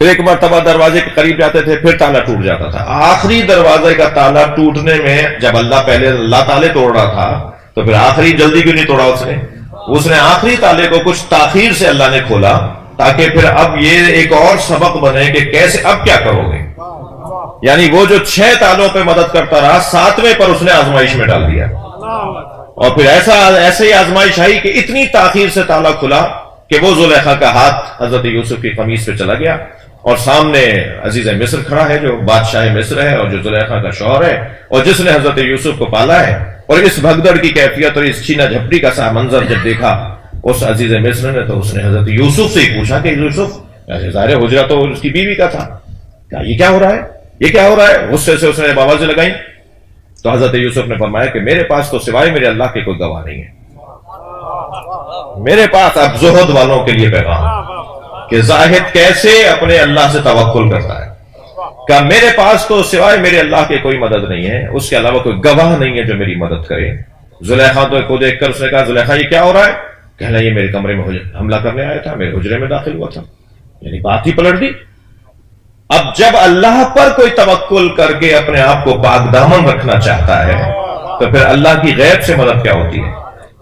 پھر ایک مرتبہ دروازے کے قریب جاتے تھے پھر تالا ٹوٹ جاتا تھا. آخری دروازے کا تالا ٹوٹنے میں جب اللہ تعالی توڑ رہا تھا تو پھر آخری جلدی کیوں نہیں توڑا اس نے آخری تالے کو کچھ تاخیر سے اللہ نے کھولا تاکہ پھر اب یہ ایک اور سبق بنے کہ کیسے اب کیا کرو گے. یعنی وہ جو 6 تالوں پہ مدد کرتا رہا 7ویں پر اس نے آزمائش میں ڈال دیا اور پھر ایسے ہی آزمائش آئی کہ اتنی تاخیر سے تالا کھلا کہ وہ زلیخا کا ہاتھ حضرت یوسف کی قمیص پہ چلا گیا اور سامنے عزیز مصر کھڑا ہے جو بادشاہ مصر ہے اور جو زلیخا کا شوہر ہے اور جس نے حضرت یوسف کو پالا ہے. اور اس بھگدڑ کی کیفیت اور اس چھینا جھپٹی کا سا منظر جب دیکھا اس عزیز مصر نے تو اس نے حضرت یوسف سے ہی پوچھا کہ یوسف ظاہر حجرہ تو اس کی بیوی کا تھا, کیا یہ کیا ہو رہا ہے, یہ کیا ہو رہا ہے؟ غصے سے اس نے آوازیں لگائیں تو حضرت یوسف نے فرمایا کہ میرے پاس تو سوائے میرے اللہ کے کوئی گواہ نہیں ہے. میرے پاس اب زہد والوں کے لیے پیغام کہ زاہد کیسے اپنے اللہ سے توکل کرتا ہے, کہ میرے پاس تو سوائے میرے اللہ کے کوئی مدد نہیں ہے, اس کے علاوہ کوئی گواہ نہیں ہے جو میری مدد کرے. زلیخا تو کو دیکھ کر اس نے کہا زلیخا یہ کیا ہو رہا ہے؟ کہنا یہ میرے کمرے میں حملہ کرنے آیا تھا, میرے حجرے میں داخل ہوا تھا. یعنی بات ہی پلٹ دی. اب جب اللہ پر کوئی توکل کر کے اپنے آپ کو پاک دامن رکھنا چاہتا ہے تو پھر اللہ کی غیب سے مدد کیا ہوتی ہے؟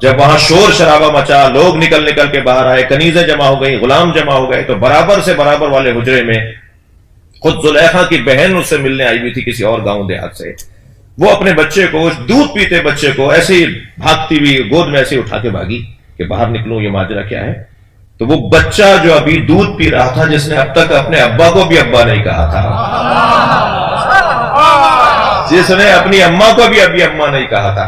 جب وہاں شور شرابہ مچا, لوگ نکل کے باہر آئے, کنیزیں جمع ہو گئی, غلام جمع ہو گئے, تو برابر سے برابر والے حجرے میں خود زلیخا کی بہن اس سے ملنے آئی ہوئی تھی کسی اور گاؤں دیہات سے. وہ اپنے بچے کو, دودھ پیتے بچے کو ایسے ہی بھاگتی ہوئی گود میں ایسے ہی اٹھا کے بھاگی کہ باہر نکلوں, یہ ماجرا کیا ہے. تو وہ بچہ جو ابھی دودھ پی رہا تھا, جس نے اب تک اپنے ابا کو بھی ابا نہیں کہا تھا, جس نے اپنی اماں کو بھی ابھی اماں نہیں کہا تھا,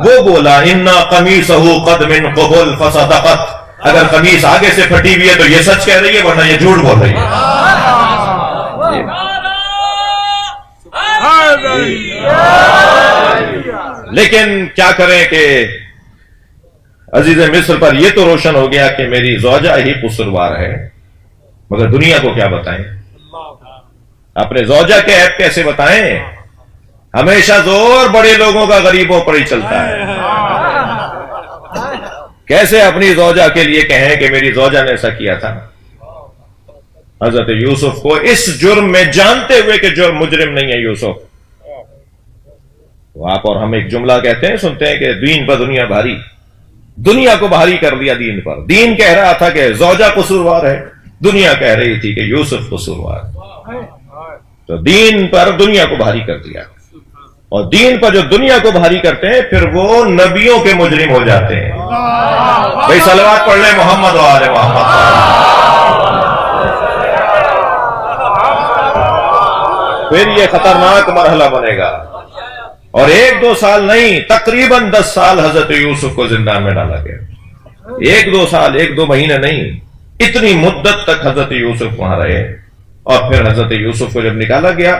وہ بولا انا قمیصہ قد من قبل فصدقت, اگر قمیص آگے سے پھٹی ہوئی ہے تو یہ سچ کہہ رہی ہے ورنہ یہ جھوٹ بول رہی ہے. لیکن کیا کریں کہ عزیز مصر پر یہ تو روشن ہو گیا کہ میری زوجہ ہی قصوروار ہے, مگر دنیا کو کیا بتائیں, اپنے زوجہ کے عیب کیسے بتائیں؟ ہمیشہ زور بڑے لوگوں کا غریبوں پر ہی چلتا ہے. کیسے اپنی زوجہ کے لیے کہیں کہ میری زوجہ نے ایسا کیا تھا؟ حضرت یوسف کو اس جرم میں جانتے ہوئے کہ جرم مجرم نہیں ہے یوسف, تو آپ اور ہم ایک جملہ کہتے ہیں, سنتے ہیں کہ دین پر دنیا بھاری, دنیا کو بھاری کر دیا دین پر. دین کہہ رہا تھا کہ زوجہ قصوروار ہے, دنیا کہہ رہی تھی کہ یوسف قصوروار, تو دین پر دنیا کو بھاری کر دیا. اور دین پر جو دنیا کو بھاری کرتے ہیں پھر وہ نبیوں کے مجرم ہو جاتے ہیں. بھائی صلوات پڑھ لیں محمد و آل محمد. پھر یہ خطرناک مرحلہ بنے گا, اور 1-2 سال نہیں, تقریباً 10 سال حضرت یوسف کو زندان میں ڈالا گیا. 1-2 سال, 1-2 مہینے نہیں, اتنی مدت تک حضرت یوسف وہاں رہے. اور پھر حضرت یوسف کو جب نکالا گیا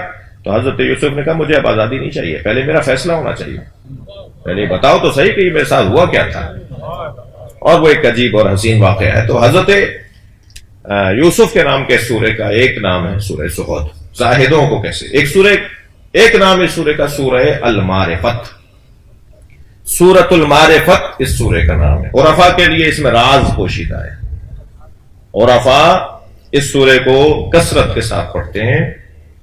تو حضرت یوسف نے کہا مجھے اب آزادی نہیں چاہیے, پہلے میرا فیصلہ ہونا چاہیے, پہلے بتاؤ تو صحیح کہ یہ میرے ساتھ ہوا کیا تھا. اور وہ ایک عجیب اور حسین واقعہ ہے. تو حضرت یوسف کے نام کے سورے کا ایک نام ہے سورہ زہد. زاہدوں کو کیسے ایک نام اس سورے کا سورہ المعرفت, سورۃ المعرفت اس سورے کا نام ہے. عرفاء کے لیے اس میں راز پوشیدہ ہے. عرفاء اس سورے کو کثرت کے ساتھ پڑھتے ہیں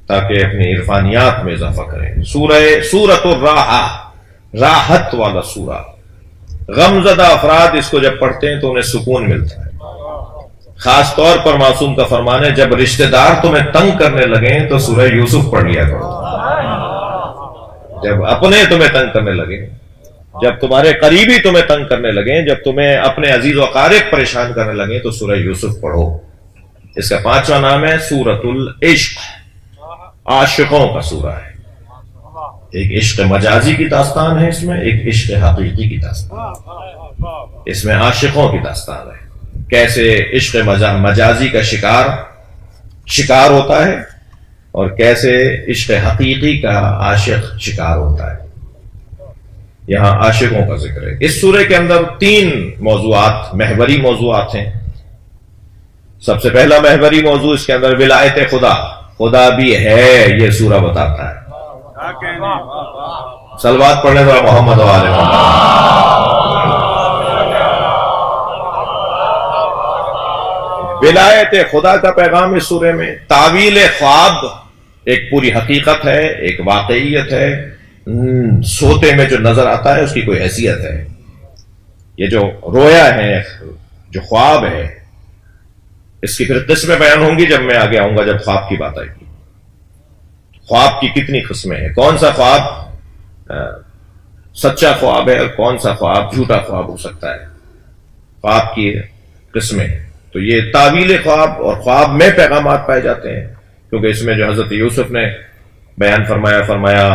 تاکہ اپنی عرفانیات میں اضافہ کریں. سورۃ الراحہ, راحت والا سورہ. غمزدہ افراد اس کو جب پڑھتے ہیں تو انہیں سکون ملتا ہے. خاص طور پر معصوم کا فرمان ہے جب رشتہ دار تمہیں تنگ کرنے لگیں تو سورہ یوسف پڑھ لیا کرو. جب اپنے تمہیں تنگ کرنے لگیں, جب تمہارے قریبی تمہیں تنگ کرنے لگیں, جب تمہیں اپنے عزیز و اقارب پریشان کرنے لگیں تو سورہ یوسف پڑھو. اس کا 5واں نام ہے سورۃ العشق, عاشقوں کا سورہ ہے. ایک عشق مجازی کی داستان ہے اس میں, ایک عشق حقیقی کی داستان. اس میں عاشقوں کی داستان ہے, کیسے عشق مجازی کا شکار ہوتا ہے اور کیسے عشق حقیقی کا عاشق شکار ہوتا ہے. یہاں عاشقوں کا ذکر ہے. اس سورے کے اندر 3 موضوعات, محوری موضوعات ہیں. سب سے پہلا محوری موضوع اس کے اندر ولایت خدا, خدا بھی ہے یہ سورہ بتاتا ہے. صلوات پڑھنے والا محمد و آل محمد. ولایت خدا کا پیغام اس سورے میں. تعویل خواب ایک پوری حقیقت ہے، ایک واقعیت ہے. سوتے میں جو نظر آتا ہے اس کی کوئی حیثیت ہے. یہ جو رویا ہے، جو خواب ہے، اس کی پھر قسمیں بیان ہوں گی جب میں آگے آؤں گا، جب خواب کی بات آئے گی. خواب کی کتنی قسمیں ہیں، کون سا خواب سچا خواب ہے اور کون سا خواب جھوٹا خواب ہو سکتا ہے. خواب کی قسمیں. تو یہ تعویل خواب اور خواب میں پیغامات پائے جاتے ہیں، کیونکہ اس میں جو حضرت یوسف نے بیان فرمایا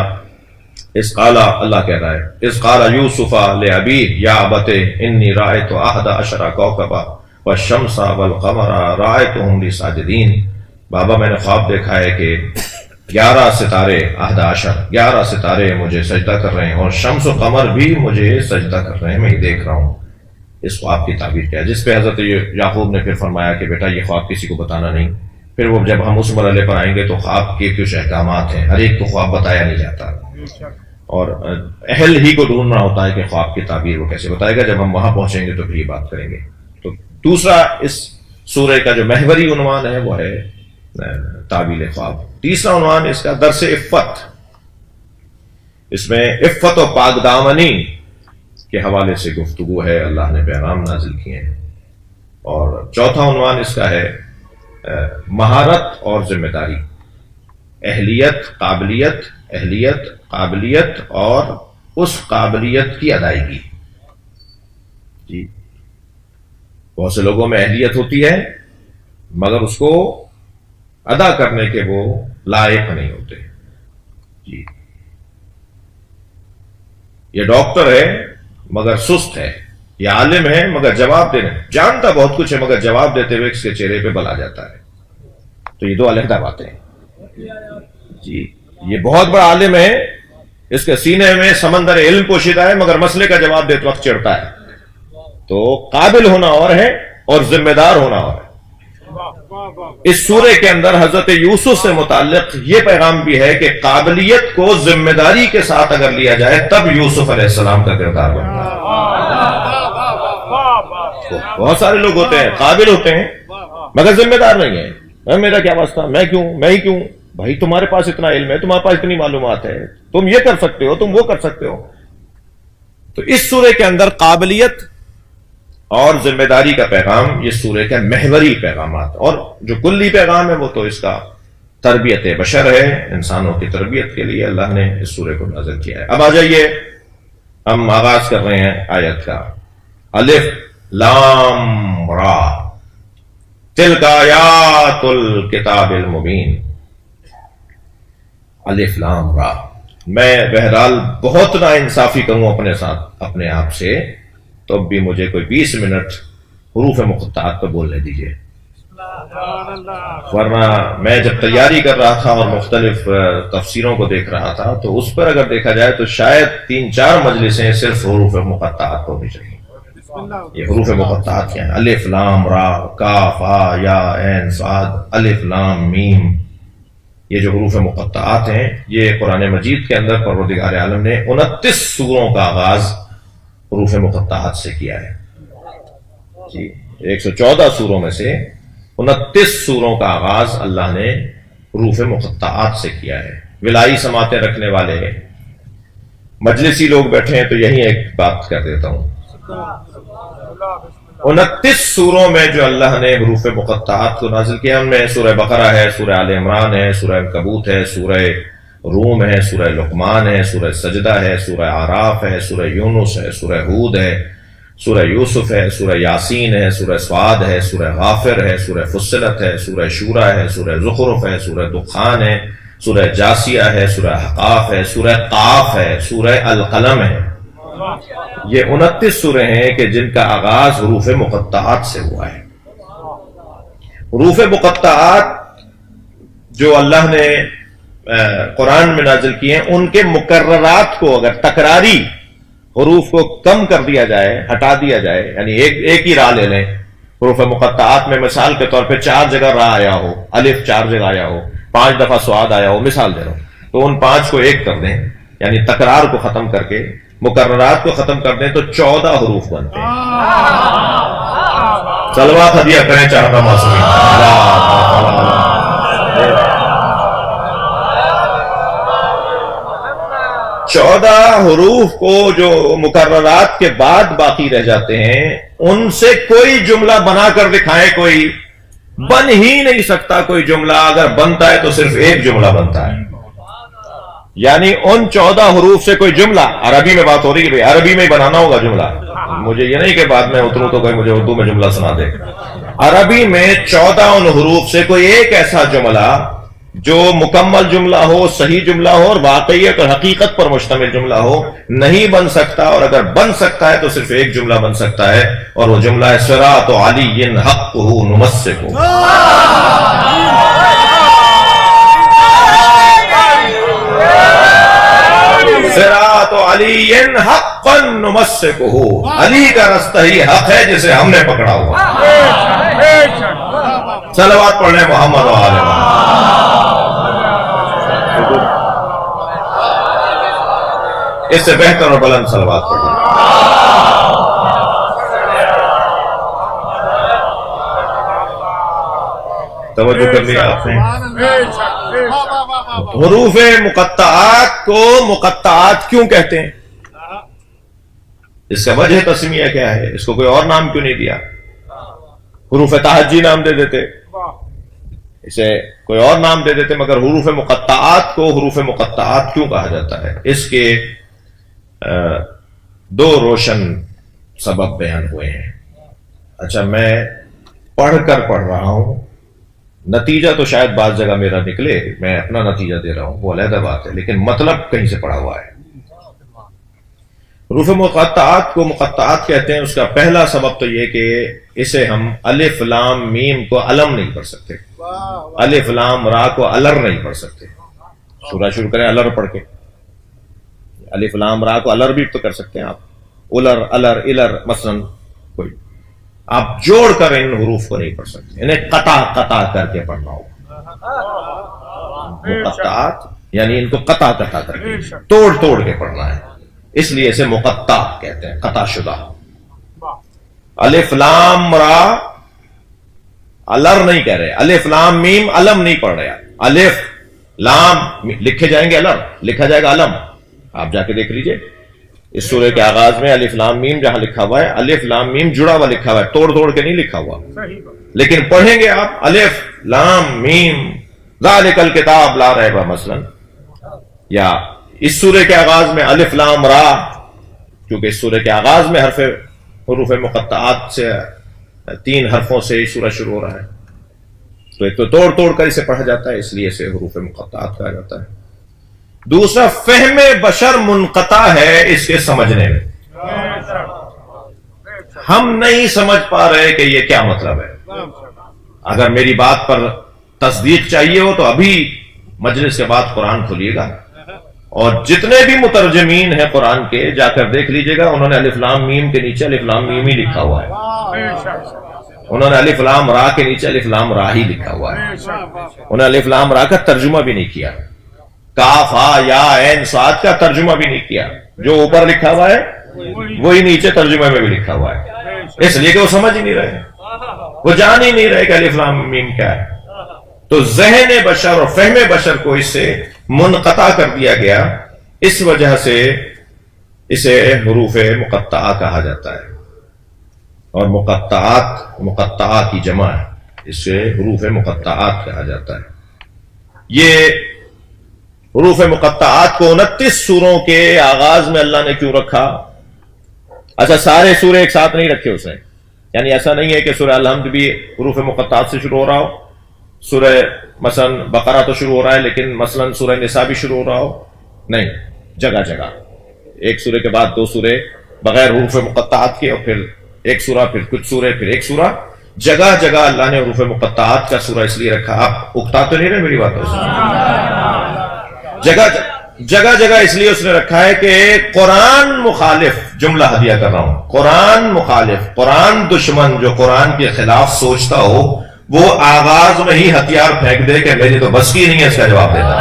اس قالا، اللہ کہہ رہا ہے اس قالا یوسف لابیہ یا ابت انی رأیت 11 کوکبا والشمس والقمر رأیتهم لی ساجدین. بابا میں نے خواب دیکھا ہے کہ 11 ستارے 11 ستارے مجھے سجدہ کر رہے ہیں اور شمس و قمر بھی مجھے سجدہ کر رہے ہیں، میں یہ دیکھ رہا ہوں. اس خواب کی تعبیر کیا ہے، جس پہ حضرت یعقوب نے پھر فرمایا کہ بیٹا یہ خواب کسی کو بتانا نہیں. پھر وہ جب ہم اس مرحلے پر آئیں گے تو خواب کے کچھ احکامات ہیں، ہر ایک کو خواب بتایا نہیں جاتا اور اہل ہی کو ڈھونڈنا ہوتا ہے کہ خواب کی تعبیر وہ کیسے بتائے گا. جب ہم وہاں پہنچیں گے تو پھر یہ بات کریں گے. تو دوسرا اس سورہ کا جو محوری عنوان ہے وہ ہے تعبیر خواب. تیسرا عنوان اس کا درس عفت. اس میں عفت و پاک دامنی کے حوالے سے گفتگو ہے، اللہ نے پیغام نازل کیے ہیں. اور چوتھا عنوان اس کا ہے مہارت اور ذمہ داری، اہلیت قابلیت اور اس قابلیت کی ادائیگی. جی بہت سے لوگوں میں اہلیت ہوتی ہے مگر اس کو ادا کرنے کے وہ لائق نہیں ہوتے. جی یہ ڈاکٹر ہے مگر سست ہے، یہ عالم ہے مگر جواب دینے جانتا بہت کچھ ہے مگر جواب دیتے ہوئے اس کے چہرے پہ بل آ جاتا ہے. تو یہ دو علیحدہ باتیں ہیں. جی یہ بہت بڑا عالم ہے، اس کے سینے میں سمندر علم پوشیدہ ہے مگر مسئلے کا جواب دیتے وقت چڑھتا ہے. تو قابل ہونا اور ہے اور ذمہ دار ہونا اور ہے. اس سورے کے اندر حضرت یوسف سے متعلق یہ پیغام بھی ہے کہ قابلیت کو ذمہ داری کے ساتھ اگر لیا جائے تب یوسف علیہ السلام کا کردار بنتا ہے. بہت سارے لوگ ہوتے ہیں قابل ہوتے ہیں مگر ذمہ دار نہیں ہیں. میرا کیا واسطہ، میں ہی کیوں؟ بھائی تمہارے پاس اتنا علم ہے، تمہارے پاس اتنی معلومات ہے، تم یہ کر سکتے ہو، تم وہ کر سکتے ہو. تو اس سورے کے اندر قابلیت اور ذمہ داری کا پیغام یہ سورے کے محوری پیغامات. اور جو کلی پیغام ہے وہ تو اس کا تربیت بشر ہے، انسانوں کی تربیت کے لیے اللہ نے اس سورے کو نازل کیا ہے. اب آ جائیے، ہم آغاز کر رہے ہیں آیت کا. الف لام را تلک آیات الکتاب المبین. الف لام را. میں بہرحال بہت نا انصافی کروں اپنے ساتھ اپنے آپ سے، تو اب بھی مجھے کوئی 20 منٹ حروف مقطعات پہ بولنے دیجیے، ورنہ میں جب تیاری کر رہا تھا اور مختلف تفسیروں کو دیکھ رہا تھا تو اس پر اگر دیکھا جائے تو شاید 3-4 مجلسیں صرف حروف مقطعات ہونی چاہیے. یہ حروف مقطعات کیا ہیں؟ الف لام را کاف ہا یا عین صاد الف لام میم. یہ جو حروف مقطعات ہیں یہ قرآن مجید کے اندر پروردگار عالم نے 29 سوروں کا آغاز حروف مقطعات سے کیا ہے. جی 114 سوروں میں سے 29 سوروں کا آغاز اللہ نے حروف مقطعات سے کیا ہے. ولائی سماعتیں رکھنے والے مجلسی لوگ بیٹھے ہیں تو یہی ایک بات کر دیتا ہوں. 29 سوروں میں جو اللہ نے حروف مقطعات کو نازل کیا، ان میں سورہ بقرہ ہے، سورہ آل عمران ہے، سورہ عنکبوت ہے، سورہ روم ہے، سورہ لقمان ہے، سورہ سجدہ ہے، سورہ اعراف ہے، سورہ یونس ہے، سورہ ہود ہے، سورہ یوسف ہے، سورہ یاسین ہے، سورہ صاد ہے، سورہ غافر ہے، سورہ فصلت ہے، سورہ شورى ہے، سورہ زخرف ہے، سورہ دخان ہے، سورہ جاسیہ ہے، سورہ احقاف ہے، سورہ قاف ہے، سورہ القلم ہے. یہ 29 سورے ہیں کہ جن کا آغاز حروف مقطعات سے ہوا ہے. حروف مقطعات جو اللہ نے قرآن میں نازل کیے ہیں، ان کے مقررات کو اگر تکراری حروف کو کم کر دیا جائے، ہٹا دیا جائے، یعنی ایک ہی راہ لے لیں. حروف مقطعات میں مثال کے طور پہ 4 جگہ راہ آیا ہو، الف 4 جگہ آیا ہو، 5 دفعہ سواد آیا ہو، مثال دے رہا ہوں، تو ان 5 کو ایک کر دیں، یعنی تکرار کو ختم کر کے مقررات کو ختم کر دیں تو 14 حروف بنتے ہیں. صلوات ہدیہ کریں چاہتا معصومین. 14 حروف کو جو مقررات کے بعد باقی رہ جاتے ہیں ان سے کوئی جملہ بنا کر دکھائیں. کوئی بن ہی نہیں سکتا کوئی جملہ. اگر بنتا ہے تو صرف ایک جملہ بنتا ہے. یعنی ان 14 حروف سے کوئی جملہ, عربی میں بات ہو رہی ہے بھائی, عربی میں ہی بنانا ہوگا جملہ. مجھے یہ نہیں کہ بعد میں اتروں تو کوئی مجھے اردو میں جملہ سنا دے. عربی میں 14 ان حروف سے کوئی ایک ایسا جملہ جو مکمل جملہ ہو, صحیح جملہ ہو اور واقعیت اور حقیقت پر مشتمل جملہ ہو نہیں بن سکتا. اور اگر بن سکتا ہے تو صرف ایک جملہ بن سکتا ہے, اور وہ جملہ ہے صراط علی حقہ نمسکہ. صراط علی حقا نمسکہ, علی کا رستہ ہی حق ہے جسے ہم نے پکڑا ہوا. صلوات پڑھنے محمد و آل محمد. اس سے بہتر اور بلند صلوات پڑھیں. توجہ کر لیا آپ نے. حروف مقطعات کو مقطعات کیوں کہتے ہیں؟ اس کا وجہ تسمیہ کیا ہے؟ اس کو کوئی اور نام کیوں نہیں دیا؟ حروف تہجی نام دے دیتے, اسے کوئی اور نام دے دیتے, مگر حروف مقطعات کو حروف مقطعات کیوں کہا جاتا ہے؟ اس کے 2 روشن سبب بیان ہوئے ہیں. اچھا, میں پڑھ رہا ہوں, نتیجہ تو شاید بعض جگہ میرا نکلے, میں اپنا نتیجہ دے رہا ہوں, وہ علیحدہ بات ہے, لیکن مطلب کہیں سے پڑھا ہوا ہے. حروف مقطعات کو مقطعات کہتے ہیں. اس کا پہلا سبب تو یہ کہ اسے ہم الف لام میم کو علم نہیں پڑھ سکتے, الف لام را کو الر نہیں پڑھ سکتے. سورہ شروع کریں الر پڑھ کے, الف لام را کو الر بھی تو کر سکتے ہیں آپ, الر الر الر مثلا, کوئی آپ جوڑ کر ان حروف کو نہیں پڑھ سکتے, انہیں قطع کر کے پڑھنا ہوگا. مقطعات یعنی ان کو قطع کر کے توڑ کے پڑھنا ہے, اس لیے اسے مقطع کہتے ہیں, قطع شدہ. الف لام را الر نہیں کہہ رہے, الف لام میم علم نہیں پڑھ رہے. الف لام لکھے جائیں گے الر, لکھا جائے گا علم. آپ جا کے دیکھ لیجئے اس سورہ کے آغاز میں الف لام میم جہاں لکھا ہوا ہے, الف لام میم جڑا ہوا لکھا ہوا ہے, توڑ کے نہیں لکھا ہوا. لیکن پڑھیں گے آپ الف لام میم ذالک الکتاب لا ریب مثلا, یا اس سورہ کے آغاز میں الف لام را, کیونکہ اس سورہ کے آغاز میں حروف مقطعات سے 3 حرفوں سے سورہ شروع ہو رہا ہے, تو ایک تو توڑ کر اسے پڑھا جاتا ہے, اس لیے اسے حروف مقطعات کہا جاتا ہے. دوسرا, فہم بشر منقطع ہے اس کے سمجھنے میں. ہم نہیں سمجھ پا رہے کہ یہ کیا مطلب ہے. اگر میری بات پر تصدیق چاہیے ہو تو ابھی مجلس کے بعد قرآن کھولیے گا, اور جتنے بھی مترجمین ہیں قرآن کے جا کر دیکھ لیجئے گا, انہوں نے الف لام میم کے نیچے الف لام میم ہی لکھا ہوا ہے. انہوں نے الف لام را کے نیچے الف لام را ہی لکھا ہوا ہے. انہوں نے الف لام را کا ترجمہ بھی نہیں کیا, کاف ہا یا عین صاد کا ترجمہ بھی نہیں کیا. جو اوپر لکھا ہوا ہے وہی نیچے ترجمے میں بھی لکھا ہوا ہے, اس لیے کہ وہ سمجھ ہی نہیں رہے, وہ جان ہی نہیں رہے کہ الف لام میم کیا ہے. تو ذہن بشر اور فہم بشر کو اس سے منقطع کر دیا گیا, اس وجہ سے اسے حروف مقطعہ کہا جاتا ہے. اور مقطعہ کی جمع ہے, اسے حروف مقطعات کہا جاتا ہے. یہ حروف مقطعات کو 29 سوروں کے آغاز میں اللہ نے کیوں رکھا؟ اچھا, سارے سورے ایک ساتھ نہیں رکھے اسے, یعنی ایسا نہیں ہے کہ سورہ الحمد بھی حروف مقطعات سے شروع ہو رہا ہو, سورہ مثلا بقرہ تو شروع ہو رہا ہے لیکن مثلا سورہ نساء بھی شروع ہو رہا ہو. نہیں, جگہ جگہ ایک سورے کے بعد 2 سورے بغیر حروف مقطعات کے, اور پھر ایک سورہ, پھر کچھ سورے, پھر ایک سورہ. جگہ جگہ اللہ نے حروف مقطعات کا سورہ اس لیے رکھا. آپ اکتا تو نہیں رہے میری بات ہے؟ جگہ اس لیے اس نے رکھا ہے کہ قرآن مخالف, جملہ ہدیہ کر رہا ہوں, قرآن مخالف, قرآن دشمن جو قرآن کے خلاف سوچتا ہو وہ آغاز میں ہی ہتھیار پھینک دے کہ میری تو بس کی نہیں ہے اس کا جواب دینا.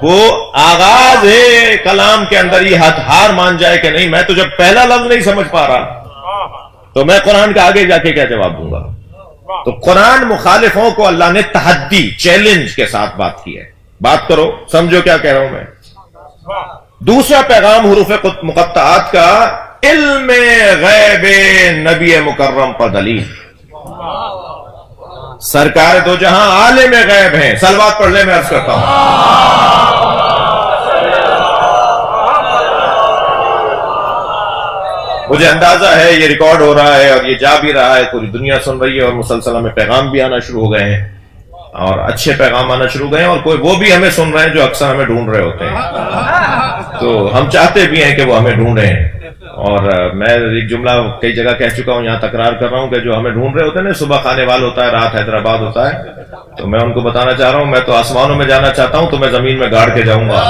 وہ آغاز ہے کلام کے اندر یہ ہار مان جائے کہ نہیں میں تو جب پہلا لفظ نہیں سمجھ پا رہا تو میں قرآن کا آگے جا کے کیا جواب دوں گا. تو قرآن مخالفوں کو اللہ نے تحدی چیلنج کے ساتھ بات کی ہے. بات کرو، سمجھو کیا کہہ رہا ہوں میں. دوسرا پیغام حروف مقطعات کا علم غیب نبی مکرم پر دلیل. سرکار دو جہاں عالم غیب ہیں. صلوات پڑھ لے، میں عرض کرتا ہوں. مجھے اندازہ ہے یہ ریکارڈ ہو رہا ہے اور یہ جا بھی رہا ہے، پوری دنیا سن رہی ہے اور مسلسل میں پیغام بھی آنا شروع ہو گئے ہیں اور اچھے پیغام آنا شروع ہو گئے ہیں اور کوئی وہ بھی ہمیں سن رہے ہیں جو اکثر ہمیں ڈھونڈ رہے ہوتے ہیں. تو ہم چاہتے بھی ہیں کہ وہ ہمیں ڈھونڈیں. اور میں ایک جملہ کئی جگہ کہہ چکا ہوں، یہاں تکرار کر رہا ہوں کہ جو ہمیں ڈھونڈ رہے ہوتے ہیں نا، صبح کھانے وال ہوتا ہے، رات حیدرآباد ہوتا ہے. تو میں ان کو بتانا چاہ رہا ہوں میں تو آسمانوں میں جانا چاہتا ہوں، تو میں زمین میں گاڑ کے جاؤں گا.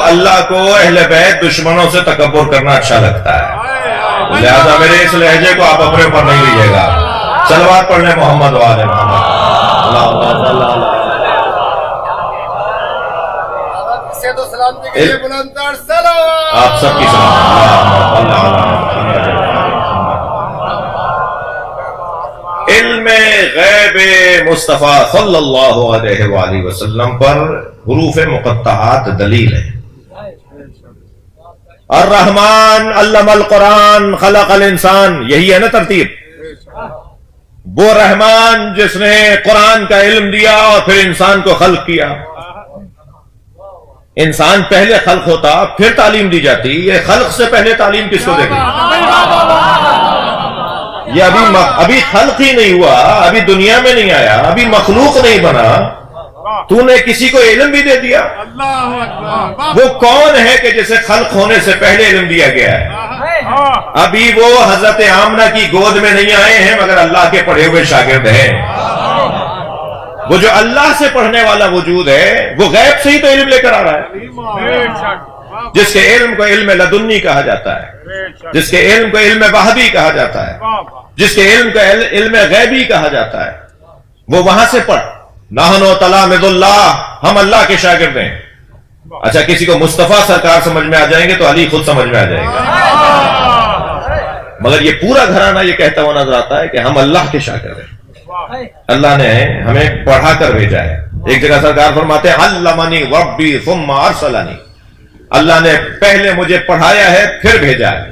اللہ کو اہل بیت دشمنوں سے تکبر کرنا اچھا لگتا ہے، لہذا میرے اس لہجے کو آپ اپنے اوپر نہیں لیجیے گا. صلوات پڑھ لیں محمد وآل محمد. آپ سب کی علم غیب مصطفیٰ صلی اللہ علیہ وآلہ وسلم پر حروف مقطعات دلیل ہے. الرحمن علم القرآن خلق الانسان، یہی ہے نا ترتیب. وہ رحمان جس نے قرآن کا علم دیا اور پھر انسان کو خلق کیا. انسان پہلے خلق ہوتا پھر تعلیم دی جاتی. یہ خلق سے پہلے تعلیم کس کو دے گی؟ یہ ابھی خلق ہی نہیں ہوا، ابھی دنیا میں نہیں آیا، ابھی مخلوق نہیں بنا، تو نے کسی کو علم بھی دے دیا. وہ کون ہے کہ جسے خلق ہونے سے پہلے علم دیا گیا ہے؟ ابھی وہ حضرت آمنہ کی گود میں نہیں آئے ہیں مگر اللہ کے پڑھے ہوئے شاگرد ہیں. وہ جو اللہ سے پڑھنے والا وجود ہے وہ غیب سے ہی تو علم لے کر آ رہا ہے. جس کے علم کو علم لدنی کہا جاتا ہے، جس کے علم کو علم وحبی کہا جاتا ہے، جس کے علم کو علم غیبی کہا جاتا ہے، وہ وہاں سے پڑھ. نحن تلامذ اللہ، ہم اللہ کے شاگرد ہیں. اچھا کسی کو مصطفیٰ سرکار سمجھ میں آ جائیں گے تو علی خود سمجھ میں آ جائے گا، مگر یہ پورا گھرانہ یہ کہتا ہوا نظر آتا ہے کہ ہم اللہ کے شاگرد ہیں. اللہ نے ہمیں پڑھا کر بھیجا ہے. ایک جگہ سرکار فرماتے ہیں علمنی ربی ثم ارسلنی، اللہ نے پہلے مجھے پڑھایا ہے پھر بھیجا ہے.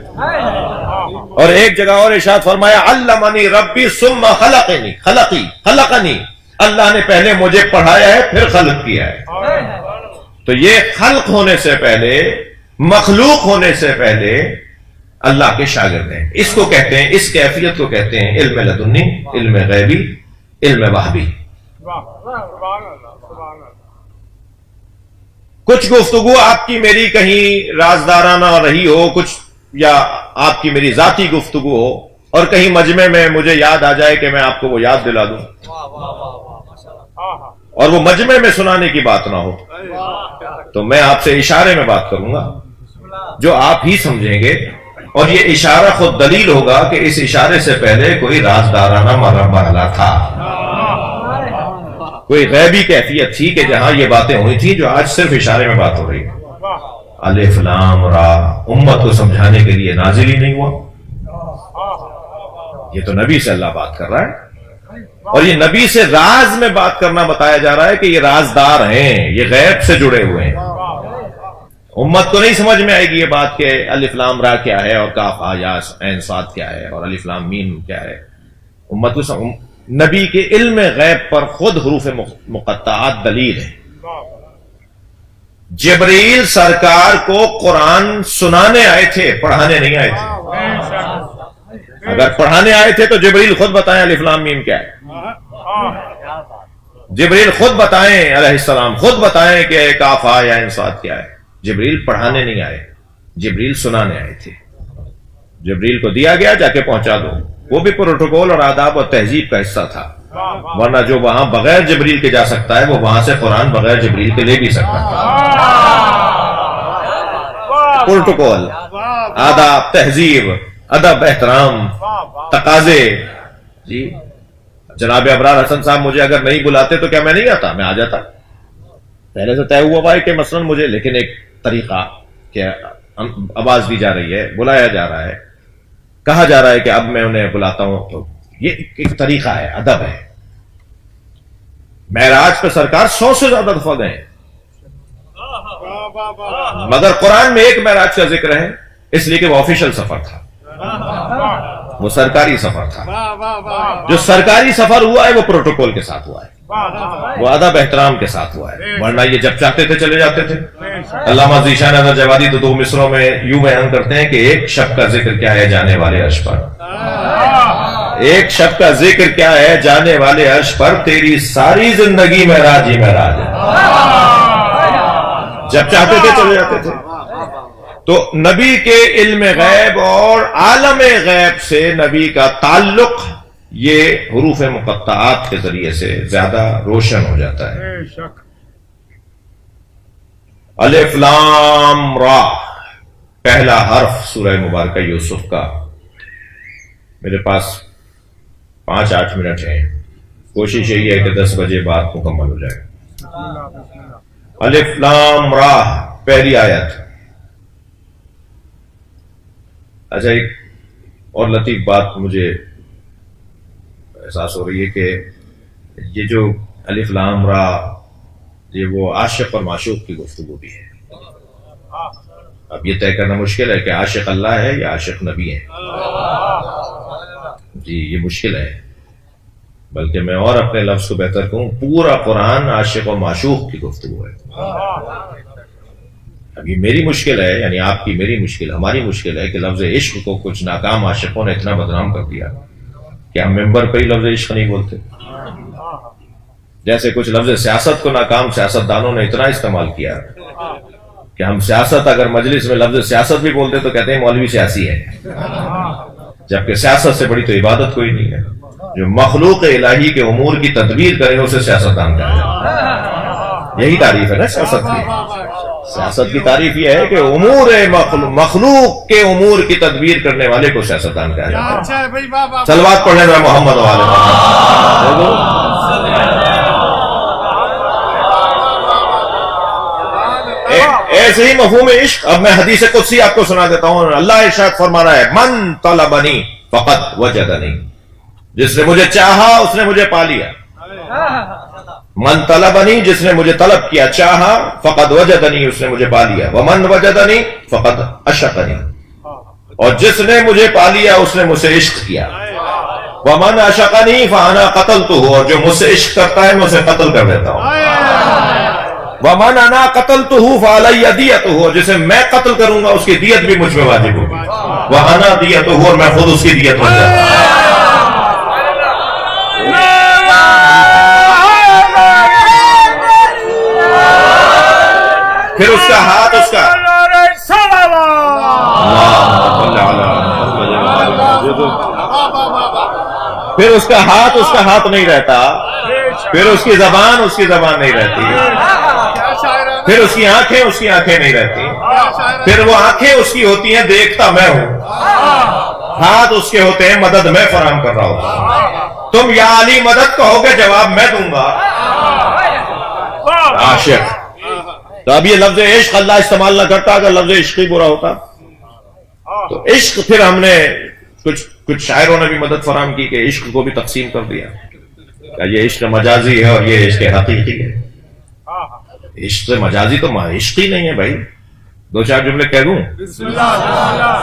اور ایک جگہ اور ارشاد فرمایا علمنی ربی ثم خلقنی، اللہ نے پہلے مجھے پڑھایا ہے پھر خلق کیا ہے. تو یہ خلق ہونے سے پہلے، مخلوق ہونے سے پہلے اللہ کے شاگرد ہیں. اس کو کہتے ہیں، اس کیفیت کو کہتے ہیں علم لدنی، علم غیبی، علم وحبی. کچھ گفتگو آپ کی میری کہیں رازدارانہ رہی ہو، کچھ یا آپ کی میری ذاتی گفتگو ہو اور کہیں مجمع میں مجھے یاد آ جائے کہ میں آپ کو وہ یاد دلا دوں، اور وہ مجمع میں سنانے کی بات نہ ہو، تو میں آپ سے اشارے میں بات کروں گا جو آپ ہی سمجھیں گے. اور یہ اشارہ خود دلیل ہوگا کہ اس اشارے سے پہلے کوئی رازدارانہ مرحلہ تھا، کوئی غیبی کیفیت تھی کہ جہاں یہ باتیں ہوئی تھی جو آج صرف اشارے میں بات ہو رہی ہے. الف لام را امت کو سمجھانے کے لیے نازل ہی نہیں ہوا. یہ تو نبی سے اللہ بات کر رہا ہے، اور یہ نبی سے راز میں بات کرنا بتایا جا رہا ہے کہ یہ رازدار ہیں، یہ غیب سے جڑے ہوئے ہیں. امت کو نہیں سمجھ میں آئے گی یہ بات کہ الف لام را کیا ہے اور کاف یا عین صاد کیا ہے اور الف لام میم کیا ہے. امت کو نبی کے علم غیب پر خود حروف مقطعات دلیل ہے. جبریل سرکار کو قرآن سنانے آئے تھے، پڑھانے نہیں آئے تھے. اگر پڑھانے آئے تھے تو جبریل خود بتائیں الف لام میم کیا ہے. جبریل خود بتائیں، علیہ السلام خود بتائیں کہ کاف یا عین صاد کیا ہے. جبریل پڑھانے نہیں آئے، جبریل سنانے آئے تھے. جبریل کو دیا گیا جا کے پہنچا دو، وہ بھی پروٹوکول اور آداب اور تہذیب کا حصہ تھا. ورنہ جو وہاں بغیر جبریل کے جا سکتا ہے وہ وہاں سے قرآن بغیر جبریل کے لے بھی سکتا ہے. پروٹوکول، آداب، تہذیب، ادب، احترام، تقاضے. جی جناب ابرار حسن صاحب مجھے اگر نہیں بلاتے تو کیا میں نہیں آتا؟ میں آ جاتا. پہلے سے طے ہوا ہے کہ مثلاً مجھے، لیکن ایک طریقہ کہ آواز دی جا رہی ہے، بلایا جا رہا ہے، کہا جا رہا ہے کہ اب میں انہیں بلاتا ہوں، تو یہ ایک طریقہ ہے، ادب ہے. معراج پہ سرکار 100 سے زیادہ دفعہ گئے، مگر قرآن میں ایک معراج کا ذکر ہے، اس لیے کہ وہ آفیشل سفر تھا، وہ سرکاری سفر تھا. جو سرکاری سفر ہوا ہے وہ پروٹوکول کے ساتھ ہوا ہے، وہ ادب احترام کے ساتھ ہوا ہے، ورنہ یہ جب چاہتے تھے چلے جاتے تھے. علامہ ذیشان اظہر جوادی تو 2 مصروں میں یوں بیان کرتے ہیں کہ ایک شب کا ذکر کیا ہے جانے والے عرش پر، ایک شب کا ذکر کیا ہے جانے والے عرش پر، تیری ساری زندگی معراج ہی معراج ہے. جب چاہتے تھے چلے جاتے تھے. تو نبی کے علم غیب اور عالم غیب سے نبی کا تعلق یہ حروف مقطعات کے ذریعے سے زیادہ روشن ہو جاتا ہے. الف لام را، پہلا حرف سورہ مبارکہ یوسف کا. میرے پاس 5-8 منٹ ہیں، کوشش یہی ہے کہ 10 بجے بات مکمل ہو جائے. الف لام را، پہلی آیت. اچھا، ایک اور لطیف بات مجھے احساس ہو رہی ہے کہ یہ جو الف لام را، یہ وہ عاشق اور معشوق کی گفتگو بھی ہے. اب یہ طے کرنا مشکل ہے کہ عاشق اللہ ہے یا عاشق نبی ہے. جی یہ مشکل ہے، بلکہ میں اور اپنے لفظ کو بہتر کہوں، پورا قرآن عاشق اور معشوق کی گفتگو ہے. اب یہ میری مشکل ہے، یعنی آپ کی، میری مشکل، ہماری مشکل ہے کہ لفظ عشق کو کچھ ناکام عاشقوں نے اتنا بدنام کر دیا کہ ہم ممبر پہ ہی لفظ عشق نہیں بولتے. جیسے کچھ لفظ سیاست کو ناکام سیاستدانوں نے اتنا استعمال کیا کہ ہم سیاست، اگر مجلس میں لفظ سیاست بھی بولتے تو کہتے ہیں مولوی سیاسی ہے، جبکہ سیاست سے بڑی تو عبادت کوئی نہیں ہے. جو مخلوق الہی کے امور کی تدبیر کرے اسے سیاستدان کہا جائے. یہی تعریف ہے نا سیاست کی. سیاست کی تعریف یہ ہے کہ امور مخلوق کے امور کی تدبیر کرنے والے کو سیاستدان کہا جاتا ہے. صلوات پڑھنے میں محمد والے ایسے ہی مفہوم عشق. اب میں حدیث قدسی آپ کو سنا دیتا ہوں. اللہ ارشاد فرما رہا ہے، من طلبنی فقد وجدنی، جس نے مجھے چاہا اس نے مجھے پا لیا. من طلبنی، جس نے مجھے طلب کیا، چاہا، فقد وجدنی، اس نے مجھے پا لیا. ومن وجدنی فقد عشقنی، اور جس نے مجھے پا لیا اس نے مجھ سے عشق کیا. ومن عشقنی فانا قتلتہ، اور جو مجھ سے عشق کرتا ہے میں اسے قتل کر دیتا ہوں. ومن انا قتلتہ فعلی دیتہ، اور جسے میں قتل کروں گا اس کی دیت بھی مجھ پہ واجب ہوگی. وانا دیتہ، اور میں خود اس کی دیت بن جاتا ہوں. پھر اس کا ہاتھ، اس کا پھر اس کا ہاتھ نہیں رہتا، پھر اس کی زبان نہیں رہتی، پھر اس کی آنکھیں نہیں رہتی، پھر وہ آنکھیں اس کی ہوتی ہیں دیکھتا میں ہوں، ہاتھ اس کے ہوتے ہیں مدد میں فراہم کر رہا ہوں. تم یا علی مدد کہو گے، جواب میں دوں گا. عاشق. تو اب یہ لفظ عشق اللہ استعمال نہ کرتا اگر لفظ عشق ہی برا ہوتا. تو عشق پھر ہم نے کچھ شاعروں نے بھی مدد فراہم کی کہ عشق کو بھی تقسیم کر دیا کہ یہ عشق مجازی ہے اور یہ عشق حقیقی ہے. عشق مجازی تو عشق ہی نہیں ہے بھائی. 2-4 جملے کہہ دوں.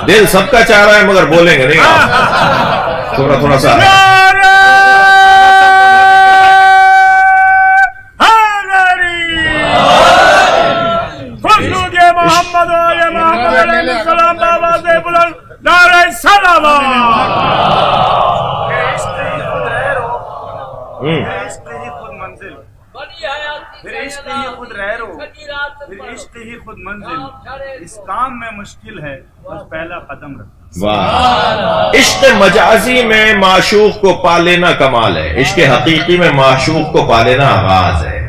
دل سب کا چاہ رہا ہے مگر بولیں گے نہیں. تھوڑا سا محمد علیہ السلام بابا سے بلند نعرہ سلام. عشق ہی خود منزل، پھر عشق ہی خود رہرو، پھر عشق ہی خود منزل. اس کام میں مشکل ہے بس پہلا قدم رکھنا. واہ، عشق مجازی میں معشوق کو پا لینا کمال ہے، عشق حقیقی میں معشوق کو پا لینا آغاز ہے۔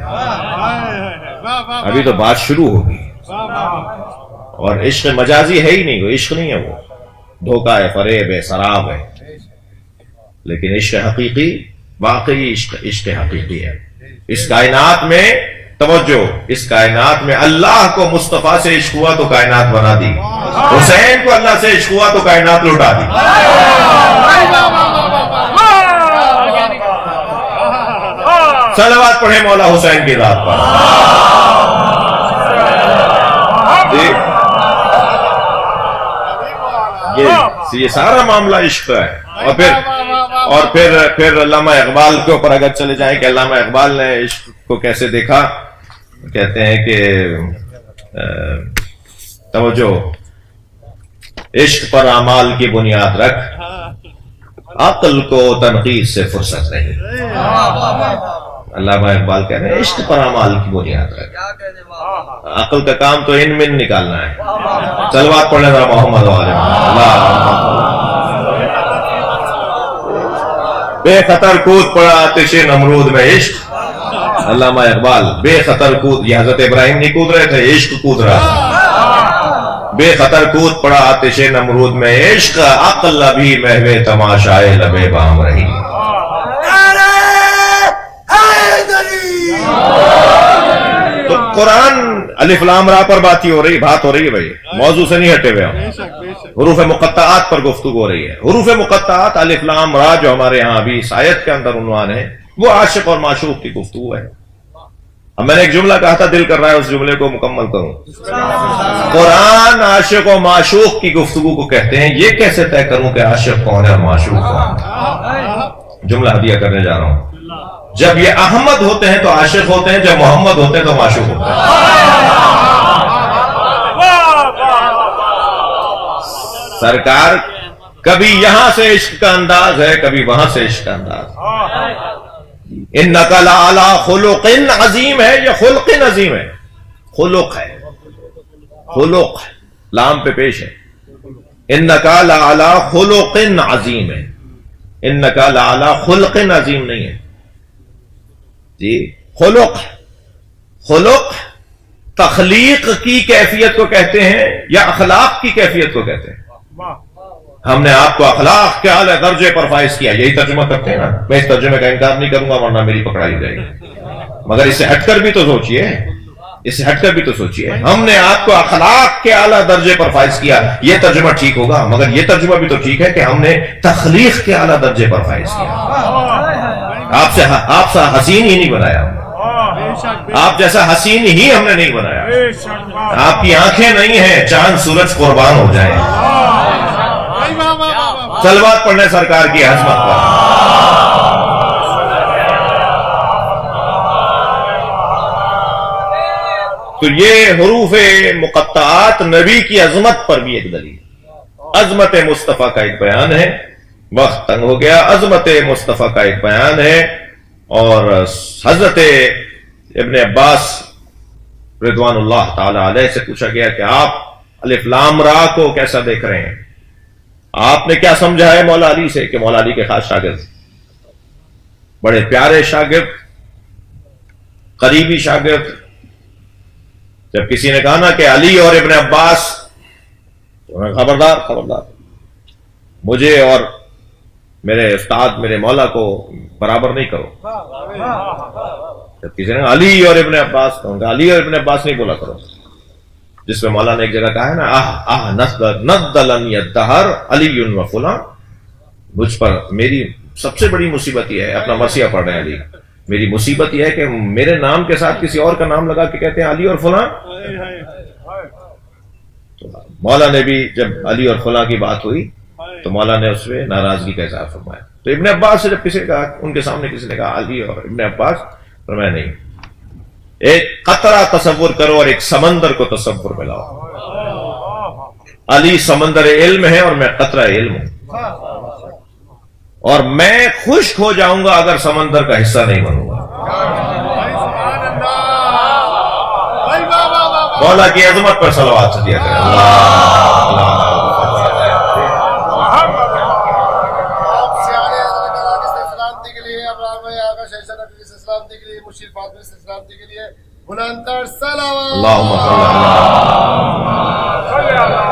ابھی تو بات شروع ہوگی، اور عشق مجازی ہے ہی نہیں، وہ عشق نہیں ہے، وہ دھوکہ ہے، فریب ہے، سراب ہے، لیکن عشق حقیقی واقعی عشق حقیقی ہے۔ اس کائنات میں توجہ، اس کائنات میں اللہ کو مصطفیٰ سے عشق ہوا تو کائنات بنا دی، حسین کو اللہ سے عشق ہوا تو کائنات لوٹا دی۔ صلوات پڑھیں مولا حسین کی ذات پر۔ یہ سارا معاملہ عشق ہے۔ اور پھر علامہ اقبال کے اوپر اگر چلے جائیں کہ علامہ اقبال نے عشق کو کیسے دیکھا، کہتے ہیں کہ توجہ، عشق پر اعمال کی بنیاد رکھ، عقل کو تنقید سے فرصت نہیں۔ علامہ اقبال کہہ رہے ہیں عشق پر اعمال کی بنیاد رکھ، عقل کا کام تو ان من نکالنا ہے۔ صلوات پڑھنے ذرا محمد بے خطر کود پڑا آتش نمرود میں عشق۔ علامہ اقبال بے خطر کود، یہ حضرت ابراہیم نہیں کود رہے تھے، عشق کود رہا تھا۔ بے خطر کود پڑا آتش نمرود میں عشق، عقل ابھی محو تماشائے لبے بام رہی۔ تو قرآن الف لام را پر بات ہو رہی ہے بھائی، موضوع سے نہیں ہٹے ہوئے ہم، حروف مقطعات پر گفتگو ہو رہی ہے۔ حروف مقطعات الف لام را جو ہمارے ہاں ابھی اس آیت کے اندر عنوان ہے، وہ عاشق اور معشوق کی گفتگو ہے۔ اب میں نے ایک جملہ کہا تھا، دل کر رہا ہے اس جملے کو مکمل کروں۔ قرآن عاشق و معشوق کی گفتگو کو کہتے ہیں، یہ کیسے طے کروں کہ عاشق کون ہے اور معشوق کون ہے؟ جملہ ہدیہ کرنے جا رہا ہوں۔ جب یہ احمد ہوتے ہیں تو عاشق ہوتے ہیں، جب محمد ہوتے ہیں تو معشوق ہوتے ہیں۔ سرکار کبھی یہاں سے عشق کا انداز ہے، کبھی وہاں سے عشق کا انداز۔ انک لعلی خلق عظیم ہے، یہ خلق عظیم ہے، خلق ہے، خلق لام پہ پیش ہے۔ انک لعلی خلق عظیم ہے، انک لعلی خلق عظیم نہیں ہے جی، خلق تخلیق کی کیفیت کو کہتے ہیں یا اخلاق کی کیفیت کو کہتے ہیں۔ ہم نے آپ کو اخلاق کے اعلی درجے پر فائز کیا، یہی ترجمہ کرتے ہیں نا۔ میں اس ترجمے کا انکار نہیں کروں گا ورنہ میری پکڑائی ہو جائے گی، مگر اس سے ہٹ کر بھی تو سوچئے، ہم نے آپ کو اخلاق کے اعلی درجے پر فائز کیا، یہ ترجمہ ٹھیک ہوگا، مگر یہ ترجمہ بھی تو ٹھیک ہے کہ ہم نے تخلیق کے اعلی درجے پر فائز کیا۔ آپ سا حسین ہی نہیں بنایا، آپ جیسا حسین ہی ہم نے نہیں بنایا۔ آپ کی آنکھیں نہیں ہیں، چاند سورج قربان ہو جائیں۔ صلوات پڑھنے سرکار کی عظمت پر۔ تو یہ حروف مقطعات نبی کی عظمت پر بھی ایک دلیل، عظمت مصطفیٰ کا ایک بیان ہے۔ وقت تنگ ہو گیا، عظمت مصطفیٰ کا ایک بیان ہے۔ اور حضرت ابن عباس رضوان اللہ تعالی علیہ سے پوچھا گیا کہ آپ الف لام را کو کیسا دیکھ رہے ہیں؟ آپ نے کیا سمجھا ہے مولا علی سے؟ کہ مولا علی کے خاص شاگرد، بڑے پیارے شاگرد، قریبی شاگرد۔ جب کسی نے کہا نا کہ علی اور ابن عباس، تو خبردار مجھے اور میرے استاد میرے مولا کو برابر نہیں کرو۔ جب کسی نے علی اور ابن عباس، تو علی اور ابن عباس نہیں بولا کرو، جس میں مولا نے ایک جگہ کہا ہے نا، ندلنی الدہر علی و فلاں، مجھ پر میری سب سے بڑی مصیبت یہ ہے، اپنا مرثیہ پڑھ رہے ہیں علی، میری مصیبت یہ ہے کہ میرے نام کے ساتھ کسی اور کا نام لگا کے کہتے ہیں علی اور فلاں۔ تو مولا نے بھی جب علی اور فلاں کی بات ہوئی تو مولا نے اس میں ناراضگی کا اظہار فرمایا۔ تو ابن عباس سے جب کسی نے کہا، ان کے سامنے کسی نے کہا علی اور ابن عباس، فرمایا نہیں، ایک قطرہ تصور کرو اور ایک سمندر کو تصور میں لاؤ۔ علی سمندر علم ہے اور میں قطرہ علم ہوں، اور میں خشک ہو جاؤں گا اگر سمندر کا حصہ نہیں بنوں گا۔ مولا کی عظمت پر صلوات دیا کریں۔ سلامتی کے لیے، مشیر فاطمہ سے سلامتی کے لیے بلند تر صلوات. اللہم صلی علی.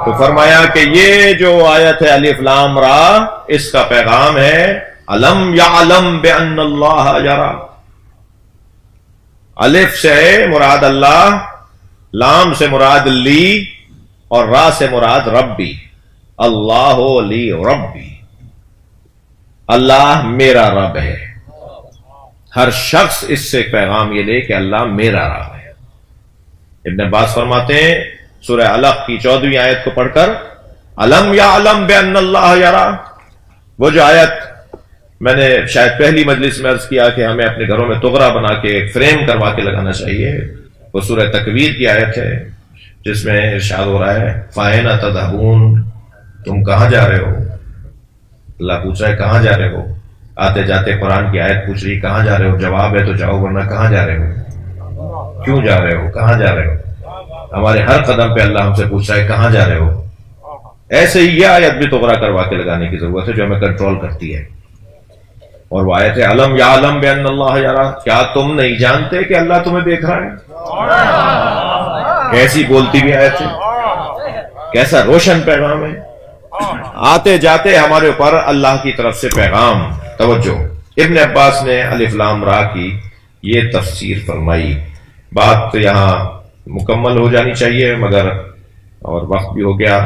تو فرمایا کہ یہ جو آیت ہے الف لام را، اس کا پیغام ہے الم یعلم بان اللہ یرا. الف سے مراد اللہ، لام سے مراد لی، اور را سے مراد ربی. اللہ لی ربی، اللہ میرا رب ہے. ہر شخص اس سے پیغام یہ لے کہ اللہ میرا رب ہے. ابن عباس فرماتے ہیں سورہ علق کی 14ویں آیت کو پڑھ کر الم یعلم بان اللہ یرا، وہ جو آیت میں نے شاید پہلی مجلس میں عرض کیا کہ ہمیں اپنے گھروں میں تغرا بنا کے ایک فریم کروا کے لگانا چاہیے، وہ سورہ تکویر کی آیت ہے جس میں ارشاد ہو رہا ہے فَأَيْنَ تَذْهَبُونَ، تم کہاں جا رہے ہو. اللہ پوچھ رہا ہے کہاں جا رہے ہو. آتے جاتے قرآن کی آیت پوچھ رہی کہاں جا رہے ہو، جواب ہے تو جاؤ، ورنہ کہاں جا رہے ہو، کیوں جا رہے ہو، کہاں جا رہے ہو. ہمارے ہر قدم پہ اللہ ہم سے پوچھ رہا ہے کہاں جا رہے ہو. ایسے ہی یہ آیت بھی تغرا کروا کے لگانے کی ضرورت ہے جو ہمیں کنٹرول کرتی ہے. اور وہ آیت ہے علم یعلم بان اللہ یرا، کیا تم نہیں جانتے کہ اللہ تمہیں دیکھ رہا ہے. کیسی بولتی بھی آیت ہے، کیسا روشن پیغام ہے. آتے جاتے ہمارے اوپر اللہ کی طرف سے پیغام. توجہ، ابن عباس نے الف لام را کی یہ تفسیر فرمائی. بات تو یہاں مکمل ہو جانی چاہیے مگر اور وقت بھی ہو گیا.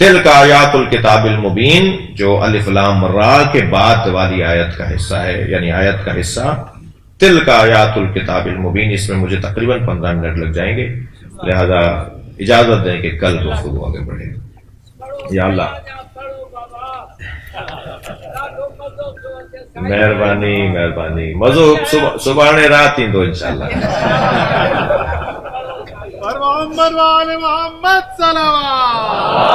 تلک آیات الکتاب المبین، جو الف لام را کے بعد والی آیت کا حصہ ہے، یعنی آیت کا حصہ تلک آیات الکتاب المبین، اس میں مجھے تقریباً 15 منٹ لگ جائیں گے، لہذا اجازت دیں کہ کل گفتگو آگے بڑھے. یا اللہ مہربانی مہربانی، موضوع صبح رات ہی دو انشاءاللہ. محمد وآل محمد صلوات.